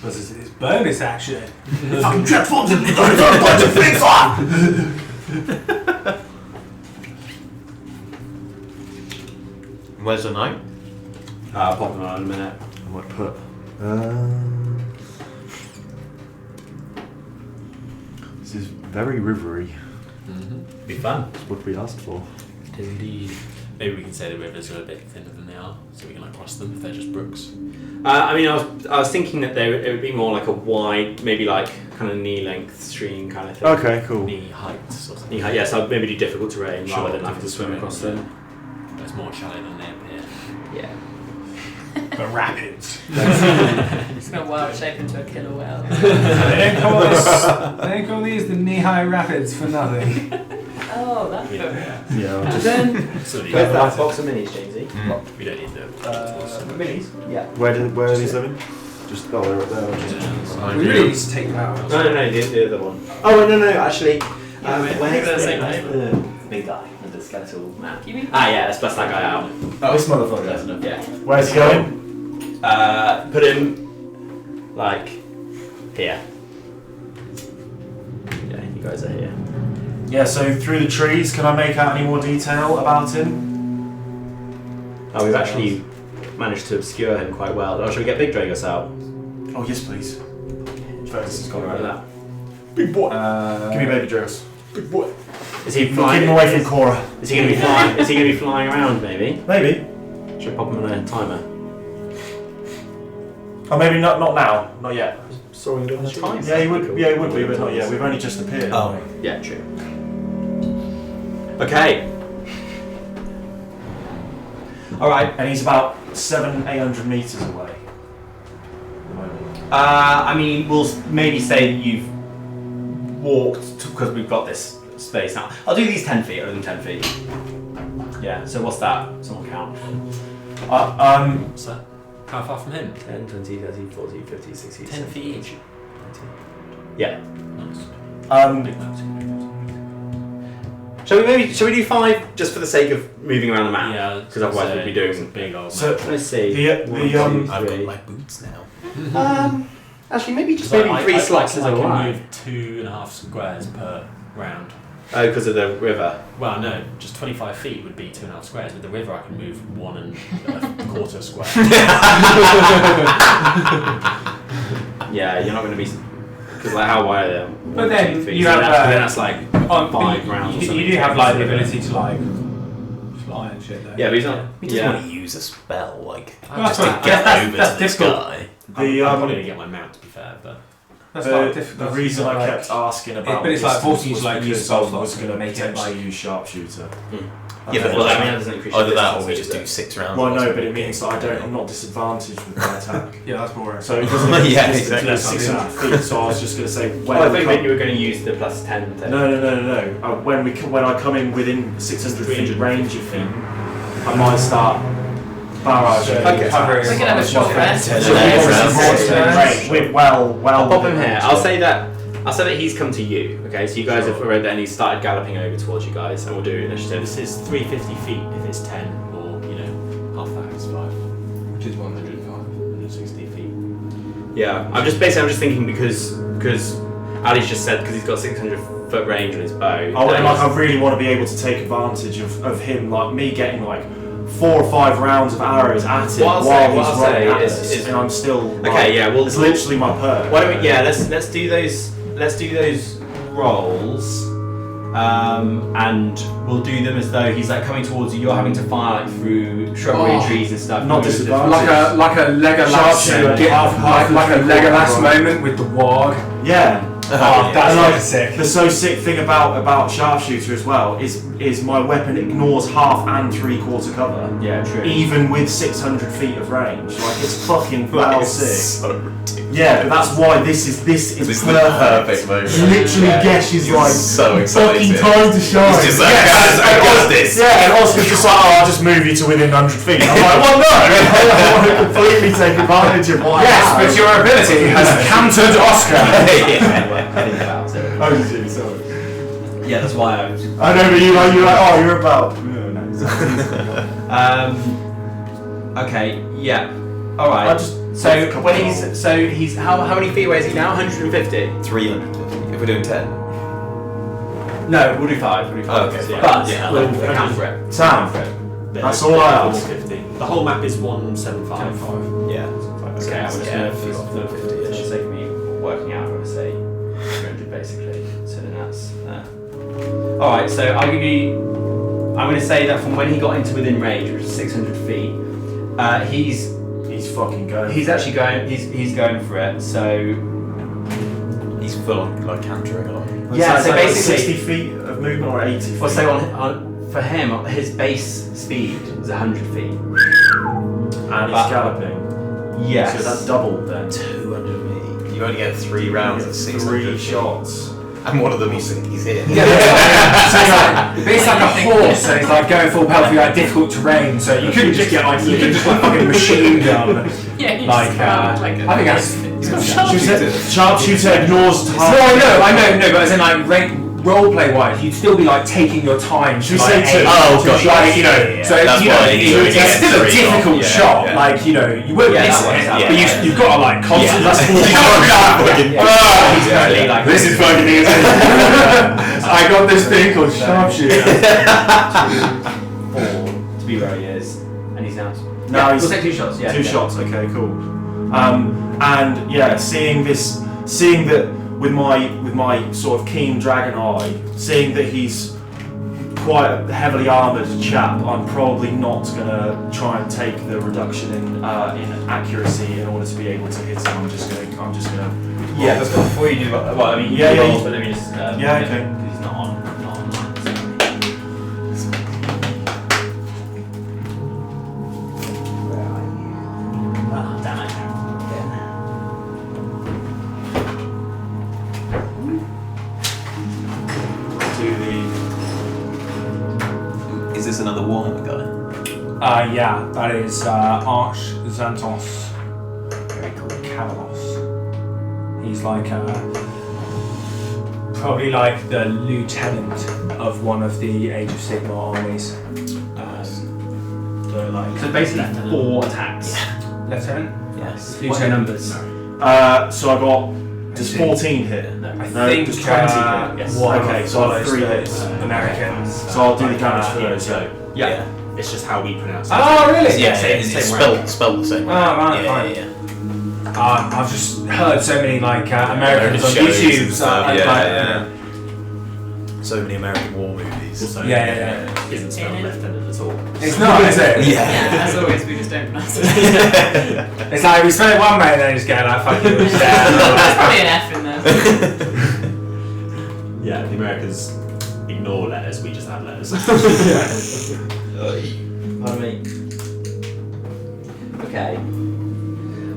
Because it's bonus action. Fucking transforms into a bunch of things Where's the knight? Pop him on in a minute. I might put. This is very rivery. Be fun. That's what we asked for. Indeed. Maybe we can say the rivers are a bit thinner than they are, so we can like cross them if they're just brooks. I was thinking that it would be more like a wide, maybe like kind of knee-length stream kind of thing. Okay, cool. Knee height sort of. Knee height, yeah, so maybe do difficult terrain Sure, rather than having to difficult swim terrain, across yeah. them. But it's more shallow than they appear. Yeah. The rapids. It's going to wild shape into a killer whale. They don't call these the knee-high rapids for nothing. Oh, that's good. Yeah. So Where's that box of minis, Jamesy? we don't need the Minis? Yeah. Where are these living? Just they're up there. We really need to take them out. No, the other one. Oh, no, actually. maybe they're the same the name. big guy with the skeletal man? You mean? Yeah, let's bust that guy out. Oh, this motherfucker. Yeah. Where's he going? Put him like here. Yeah, you guys are here. Yeah, so through the trees, can I make out any more detail about him? Oh, we've actually managed to obscure him quite well. Oh, shall we get Big Dragos out? Oh, yes, please. First, it's got Right, that. Big boy. Give me baby Dragos. Big boy. Is he Keep flying? him away from Cora. Is he going to be flying? Is he going to be flying around? Maybe. Maybe. Should we pop him on a timer? Oh, maybe not now. Not yet. Soaring down the trees. Yeah, he would be, but not yet. We've only just appeared. Oh. haven't we? Yeah, true. Okay. All right. And he's about 700-800 meters away. I mean, we'll maybe say that you've walked because we've got this space now. I'll do these 10 feet, other than 10 feet. Yeah. So what's that? Someone count. What's that? How far from him? 10, 20, 30, 40, 50, 60, 10 feet each. 90. Yeah. Nice. Shall we do 5 just for the sake of moving around the map? Yeah, Because otherwise we'd be doing a big old So- map. Let's see. The- I've got my boots now. Actually, maybe just So maybe 3 slots is I can alright. move 2.5 squares per round. Oh, because of the river. Well, no, just 25 feet would be 2.5 squares. With the river, I can move 1 1/4 square. Yeah, you're not going to be. Because like, how wide are they? But then 2 feet. you So have, that's like On 5 rounds. or You something. do have like the ability to like fly and shit though. Yeah, but he's not. We just want to use a spell, like, Well, that's just right. to get That's over that's to the difficult. sky. I'm probably going to get my mount, to be fair, but... That's The, like the difficult. reason I like, kept asking about but it's like distance forcing you to, was like, use because spell I slots was going and to make it, potentially like- use sharpshooter. Yeah, but Well, like, I mean, that doesn't increase your either that or distance, we just does do it? 6 rounds. Well, or no, something. but it means that I'm not disadvantaged with my attack. Yeah, that's boring. So it doesn't Yeah, distance exactly. less 600 feet. So I was just going to say when Oh, I we think come- maybe you were going to use the plus 10 thing. No. When I come in within 600 feet range of him, I might start barrage. Okay. We can have a short rest. We're well. I'll pop him within here. range. I'll say that he's come to you. Okay, so you guys have read that and he's started galloping over towards you guys, and we'll do initiative. This is 350 feet if it's 10, or half that is 5. Which is 105. 160 feet. Yeah, I'm just thinking because Ali's just said because he's got 600-foot range on his bow. I really want to be able to take advantage of him, like me getting like 4 or 5 rounds of arrows at him What I'll say is and I'm still. Okay, yeah, well, it's literally my perk. Why don't we? Yeah, let's do those. Let's do those rolls, and we'll do them as though he's like coming towards you. You're having to fire like through shrubbery and trees and stuff. Not disadvantage. Like a Legolas, Sharpshooter, half like a Legolas moment with the warg. Yeah. That's And, like sick. The so sick thing about sharpshooter as well is my weapon ignores half and 3/4 cover. Yeah, true. Even with 600 feet of range, like it's fucking well sick. So ridiculous. Yeah, but that's why this is This is the perfect. perfect moment. Literally, Gesh is like so fucking excited. time to shine. He's just like, Yes. guys, I got this. Yeah, and Oscar's just like, I'll just move you to within 100 feet. I'm like, well, no, I want to completely take advantage of what I Yes, have. but your ability has countered Oscar. Oh, sorry. Yeah, that's why I was. I know, but you're like, oh, you're about. No, Okay. Yeah. All right. I just So when he's how many feet away is he now? 150. 350. If we're doing 10. No, we'll do 5. We'll do 5. Oh, okay. But Yeah, we'll okay. account for it. Sam, that's all I ask. 450. The whole map is 175. Yeah. Okay, I'm just Yeah, going to for the sake of me working out, I'm going to say 300 basically. So then that's all right. So I'll give you. I'm going to say that from when he got into within range, which is 600 feet, he's fucking going. He's actually going. He's going for it. So He's full on like cantering along. yeah. So basically, 60 feet of movement or 80 feet. well, so for him, his base speed is 100 feet. And he's galloping. Yes. So that's double then. 200 feet. You only get 3 rounds at 600 3 feet. shots. And one of them he's here. So it's like a horse, so it's like going full pelt through like difficult terrain. So you couldn't just get like fucking machine gun. Yeah, you Like, just found, like a, I think that's. Sharpshooter ignores No, I know, but as in like roleplay wise, you'd still be like taking your time. Should we to, like, say aim. two? Oh, To, gosh, like, yeah. So That's you why know, you only it's get still a 3 difficult off. Yeah, shot. yeah. Like you won't Yeah, miss that works it, out. but you've got to like constantly. Yeah. He's currently like This is fucking easy. I got this thing called sharpshooter. 4 to be where he is, and he's now. No, Yeah, he's we'll take 2 shots. Yeah. 2 shots. Okay, cool. And yeah, seeing that with my sort of keen dragon eye, seeing that he's quite a heavily armoured chap, I'm probably not gonna try and take the reduction in accuracy in order to be able to hit him. I'm just gonna. Yeah, but before you do, well, I mean, Yeah, you yeah, roll, you- but let me just. Yeah, okay. Because he's not online. Ah, damn it. Do the. Is this another Warhammer guy? Yeah, that is Arch Xantos. Very cool. Cavalos. He's like probably like the lieutenant of one of the Age of Sigmar armies. So like So basically, 4 attacks. lieutenant. Yes. What are your numbers? So I got. Does 14 hit? No. I No, think does 20 hit? Yes. one Okay, of so I've follows 3 the hits. Americans. So I'll do the damage for Yeah, those. so Yeah. it's just how we pronounce it. Oh really? Yeah, same- it's same spelled the same. Oh, right, yeah, fine. yeah. I've just heard so many like Americans on shows YouTube. and stuff, and, yeah, like, yeah. So many American war movies. Also, Yeah. isn't spelled lieutenant at all. It's not, is it? yeah, as always, we just don't pronounce it. It's like we spell it one way and then just go like fucking There's probably an F in there. Yeah, the Americans ignore letters, we just add letters. Pardon me. Okay.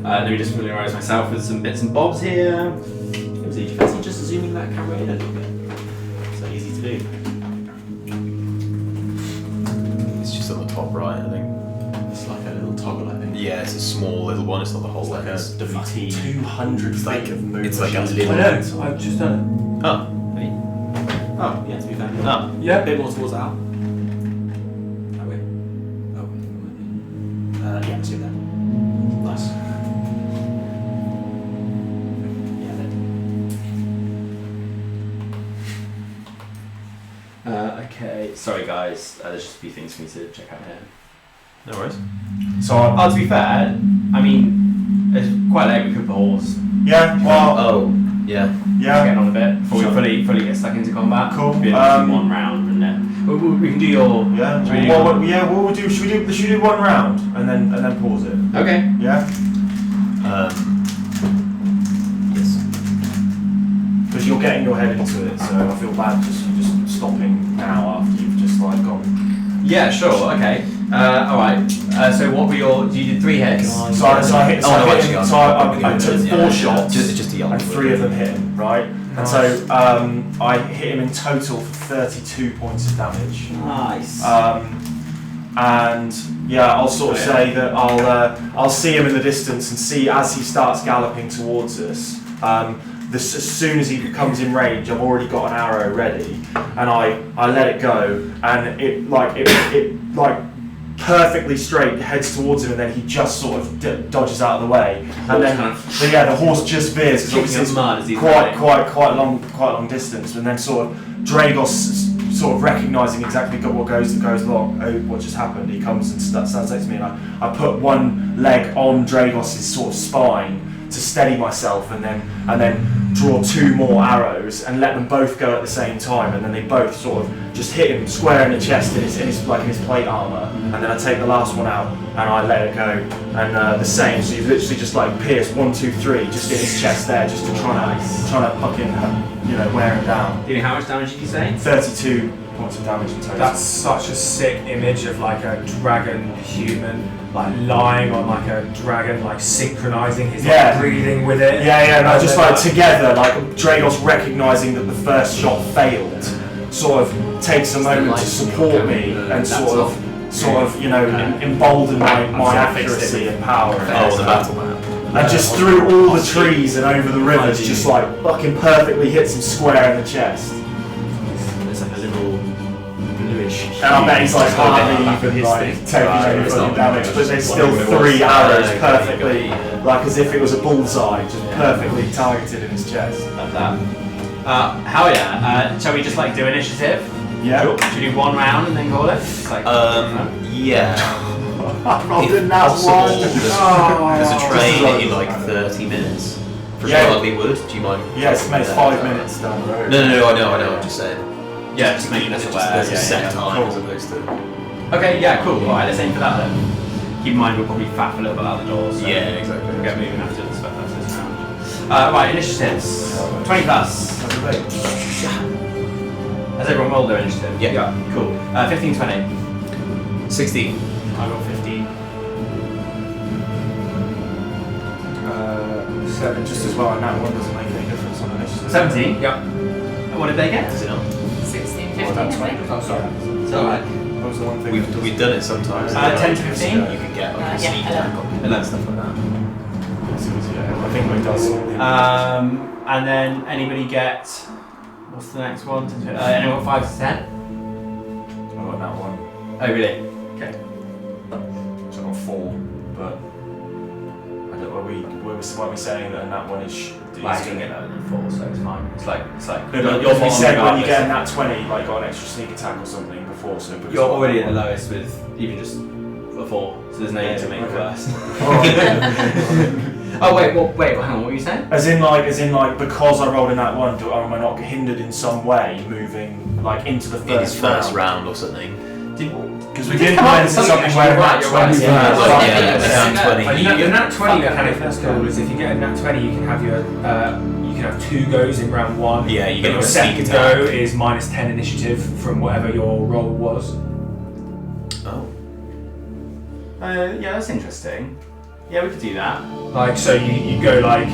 Let me just familiarise myself with some bits and bobs here. Do you fancy just zooming that camera in a little bit? So easy to do. It's just on the top right, I think. It's like a little it's a small little one. It's not the whole Like a lens. WT 200 It's like- feet of movement. it's like a I little. know. I've just done Oh. Oh, yeah, to be fair. Oh. it. Yeah. A bit more towards Al. That way. Oh, Yeah, let's do that. nice. Yeah, then. Okay. Sorry, guys. There's just a few things for me to check out here. No worries. So, To be fair, I mean, it's quite late. We could pause. yeah, well, Oh. Yeah. yeah. Getting on a bit before we fully get stuck into combat. Cool. Be one round, and then we can do your. Yeah. Should we do- What we'll do? Should we do one round and then pause it? Okay. Yeah. Yes. Because you're getting your head into it, so I feel bad just stopping now after you've just like gone. Yeah. Sure. Okay. All right. So what were your? You did 3 hits. So I hit. So Oh, no, I hit actually, him. I'm- So I took 4 shots. Just a yellow. And 3 of them hit him, right? And so I hit him in total for 32 points of damage. Nice. And yeah, I'll sort of say that I'll see him in the distance and see as he starts galloping towards us. As soon as he comes in range, I've already got an arrow ready, and I let it go, and it perfectly straight heads towards him, and then he just sort of dodges out of the way, and then the horse just veers because Kicking it's up mud as he's quite running. long distance, and then sort of Dragos sort of recognising exactly what goes along. Oh, what just happened? He comes and stands next to me, and I put one leg on Dragos's sort of spine to steady myself, and then draw 2 more arrows and let them both go at the same time, and then they both sort of just hit him square in the chest in his plate armour, and then I take the last one out and I let it go, and the same. So you've literally just like pierced 1, 2, 3 just in his chest there, just to trying to fucking wear him down. Do you know how much damage did you say? 32 points of damage in total. That's such a sick image of like a dragon human, like lying on like a dragon, like synchronizing his like, breathing with it. Yeah, no, And just then, like together, like Dragos recognising that the first shot failed, sort of takes a moment to support me and sort of embolden my accuracy and power. Oh, the battle map. And just through all the trees and over the rivers, just like fucking perfectly hits him square in the chest. It's like a little bluish. And I bet he's like hardly even like taking any fucking damage, but there's still 3 arrows perfectly, like as if it was a bullseye, just perfectly targeted in his chest. Love that. Hell yeah. Shall we just like do initiative? Yeah. Should we do 1 round and then call it? Just like, Yeah. I rolled in that Possible. one. There's a train in like 30 minutes. For Charlie Wood, do you mind? Yes, mate, it's 5 minutes down the road. No, I know, I'm just saying. yeah, just making us aware. There's a Yeah, set yeah. time as opposed to. Okay, yeah, cool. Alright, let's aim for that then. Keep in mind we'll probably faff a little bit out the door, so Yeah, exactly. we'll get moving after this round. Right, initiatives. 20 plus. Has everyone rolled their initiative? Yeah. Cool. 15, 20. 16. I got 15. 7 just as well, and that one doesn't make any difference on initiative. 17? Yep. And what did they get? Is it not? 16, 15, Oh, that's I think. right. Oh, sorry. It's alright. That was the one thing. We've done it sometimes. 10 to 15? You can get like a Yeah, sneak 11. attack and stuff like that. I think we does. And then anybody get, what's the next one? Anyone 5 to 10? I got that one. Oh really? Okay. So I got 4, but I don't. Were we saying that that one is? Well, I didn't get that than 4, so it's fine. It's like No, but you're we said when you regardless. get in that 20, like got an extra sneak attack or something before. So because You're of already that at the one. lowest with even just a 4, so there's no need to make it okay. worse. Oh, Oh wait, hang on, what were you saying? as in like because I rolled in that one, am I not hindered in some way moving like into the In his first first round or something. Because we didn't go into something where you're right, that you're right. 20 Yeah. Down 20. Your nat 20 mechanic that's cool is if you get a nat 20 you can have your you can have 2 goes in round 1. Yeah, you but get your a sneak second attack. go is minus 10 initiative from whatever your roll was. Oh. Yeah, that's interesting. Yeah, we could do that. Like so you go like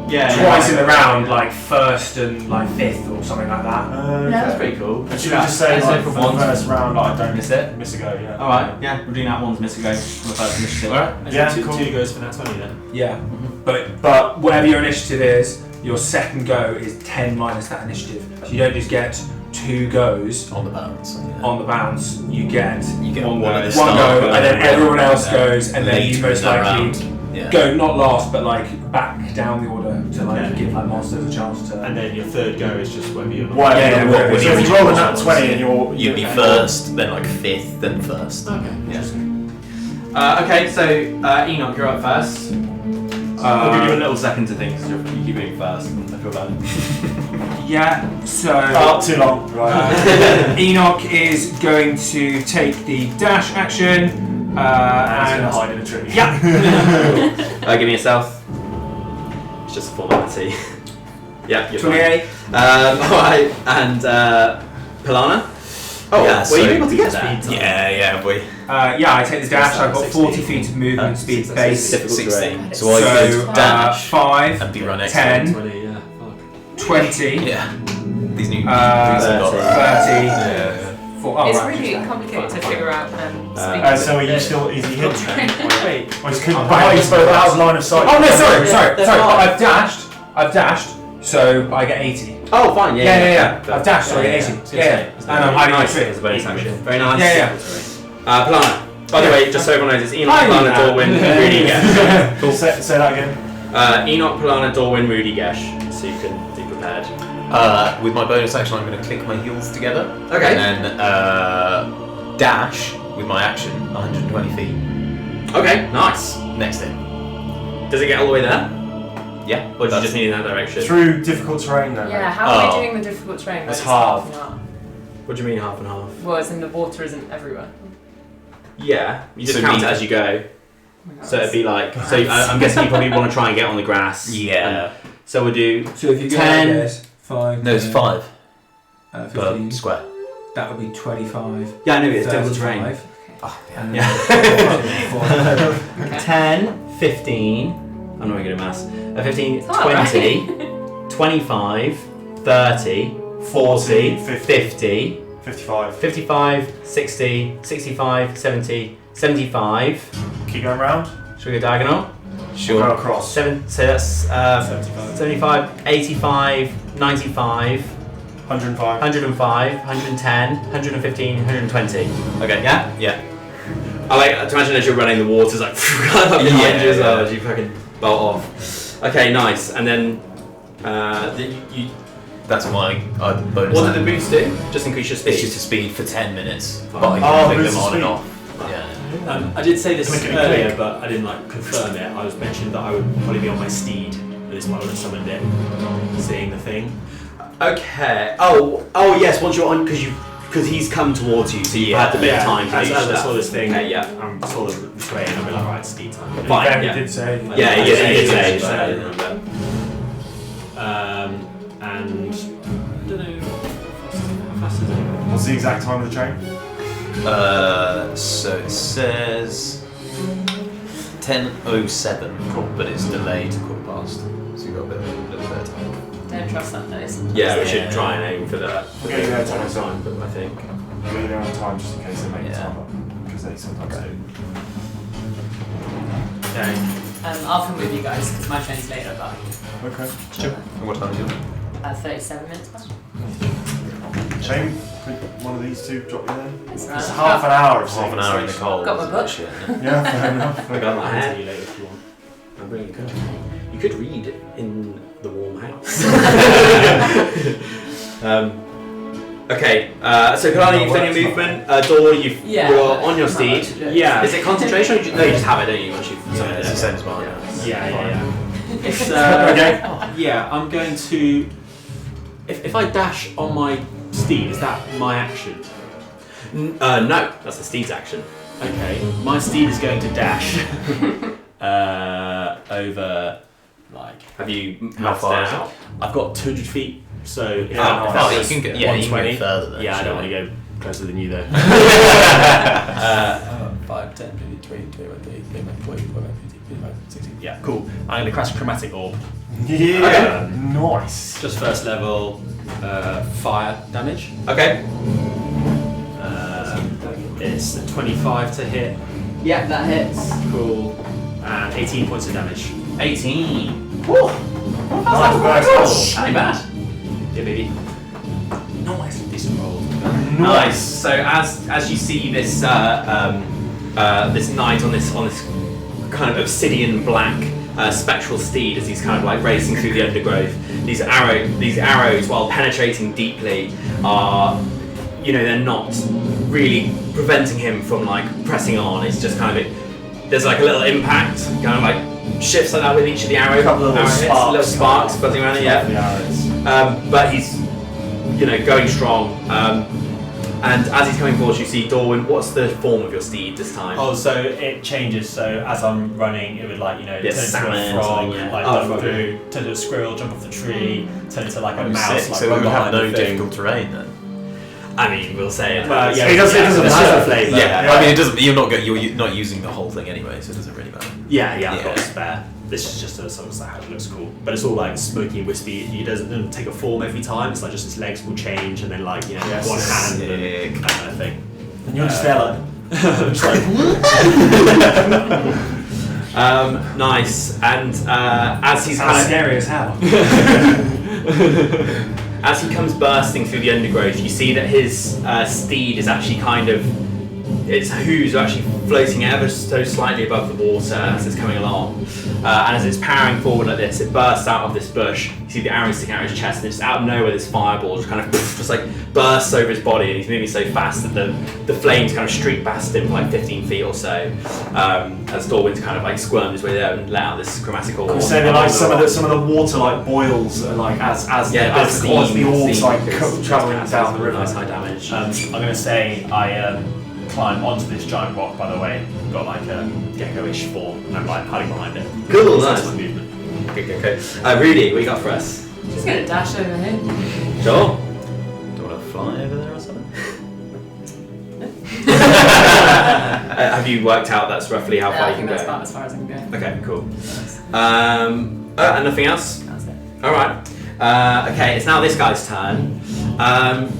twice in the round, like first and like fifth or something like that. That's pretty cool. And should we just say like, for the once, first round, like, don't miss it? Miss a go, yeah. Alright, yeah, we're doing that one's miss a go for the first initiative. Alright? Yeah, two, cool. 2 goes for that 20 then. Yeah, but whatever your initiative is, your second go is 10 minus that initiative. So you don't just get 2 goes On the bounce. on the bounce. You get one go at the one start, go, and then everyone else goes, and then later you most in that likely round. Yeah. go not last, but like back down the order to like Yeah. give like monsters a chance to. And then your third go is just whether you're not. Whatever. Yeah, So if you roll a nat 20 and You'd be first, then like fifth, then first. Okay. Okay, so Enoch, you're up first. I'll give you a little second to think, because you keep being first. I feel bad. Yeah. So too long. Right. Enoch is going to take the dash action. and it's And gonna hide in a tree. yeah. Give me a stealth. It's just a formality. Yeah, you're 28. fine. Alright, and Pilana? Oh, Yeah, were you so- able to get that? Yeah, boy. Yeah, I take the dash. I've got 16. 40 feet of movement speed base. Difficult 16. terrain. So I could dash 5, and be run next 10, 20, yeah. Fuck. 20, Yeah. These new 30, Yeah. 4. Oh, It's right. really complicated to figure out and speak. So are you still easy hidden then? Wait. Or just couldn't behind you spoke out of line of sight? Oh no, sorry. That's I've fine. dashed, so I get 80. Oh, fine, Yeah. I've dashed, so I get 80. Yeah. And I'm hiding my Nice. tree. It's a bonus action. Very nice. Yeah. Pilana. By the way, just so everyone knows, it's Enoch, I knew Pilana, that. Dorwin, Rudy, Gesh. Say that again. Enoch, Pilana, Dorwin, Rudy, Gesh. So you can be prepared. With my bonus action, I'm going to click my heels together. Okay. And then dash with my action 120 feet. Okay, nice. Next in. Does it get all the way there? Yeah. Or do you just need in that direction? Through difficult terrain then. Yeah, how are Oh. we doing the difficult terrain? It's Like, half. half and half. What do you mean half and half? Well, as in the water isn't everywhere. Yeah, you just So count me- it as you go. Oh my God, So it'd be like, so I'm guessing you probably want to try and get on the grass. Yeah. So we'll do So if you go 10. like this, 5. No, it's 5 15. per square. That would be 25. Yeah, I know it's difficult terrain. 35. Oh, And Yeah. Okay. 10, 15, I'm not good at maths. 15, It's hard, 20, 25, 30, 40, 50, 55. 55, 60, 65, 70, 75. Keep going round. Should we go diagonal? Sure. Go across. So that's 75, 85, 95, 105. 105, 110, 115, 120. Okay, yeah? Yeah. I like to imagine as you're running, the water's like behind you as well Yeah. as you fucking bolt off. Okay, nice. And then That's my bonus what action. did the boots do? Just increase your speed. It's just a speed for 10 minutes. But I Oh, can click boost them the on and speed. off. Yeah. I did say this Clickety earlier, click. but I didn't like confirm it. I was mentioned that I would probably be on my steed. At this point, I would have summoned it, seeing the thing. Okay. Oh yes. Once you're on, because he's come towards you, so you've had a bit of time to as do I stuff. saw this thing, Okay, yeah. I saw the train, I'll be like, right, steed time. Fine. Yeah, Yeah. he did say. Yeah, he did say. Yeah. So I don't remember. And I don't know how fast is it? What's the exact time of the train? So it says 10:07, but it's delayed 15. So you've got a little bit of time. Don't trust that dice. Yeah, we should try and aim for that. Okay, yeah, time. time, but I think. Go down on time just in case they make the Yeah. time up. Because they sometimes do. Okay. I'll come with you guys because my train's later, but Okay. And what time is it? 37 minutes back. Shame, could one of these two drop you then? That's It's right. half an hour of Half an hour in the cold. Got my book. Shit. Yeah, fair enough. I got my I'll hair. tell you later if you want. I'm bringing good. You could read in the warm house. Okay, so Kalani, you've done your movement. Dor, Yeah. you're on your steed. Yeah. Is it concentration? Or no, you just have it, don't you? Once you've Yeah, it's the same as mine. Yeah. It's Okay. yeah. I'm going to. If I dash on my steed, is that my action? No, that's the steed's action. Okay, my steed is going to dash over like. Have you How far mapped is it it? out? I've got 200 feet, so if Yeah, that, if that you was can go, yeah, you can 120, go further then. yeah, I don't want to go closer than you though. 5, 10, 20, 20, 21, 30, 35, 40, 45, 50, 16. Yeah, cool. I'm going to cast Chromatic Orb. Yeah, nice. Just first level fire damage. Okay. It's a 25 to hit. Yeah, that hits. Cool. And 18 points of damage. 18. Nice, That ain't bad. Yeah, baby. Nice. Decent roll. Nice. So as you see this this knight on this kind of obsidian black spectral steed as he's kind of like racing through the undergrowth, these arrows, while penetrating deeply, are, you know, they're not really preventing him from like pressing on. It's just kind of there's like a little impact, kind of like shifts like that with each of the arrows. Little sparks buzzing around it. Yeah. But he's, you know, going strong. And as he's coming forward, you see Dorwin. What's the form of your steed this time? Oh, so it changes. So as I'm running, it would like, you know, turn into salmon a or frog, something, yeah. like jump through, turn into a squirrel, jump off the tree, turn into like a mouse, like so run we would have behind no the thing. difficult terrain then. I mean, we'll say it. Well, yeah, It doesn't have a flavour. Yeah, I mean, it doesn't. You're not using the whole thing anyway, so it doesn't really matter. Yeah, I've Yeah. got a spare. This is just sort of how it looks cool. But it's all like smoky and wispy. It doesn't take a form every time. It's like just his legs will change and then like, you know, Yes. one hand Sick. and that kind of thing. And you're just there like, just like Nice. And as he's Sounds kind scary as hell. as he comes bursting through the undergrowth, you see that his steed is actually kind of, its hooves are actually floating ever so slightly above the water as it's coming along. And as it's powering forward like this, it bursts out of this bush. You see the arrow sticking out of his chest, and just out of nowhere, this fireball just kind of just like bursts over his body, and he's moving so fast that the flames kind of streak past him for like 15 feet or so. As Dorwin's kind of like squirmed his way there and let out this chromatic orb. so they're like some of the water like boils like as the orbs like travelling down the river. Nice high damage. I'm going to say I climb onto this giant rock, by the way. Got like a gecko-ish form, and I'm like hiding behind it. Cool, So nice. that's my movement. Okay. Rudy, what you got for us? Just gonna dash over here. Sure. Do you want to fly over there or something? Have you worked out that's roughly how Yeah, far I you can think that's go? about as far as I can go. Okay, cool. And nothing else? That's it. All right. Okay, it's now this guy's turn.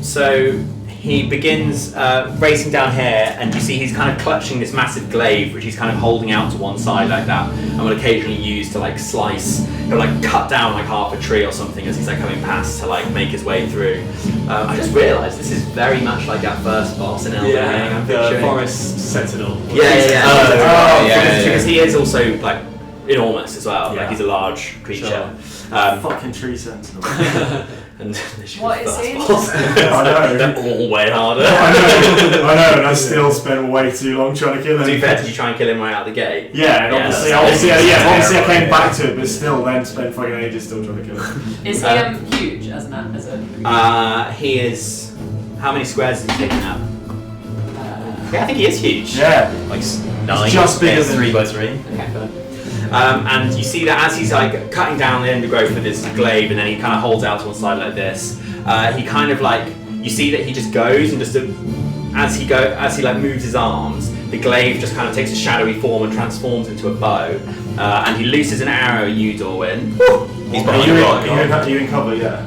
So he begins racing down here, and you see he's kind of clutching this massive glaive, which he's kind of holding out to one side like that, and will occasionally use to like slice, he'll like cut down like half a tree or something as he's like coming past to like make his way through. I just realised this is very much like our first boss in Elden Ring. I'm the picturing. forest sentinel. Because he is also like enormous as well. Yeah. Like he's a large creature. Sure. Fucking tree sentinel. And this should What be is the he? first boss. I know. They're all way harder. I know, and I still spent way too long trying to kill him. To be fair, did you try and kill him right out the gate? Yeah, and obviously I came back to it, but still then spent fucking ages still trying to kill him. Is he huge as a He is. How many squares is he taking up? Yeah, I think he is huge. Yeah, Like 9. just bigger than 3 by 3. okay. And you see that as he's like cutting down the undergrowth with his glaive, and then he kind of holds out to one side like this. He kind of like, you see that he just goes and just as he like moves his arms, the glaive just kind of takes a shadowy form and transforms into a bow. And he looses an arrow at you, Dorwin. He's Are behind you the in, rock. are you in cover? Yeah.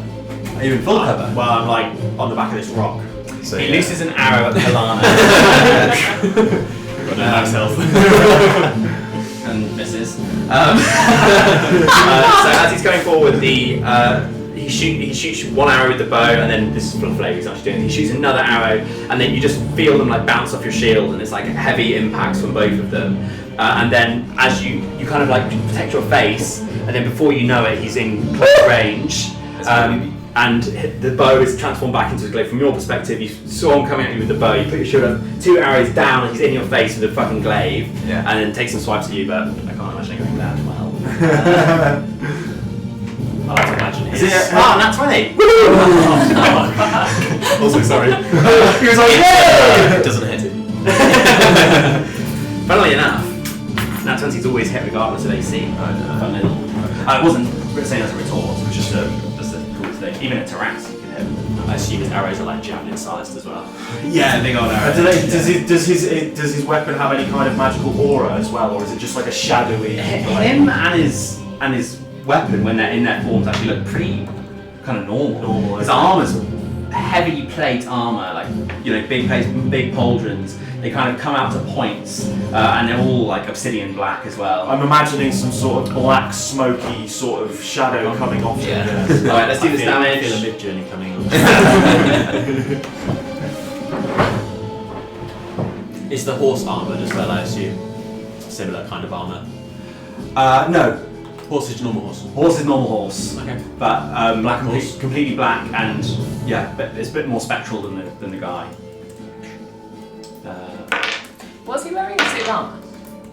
Are you in full cover? Well, I'm like on the back of this rock. So He looses an arrow at Helana. Got no nice health. And misses. So as he's going forward, he shoots one arrow with the bow, and then this is Flavor he's actually doing. He shoots another arrow, and then you just feel them like bounce off your shield, and it's like heavy impacts from both of them. And then as you kind of like protect your face, and then before you know it, he's in close range. And the bow is transformed back into a glaive. From your perspective, you saw him coming at you with the bow, you put your shield up, 2 arrows down, and he's in your face with a fucking glaive, Yeah. and then takes some swipes at you, but I can't imagine it going down well. I like to imagine his. Nat 20! Also, sorry. He was like, It doesn't hit him. funnily enough, Nat 20's always hit regardless of AC. Fun little. It wasn't saying as a retort, it was just a cool thing. Even at Tarax, you can him. I assume his arrows are like javelin sized as well. Yeah, big old arrow. Does his weapon have any kind of magical aura as well, or is it just like a shadowy? Him and his weapon, when they're in their forms, actually look pretty kind of normal. His armor's heavy plate armor, like big plates, big pauldrons. They kind of come out to points, and they're all like obsidian black as well. I'm imagining some sort of black, smoky sort of shadow coming off him. All right, let's do this damage. I feel a mid journey coming on. Is the horse armored as well? I assume similar kind of armor. No. Horse is normal horse. Horse is normal horse. Okay. But Black horse. completely black, and but it's a bit more spectral than the guy. Was he wearing a suit of armour?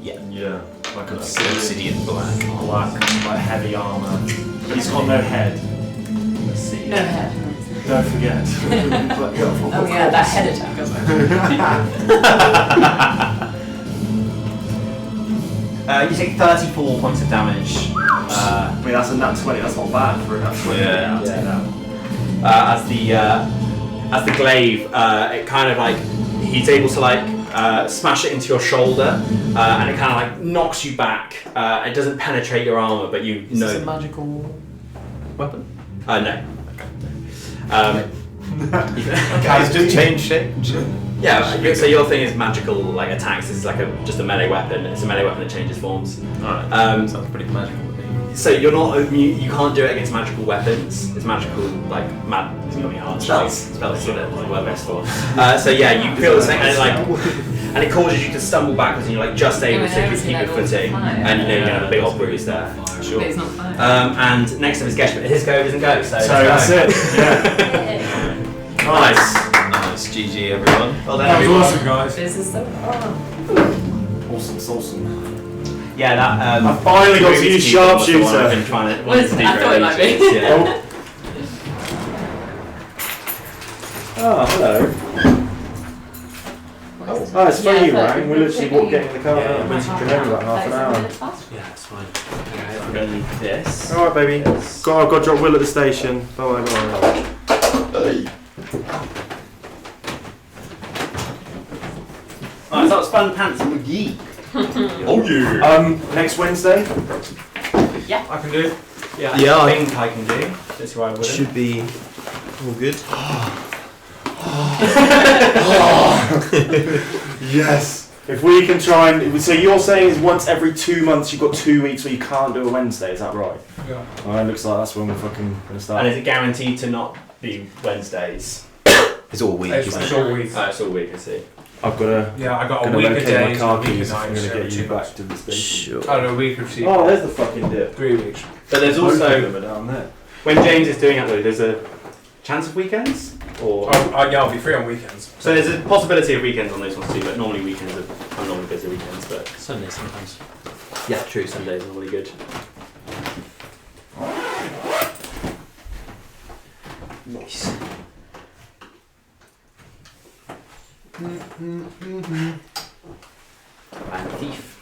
Yeah, like an Obsidian black. black, like heavy armor. He's got no head. Let's see. No head. Don't forget. Oh yeah, that head attack. You take 34 points of damage. I mean, that's a nat 20. That's not bad for a nat 20. Yeah. I'll take that. As the glaive, it kind of like he's able to like smash it into your shoulder, and it kind of like knocks you back. It doesn't penetrate your armor, but you Is know. this a magical weapon? No. He's just changed shape. Yeah. So your thing is magical like attacks. This is like just a melee weapon. It's a melee weapon that changes forms. Alright. Sounds pretty magical to me. So you're not you can't do it against magical weapons. It's magical like it's gonna be hard. Spells is the word best for. So yeah, you feel the same and it causes you to stumble backwards, and you're like just able to keep your footing, and you have a big old bruise there. Sure. But he's not fine. And next up is Gesh, but his go doesn't go. So that's it. Yeah. Nice. GG everyone. Well That was everyone. awesome, guys. This is so fun. Awesome. It's awesome. Yeah, that. I finally got to use sharpshooter. I've been trying to. I thought it might be. Yeah. Oh, hello. Oh, it's funny you rang. We're literally getting in the car now. We've been over about half an hour. Yeah, it's fine. I'm gonna need this. Alright, baby. I've got to drop Will at the station. Bye bye. Alright, so that was Fun Pants and McGee. Oh yeah. Next Wednesday. I can do it. Yeah, Yeah, I think I can do. That's why I wouldn't. Should be all good. Yes. If we can try and so you're saying is once every 2 months you've got 2 weeks where you can't do a Wednesday. Is that right? Yeah. Alright, looks like that's when we're fucking gonna start. And is it guaranteed to not be Wednesdays? It's all week, It's isn't it? all week. It's all week, I see. I've got to. Yeah, I got a Gonna week a locate day, my car a week keys. a I'm night, gonna so get you 2 back months. to the station. I don't know, a week or two. Oh, there's the fucking dip. 3 weeks. But there's Both of also them are down there. when James is doing it though, there's a chance of weekends, or I'll be free on weekends. so there's a possibility of weekends on those ones too. But normally weekends I'm normally busy weekends, but Sunday sometimes. yeah, true. Sundays are really good. Nice. And thief.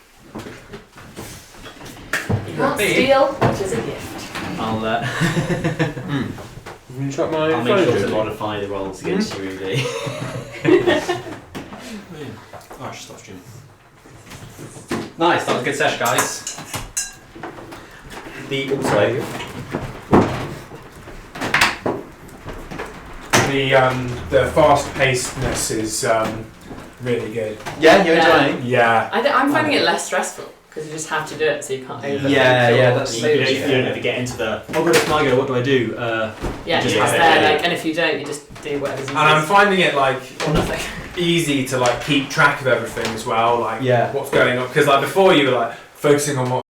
You can't steal, which is a gift. I'll Can you check my I'll make phone, sure to Julie? modify the rolls against you, Rudy. Oh, I should stop streaming. Nice, that was a good session, guys. The also The fast pacedness is really good. yeah, you're Yeah. enjoying. Yeah. I'm finding it less stressful because you just have to do it, so you can't overthink. Yeah, or that's You so lose don't, it. you don't ever get into the, oh god, it's my go, what do I do? Yeah, just it's have it, there, yeah. like, and if you don't, you just do whatever's And I'm finding it like or nothing. easy to like keep track of everything as well, like Yeah. what's going on. Because like before you were like focusing on what